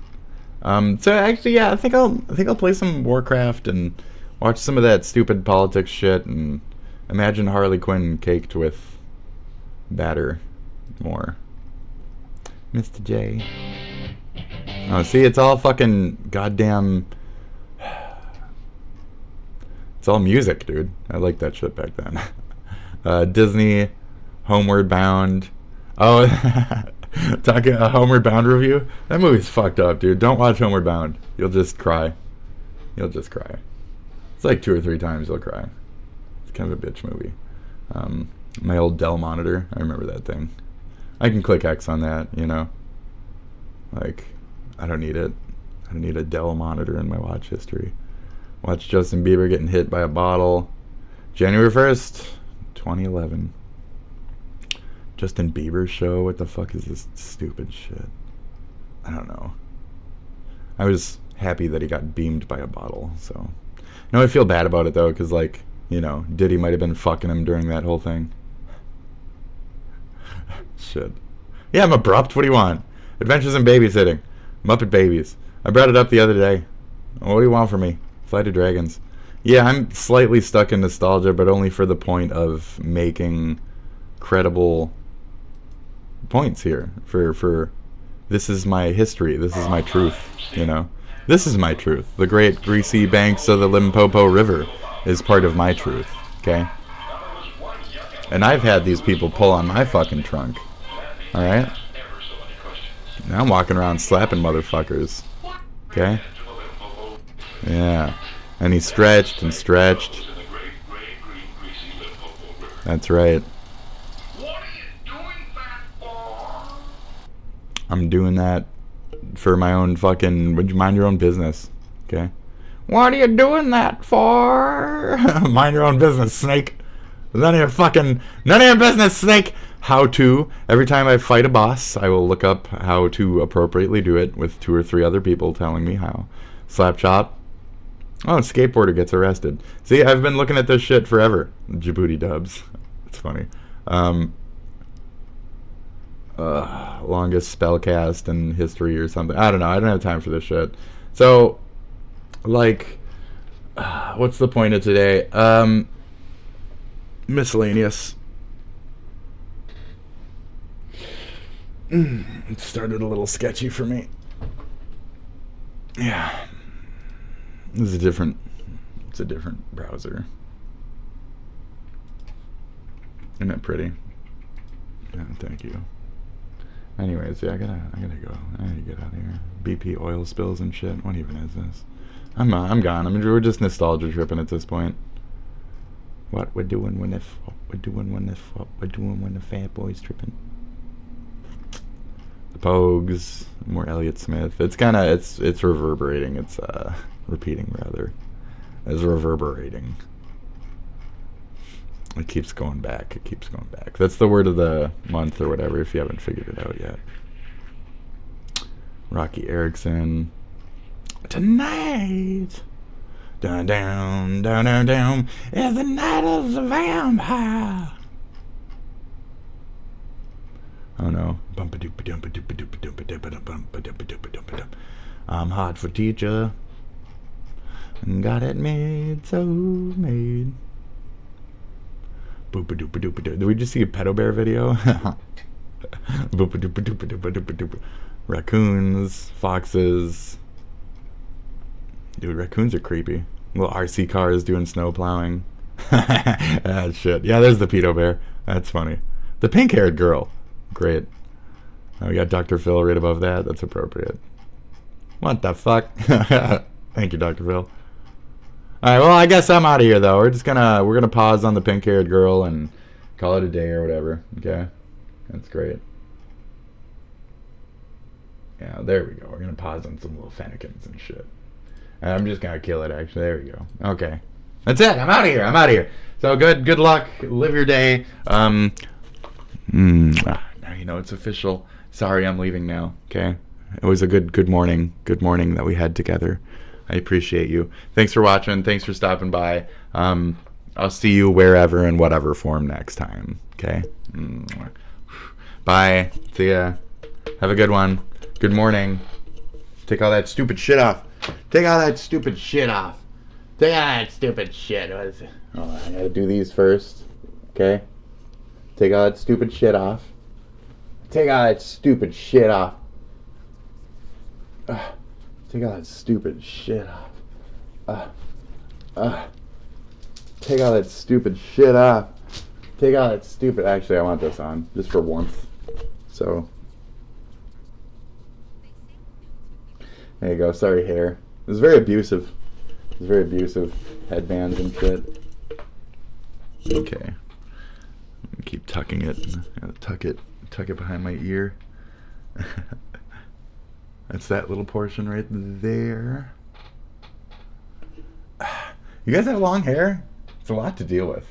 So actually, yeah, I think I'll play some Warcraft and watch some of that stupid politics shit and imagine Harley Quinn caked with batter more. Mr. J. Oh, see, it's all fucking goddamn. It's all music, dude. I liked that shit back then. Disney, Homeward Bound. Oh, talking a Homeward Bound review? That movie's fucked up, dude. Don't watch Homeward Bound. You'll just cry. It's like 2 or 3 times you'll cry. It's kind of a bitch movie. My old Dell monitor, I remember that thing. I can click X on that, you know. Like, I don't need it. I don't need a Dell monitor in my watch history. Watch Justin Bieber getting hit by a bottle. January 1st, 2011. Justin Bieber's show. What the fuck is this stupid shit? I don't know. I was happy that he got beamed by a bottle, so. No, I feel bad about it, though, because, like, you know, Diddy might have been fucking him during that whole thing. Shit. Yeah, I'm abrupt. What do you want? Adventures in Babysitting. Muppet Babies. I brought it up the other day. What do you want from me? Flight of Dragons. Yeah, I'm slightly stuck in nostalgia, but only for the point of making credible points here. For this is my history. This is my truth, you know? This is my truth. The great greasy banks of the Limpopo River is part of my truth, okay? And I've had these people pull on my fucking trunk, alright? Now I'm walking around slapping motherfuckers, okay? Yeah. And he stretched and stretched. That's right. I'm doing that for my own fucking, mind your own business, okay? What are you doing that for? Mind your own business, snake. None of your business, snake. How to, every time I fight a boss, I will look up how to appropriately do it with 2 or 3 other people telling me how. Slap chop. Oh, a skateboarder gets arrested. See, I've been looking at this shit forever. Djibouti dubs. It's funny. Longest spell cast in history or something. I don't know. I don't have time for this shit. So, like, what's the point of today? Miscellaneous. It started a little sketchy for me. Yeah. It's a different browser. Isn't it pretty? Yeah, thank you. Anyways, yeah, I gotta go. I gotta get out of here. BP oil spills and shit. What even is this? I'm gone. I mean, we're just nostalgia tripping at this point. What we're doing when the fat boys tripping. The Pogues, more Elliott Smith. It's reverberating. It's repeating rather. It's reverberating. It keeps going back. It keeps going back. That's the word of the month or whatever, if you haven't figured it out yet. Rocky Erickson. Tonight. Down, down, down, down, down. Is the night of the vampire. Oh no. I'm hot for teacher. Got it made, so made. Did we just see a pedo bear video? Raccoons, foxes. Dude, raccoons are creepy. Little RC cars doing snow plowing. Ah, shit. Yeah, there's the pedo bear. That's funny. The pink-haired girl. Great. We got Dr. Phil right above that. That's appropriate. What the fuck? Thank you, Dr. Phil. Alright, well, I guess I'm out of here, though. We're gonna pause on the pink-haired girl and call it a day or whatever. Okay? That's great. Yeah, there we go. We're gonna pause on some little fennikins and shit. And I'm just gonna kill it, actually. There we go. Okay. That's it. I'm out of here. So, good luck. Live your day. Now you know it's official. Sorry, I'm leaving now. Okay? It was a good morning. Good morning that we had together. I appreciate you. Thanks for watching. Thanks for stopping by. I'll see you wherever in whatever form next time. Okay? Bye. See ya. Have a good one. Good morning. Take all that stupid shit off. Take all that stupid shit off. Take all that stupid shit. What is it? Oh, I gotta do these first. Okay? Take all that stupid shit off. Take all that stupid shit off. Take all that stupid shit off. Take all that stupid shit off. Take all that stupid... Actually, I want this on, just for warmth. So... There you go. Sorry, hair. It was very abusive. It was very abusive. Headbands and shit. Okay. Keep tucking it. Tuck it behind my ear. That's that little portion right there. You guys have long hair? It's a lot to deal with.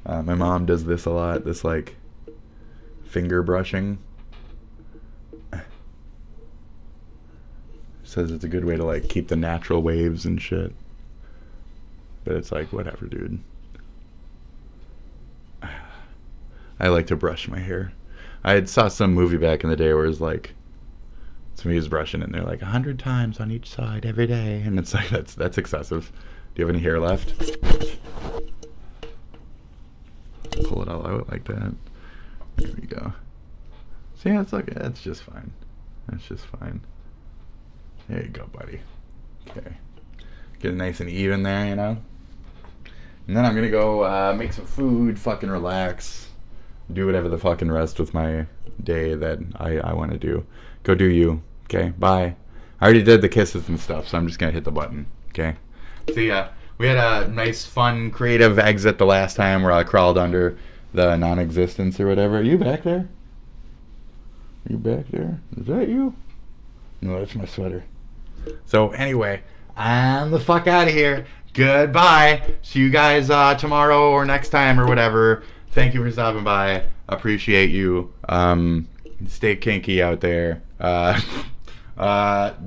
My mom does this a lot. This like finger brushing. Says it's a good way to like keep the natural waves and shit. But it's like, whatever, dude. I like to brush my hair. I had saw some movie back in the day where it was like somebody was brushing and they're like 100 times on each side every day, and it's like that's excessive. Do you have any hair left? Pull it all out like that. There we go. See, it's like that's just fine. That's just fine. There you go, buddy. Okay. Get it nice and even there, you know? And then I'm gonna go make some food, fucking relax, do whatever the fucking rest with my day that I want to do. Go do you. Okay, bye. I already did the kisses and stuff, so I'm just gonna hit the button. Okay. See ya. We had a nice, fun, creative exit the last time where I crawled under the non-existence or whatever. Are you back there? Are you back there? Is that you? No, that's my sweater. So anyway, I'm the fuck out of here. Goodbye. See you guys tomorrow or next time or whatever. Thank you for stopping by. Appreciate you. Stay kinky out there.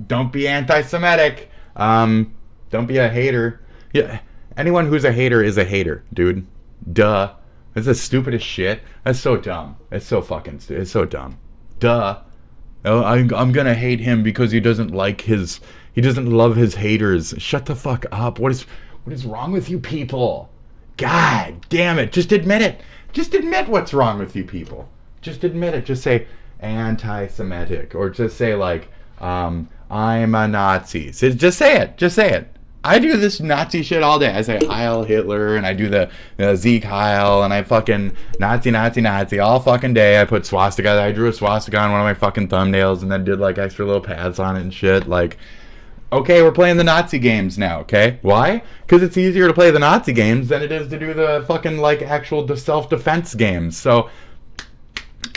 Don't be anti-Semitic. Don't be a hater. Yeah, anyone who's a hater is a hater, dude. Duh. That's the stupidest shit. That's so dumb. It's so fucking stupid. It's so dumb. Duh. Oh, I'm gonna hate him because he doesn't love his haters. Shut the fuck up. What is wrong with you people? God damn it. Just admit it. Just admit what's wrong with you people. Just admit it. Just say anti-Semitic, or just say like I'm a Nazi. So just say it. Just say it. I do this Nazi shit all day. I say Heil Hitler, and I do the Sieg Heil, and I fucking Nazi all fucking day. I put swastika. I drew a swastika on one of my fucking thumbnails, and then did like extra little pads on it and shit. Like, okay, we're playing the Nazi games now. Okay, why? Because it's easier to play the Nazi games than it is to do the fucking like actual self-defense games. So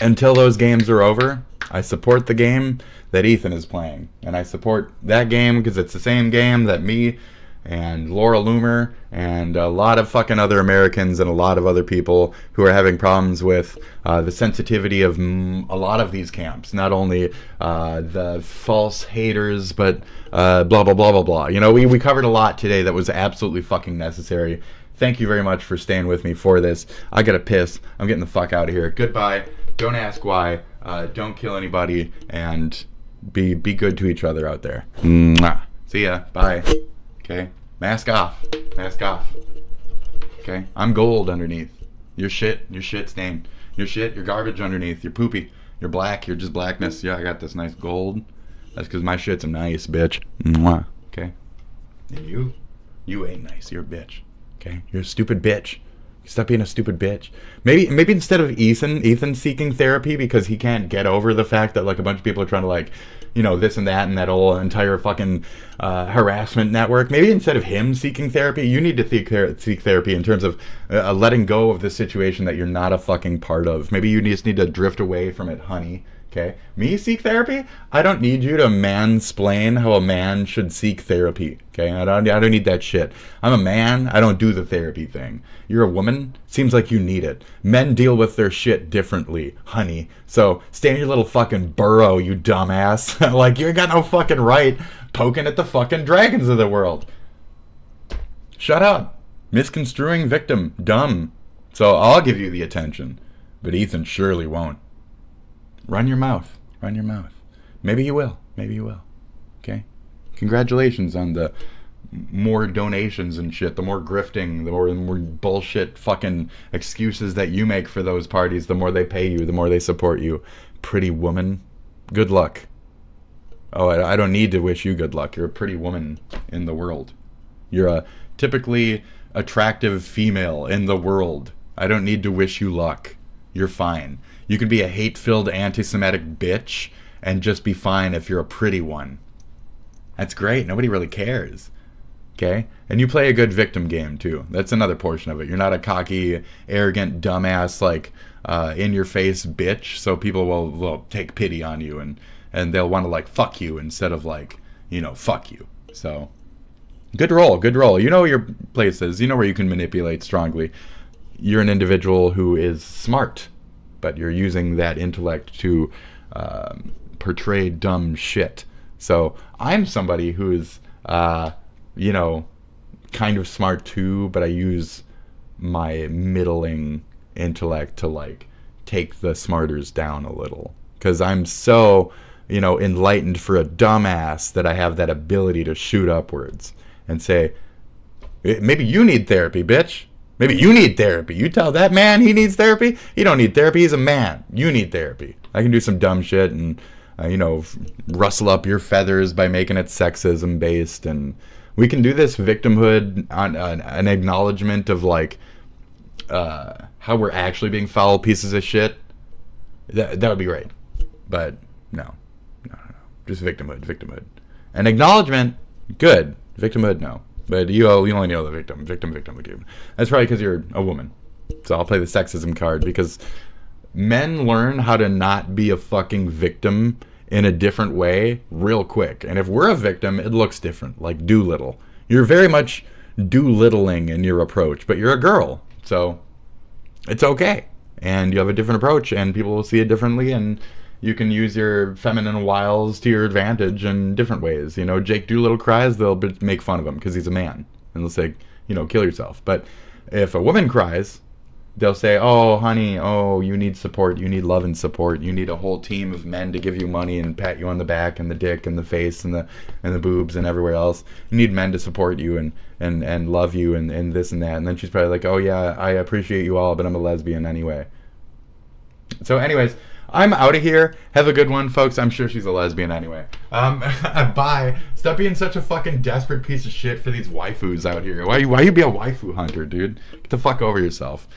until those games are over, I support the game that Ethan is playing, and I support that game because it's the same game that me and Laura Loomer and a lot of fucking other Americans and a lot of other people who are having problems with the sensitivity of a lot of these camps, not only the false haters, but blah blah blah blah blah. You know, we covered a lot today that was absolutely fucking necessary. Thank you very much for staying with me for this. I gotta piss. I'm getting the fuck out of here. Goodbye. Don't ask why. Don't kill anybody, and be good to each other out there. Mwah. See ya. Bye. Okay. Mask off. Mask off. Okay. I'm gold underneath. You're shit. You're shit stained. You're shit. You're garbage underneath. You're poopy. You're black. You're just blackness. Yeah, I got this nice gold. That's because my shit's nice, bitch. Mwah. Okay. And you ain't nice. You're a bitch. Okay. You're a stupid bitch. Stop being a stupid bitch. Maybe instead of Ethan seeking therapy because he can't get over the fact that like a bunch of people are trying to like, you know, this and that and that whole entire fucking harassment network. Maybe instead of him seeking therapy, you need to seek therapy in terms of letting go of the situation that you're not a fucking part of. Maybe you just need to drift away from it, honey. Okay? Me seek therapy? I don't need you to mansplain how a man should seek therapy. Okay? I don't need that shit. I'm a man. I don't do the therapy thing. You're a woman? Seems like you need it. Men deal with their shit differently, honey. So stay in your little fucking burrow, you dumbass. Like, you ain't got no fucking right poking at the fucking dragons of the world. Shut up. Misconstruing victim. Dumb. So I'll give you the attention. But Ethan surely won't. Run your mouth. Run your mouth. Maybe you will. Maybe you will. Okay? Congratulations on the more donations and shit, the more grifting, the more bullshit fucking excuses that you make for those parties, the more they pay you, the more they support you. Pretty woman. Good luck. Oh, I don't need to wish you good luck. You're a pretty woman in the world. You're a typically attractive female in the world. I don't need to wish you luck. You're fine. You could be a hate-filled anti-Semitic bitch and just be fine if you're a pretty one. That's great. Nobody really cares. Okay? And you play a good victim game, too. That's another portion of it. You're not a cocky, arrogant, dumbass, like, in-your-face bitch, so people will take pity on you and they'll want to, like, fuck you instead of, like, you know, fuck you. So, good roll, good roll. You know your places. You know where you can manipulate strongly. You're an individual who is smart. but you're using that intellect to portray dumb shit. So I'm somebody who is, you know, kind of smart too, but I use my middling intellect to like take the smarters down a little, because I'm so, you know, enlightened for a dumbass that I have that ability to shoot upwards and say, maybe you need therapy, bitch. Maybe you need therapy. You tell that man he needs therapy. He don't need therapy. He's a man. You need therapy. I can do some dumb shit and, you know, rustle up your feathers by making it sexism based, and we can do this victimhood on an acknowledgement of like how we're actually being foul pieces of shit. That would be great, but no, just victimhood, and acknowledgement, good. Victimhood, no. But you only know the victim with you. That's probably because you're a woman. So I'll play the sexism card, because men learn how to not be a fucking victim in a different way real quick. And if we're a victim, it looks different, like Doolittle. You're very much Doolittling in your approach, but you're a girl, so it's okay. And you have a different approach, and people will see it differently, and you can use your feminine wiles to your advantage in different ways. You know, Jake Doolittle cries, they'll make fun of him because he's a man, and they'll say, you know, kill yourself. But if a woman cries, they'll say, oh, honey, oh, you need support, you need love and support, you need a whole team of men to give you money and pat you on the back and the dick and the face and the boobs and everywhere else. You need men to support you and love you and this and that. And then she's probably like, oh yeah, I appreciate you all, but I'm a lesbian anyway. So anyways, I'm out of here. Have a good one, folks. I'm sure she's a lesbian anyway. Bye. Stop being such a fucking desperate piece of shit for these waifus out here. Why you be a waifu hunter, dude? Get the fuck over yourself.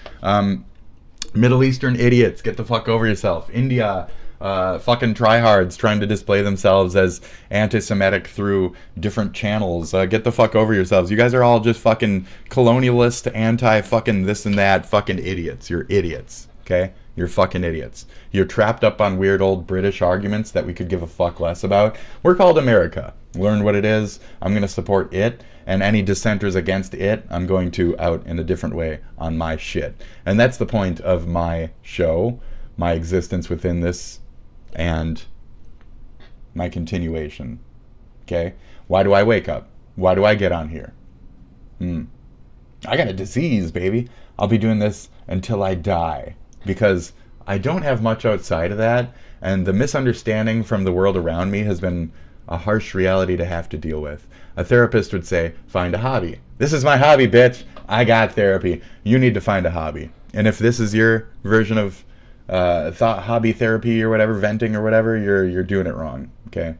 Middle Eastern idiots, get the fuck over yourself. India, fucking tryhards trying to display themselves as anti-Semitic through different channels. Get the fuck over yourselves. You guys are all just fucking colonialist, anti-fucking this and that fucking idiots. You're idiots, okay? You're fucking idiots. You're trapped up on weird old British arguments that we could give a fuck less about. We're called America. Learn what it is. I'm going to support it. And any dissenters against it, I'm going to out in a different way on my shit. And that's the point of my show, my existence within this, and my continuation. Okay? Why do I wake up? Why do I get on here? I got a disease, baby. I'll be doing this until I die. Because I don't have much outside of that, and the misunderstanding from the world around me has been a harsh reality to have to deal with. A therapist would say, find a hobby. This is my hobby, bitch. I got therapy. You need to find a hobby. And if this is your version of hobby therapy or whatever, venting or whatever, you're doing it wrong, okay?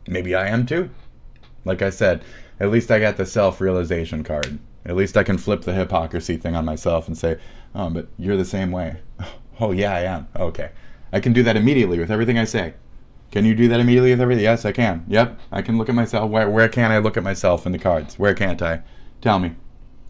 Maybe I am too. Like I said, at least I got the self-realization card. At least I can flip the hypocrisy thing on myself and say, oh, but you're the same way. Oh, yeah, I am. Okay. I can do that immediately with everything I say. Can you do that immediately with everything? Yes, I can. Yep. I can look at myself. Where can't I look at myself in the cards? Where can't I? Tell me.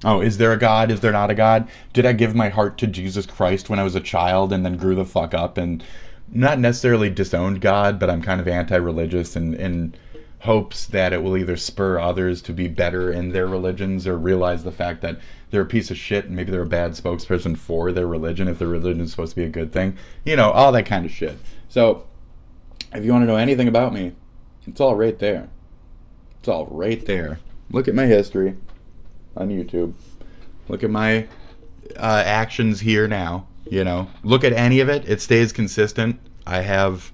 Oh, is there a God? Is there not a God? Did I give my heart to Jesus Christ when I was a child and then grew the fuck up and not necessarily disowned God, but I'm kind of anti-religious and in hopes that it will either spur others to be better in their religions or realize the fact that they're a piece of shit and maybe they're a bad spokesperson for their religion if their religion is supposed to be a good thing. You know, all that kind of shit. So, if you want to know anything about me, it's all right there. It's all right there. Look at my history on YouTube. Look at my actions here now, you know. Look at any of it. It stays consistent. I have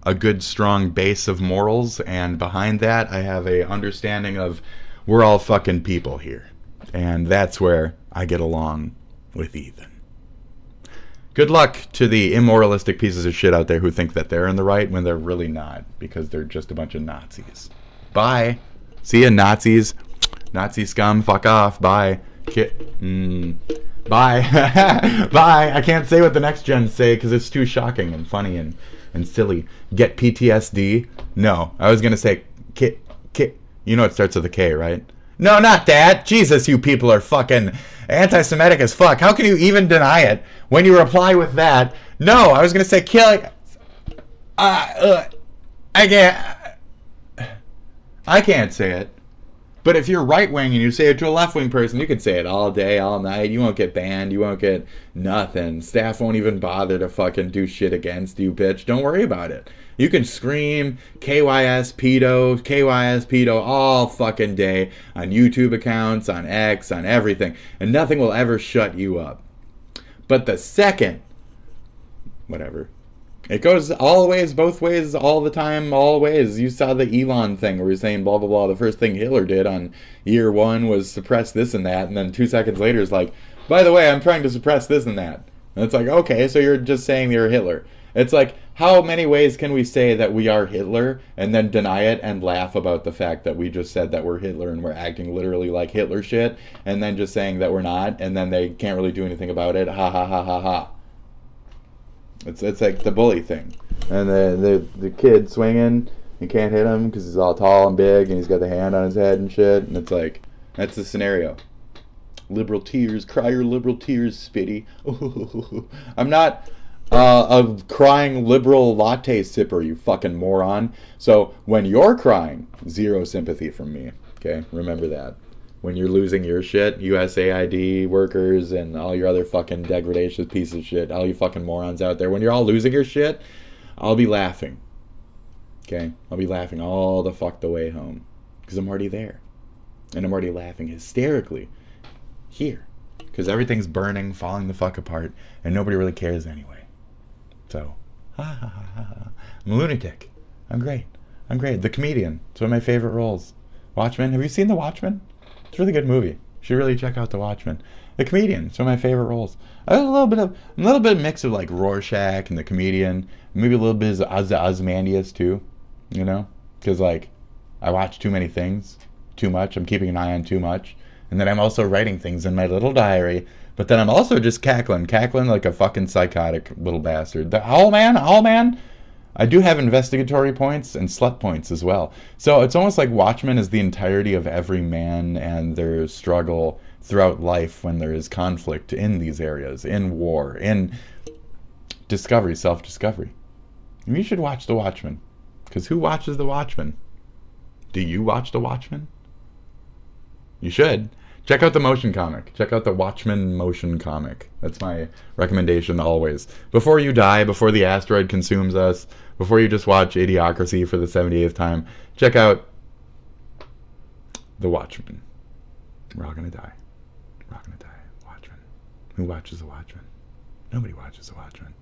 a good, strong base of morals, and behind that, I have a understanding of we're all fucking people here. And that's where I get along with Ethan. Good luck to the immoralistic pieces of shit out there who think that they're in the right when they're really not, because they're just a bunch of Nazis. Bye. See ya, Nazis. Nazi scum, fuck off. Bye. Bye. Bye. I can't say what the next gens say because it's too shocking and funny and silly. Get PTSD? No. I was going to say K. You know it starts with a K, right? No, not that. Jesus, you people are fucking anti-Semitic as fuck. How can you even deny it when you reply with that? No, I was going to say kill. I can't say it. But if you're right-wing and you say it to a left-wing person, you can say it all day, all night. You won't get banned. You won't get nothing. Staff won't even bother to fucking do shit against you, bitch. Don't worry about it. You can scream KYS pedo all fucking day on YouTube accounts, on X, on everything. And nothing will ever shut you up. But the second, whatever. It goes all ways, both ways, all the time, all ways. You saw the Elon thing where he's saying blah, blah, blah. The first thing Hitler did on year one was suppress this and that. And then 2 seconds later is like, by the way, I'm trying to suppress this and that. And it's like, okay, so you're just saying you're Hitler. It's like, how many ways can we say that we are Hitler and then deny it and laugh about the fact that we just said that we're Hitler and we're acting literally like Hitler shit and then just saying that we're not and then they can't really do anything about it? Ha ha ha ha ha. It's like the bully thing. And the kid swinging, you can't hit him because he's all tall and big and he's got the hand on his head and shit. And it's like, that's the scenario. Liberal tears, cry your liberal tears, Spitty. I'm not a crying liberal latte sipper, you fucking moron. So when you're crying, zero sympathy from me. Okay, remember that. When you're losing your shit, USAID workers and all your other fucking degradation pieces of shit, all you fucking morons out there, when you're all losing your shit, I'll be laughing. Okay? I'll be laughing all the fuck the way home. Because I'm already there. And I'm already laughing hysterically here. Because everything's burning, falling the fuck apart, and nobody really cares anyway. So, ha ha ha ha. I'm a lunatic. I'm great. I'm great. The Comedian. It's one of my favorite roles. Watchmen. Have you seen The Watchmen? It's a really good movie. You should really check out The Watchmen. The Comedian. It's one of my favorite roles. I have a little bit of mix of like Rorschach and The Comedian. Maybe a little bit of Ozymandias too. You know? Because like, I watch too many things. Too much. I'm keeping an eye on too much. And then I'm also writing things in my little diary. But then I'm also just cackling like a fucking psychotic little bastard. The Owl Man. I do have investigatory points and slut points as well. So it's almost like Watchmen is the entirety of every man and their struggle throughout life when there is conflict in these areas, in war, in discovery, self-discovery. And you should watch The Watchmen. Because who watches The Watchmen? Do you watch The Watchmen? You should. Check out the motion comic. Check out the Watchmen motion comic. That's my recommendation always. Before you die, before the asteroid consumes us, before you just watch Idiocracy for the 78th time, check out The Watchmen. We're all gonna die. We're all gonna die. Watchmen. Who watches The Watchmen? Nobody watches The Watchmen.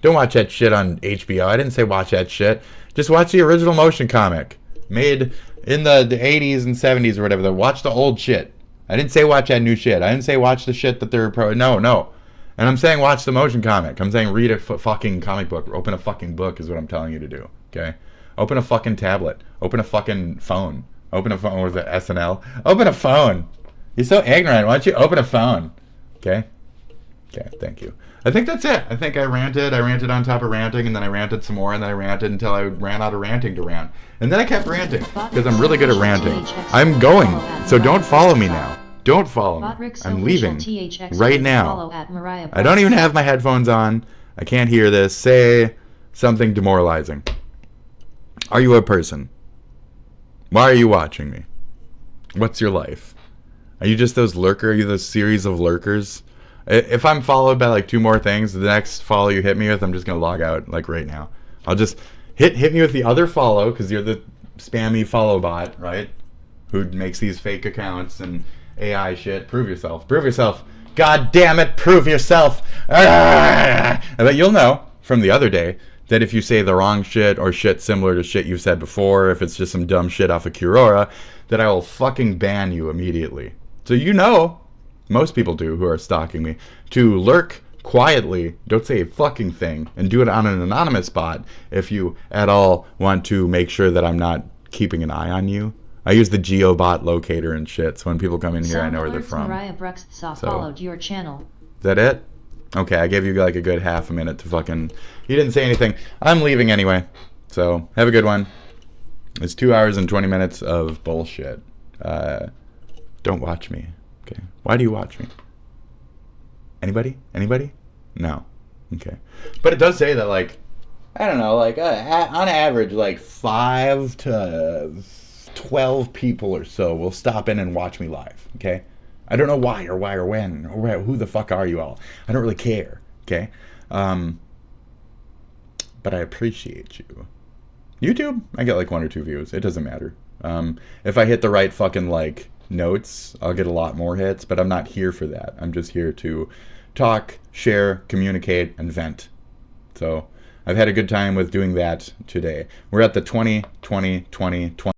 Don't watch that shit on HBO. I didn't say watch that shit. Just watch the original motion comic. Made in the 80s and 70s or whatever. Watch the old shit. I didn't say watch that new shit. I didn't say watch the shit that they're No. And I'm saying watch the motion comic. I'm saying read a fucking comic book. Open a fucking book is what I'm telling you to do. Okay? Open a fucking tablet. Open a fucking phone. Open a phone. What was it? SNL? Open a phone. You're so ignorant. Why don't you open a phone? Okay? Okay, thank you. I think that's it. I think I ranted on top of ranting, and then I ranted some more, and then I ranted until I ran out of ranting to rant. And then I kept ranting, because I'm really good at ranting. I'm going, so don't follow me now. Don't follow me. I'm leaving right now. I don't even have my headphones on. I can't hear this. Say something demoralizing. Are you a person? Why are you watching me? What's your life? Are you just those lurker? Are you those series of lurkers? If I'm followed by like 2 more things, the next follow you hit me with, I'm just going to log out like right now. I'll just hit me with the other follow because you're the spammy follow bot, right? Who makes these fake accounts and AI shit. Prove yourself. Prove yourself. God damn it, prove yourself. I bet you'll know from the other day that if you say the wrong shit or shit similar to shit you've said before, if it's just some dumb shit off of Kurora, that I will fucking ban you immediately. So you know, most people do who are stalking me, to lurk quietly, don't say a fucking thing, and do it on an anonymous bot if you at all want to make sure that I'm not keeping an eye on you. I use the GeoBot locator and shit, so when people come in here, I know where they're from. Mariah Brexsaw followed your channel. Is that it? Okay, I gave you like a good half a minute to fucking... You didn't say anything. I'm leaving anyway, so have a good one. It's 2 hours and 20 minutes of bullshit. Don't watch me. Okay. Why do you watch me? Anybody? Anybody? No. Okay. But it does say that, like, I don't know, like, on average, like, 5 to 12 people or so will stop in and watch me live, okay? I don't know why or when or who the fuck are you all. I don't really care, okay? But I appreciate you. YouTube, I get like 1 or 2 views. It doesn't matter. If I hit the right fucking like notes, I'll get a lot more hits, but I'm not here for that. I'm just here to talk, share, communicate, and vent. So I've had a good time with doing that today. We're at the 20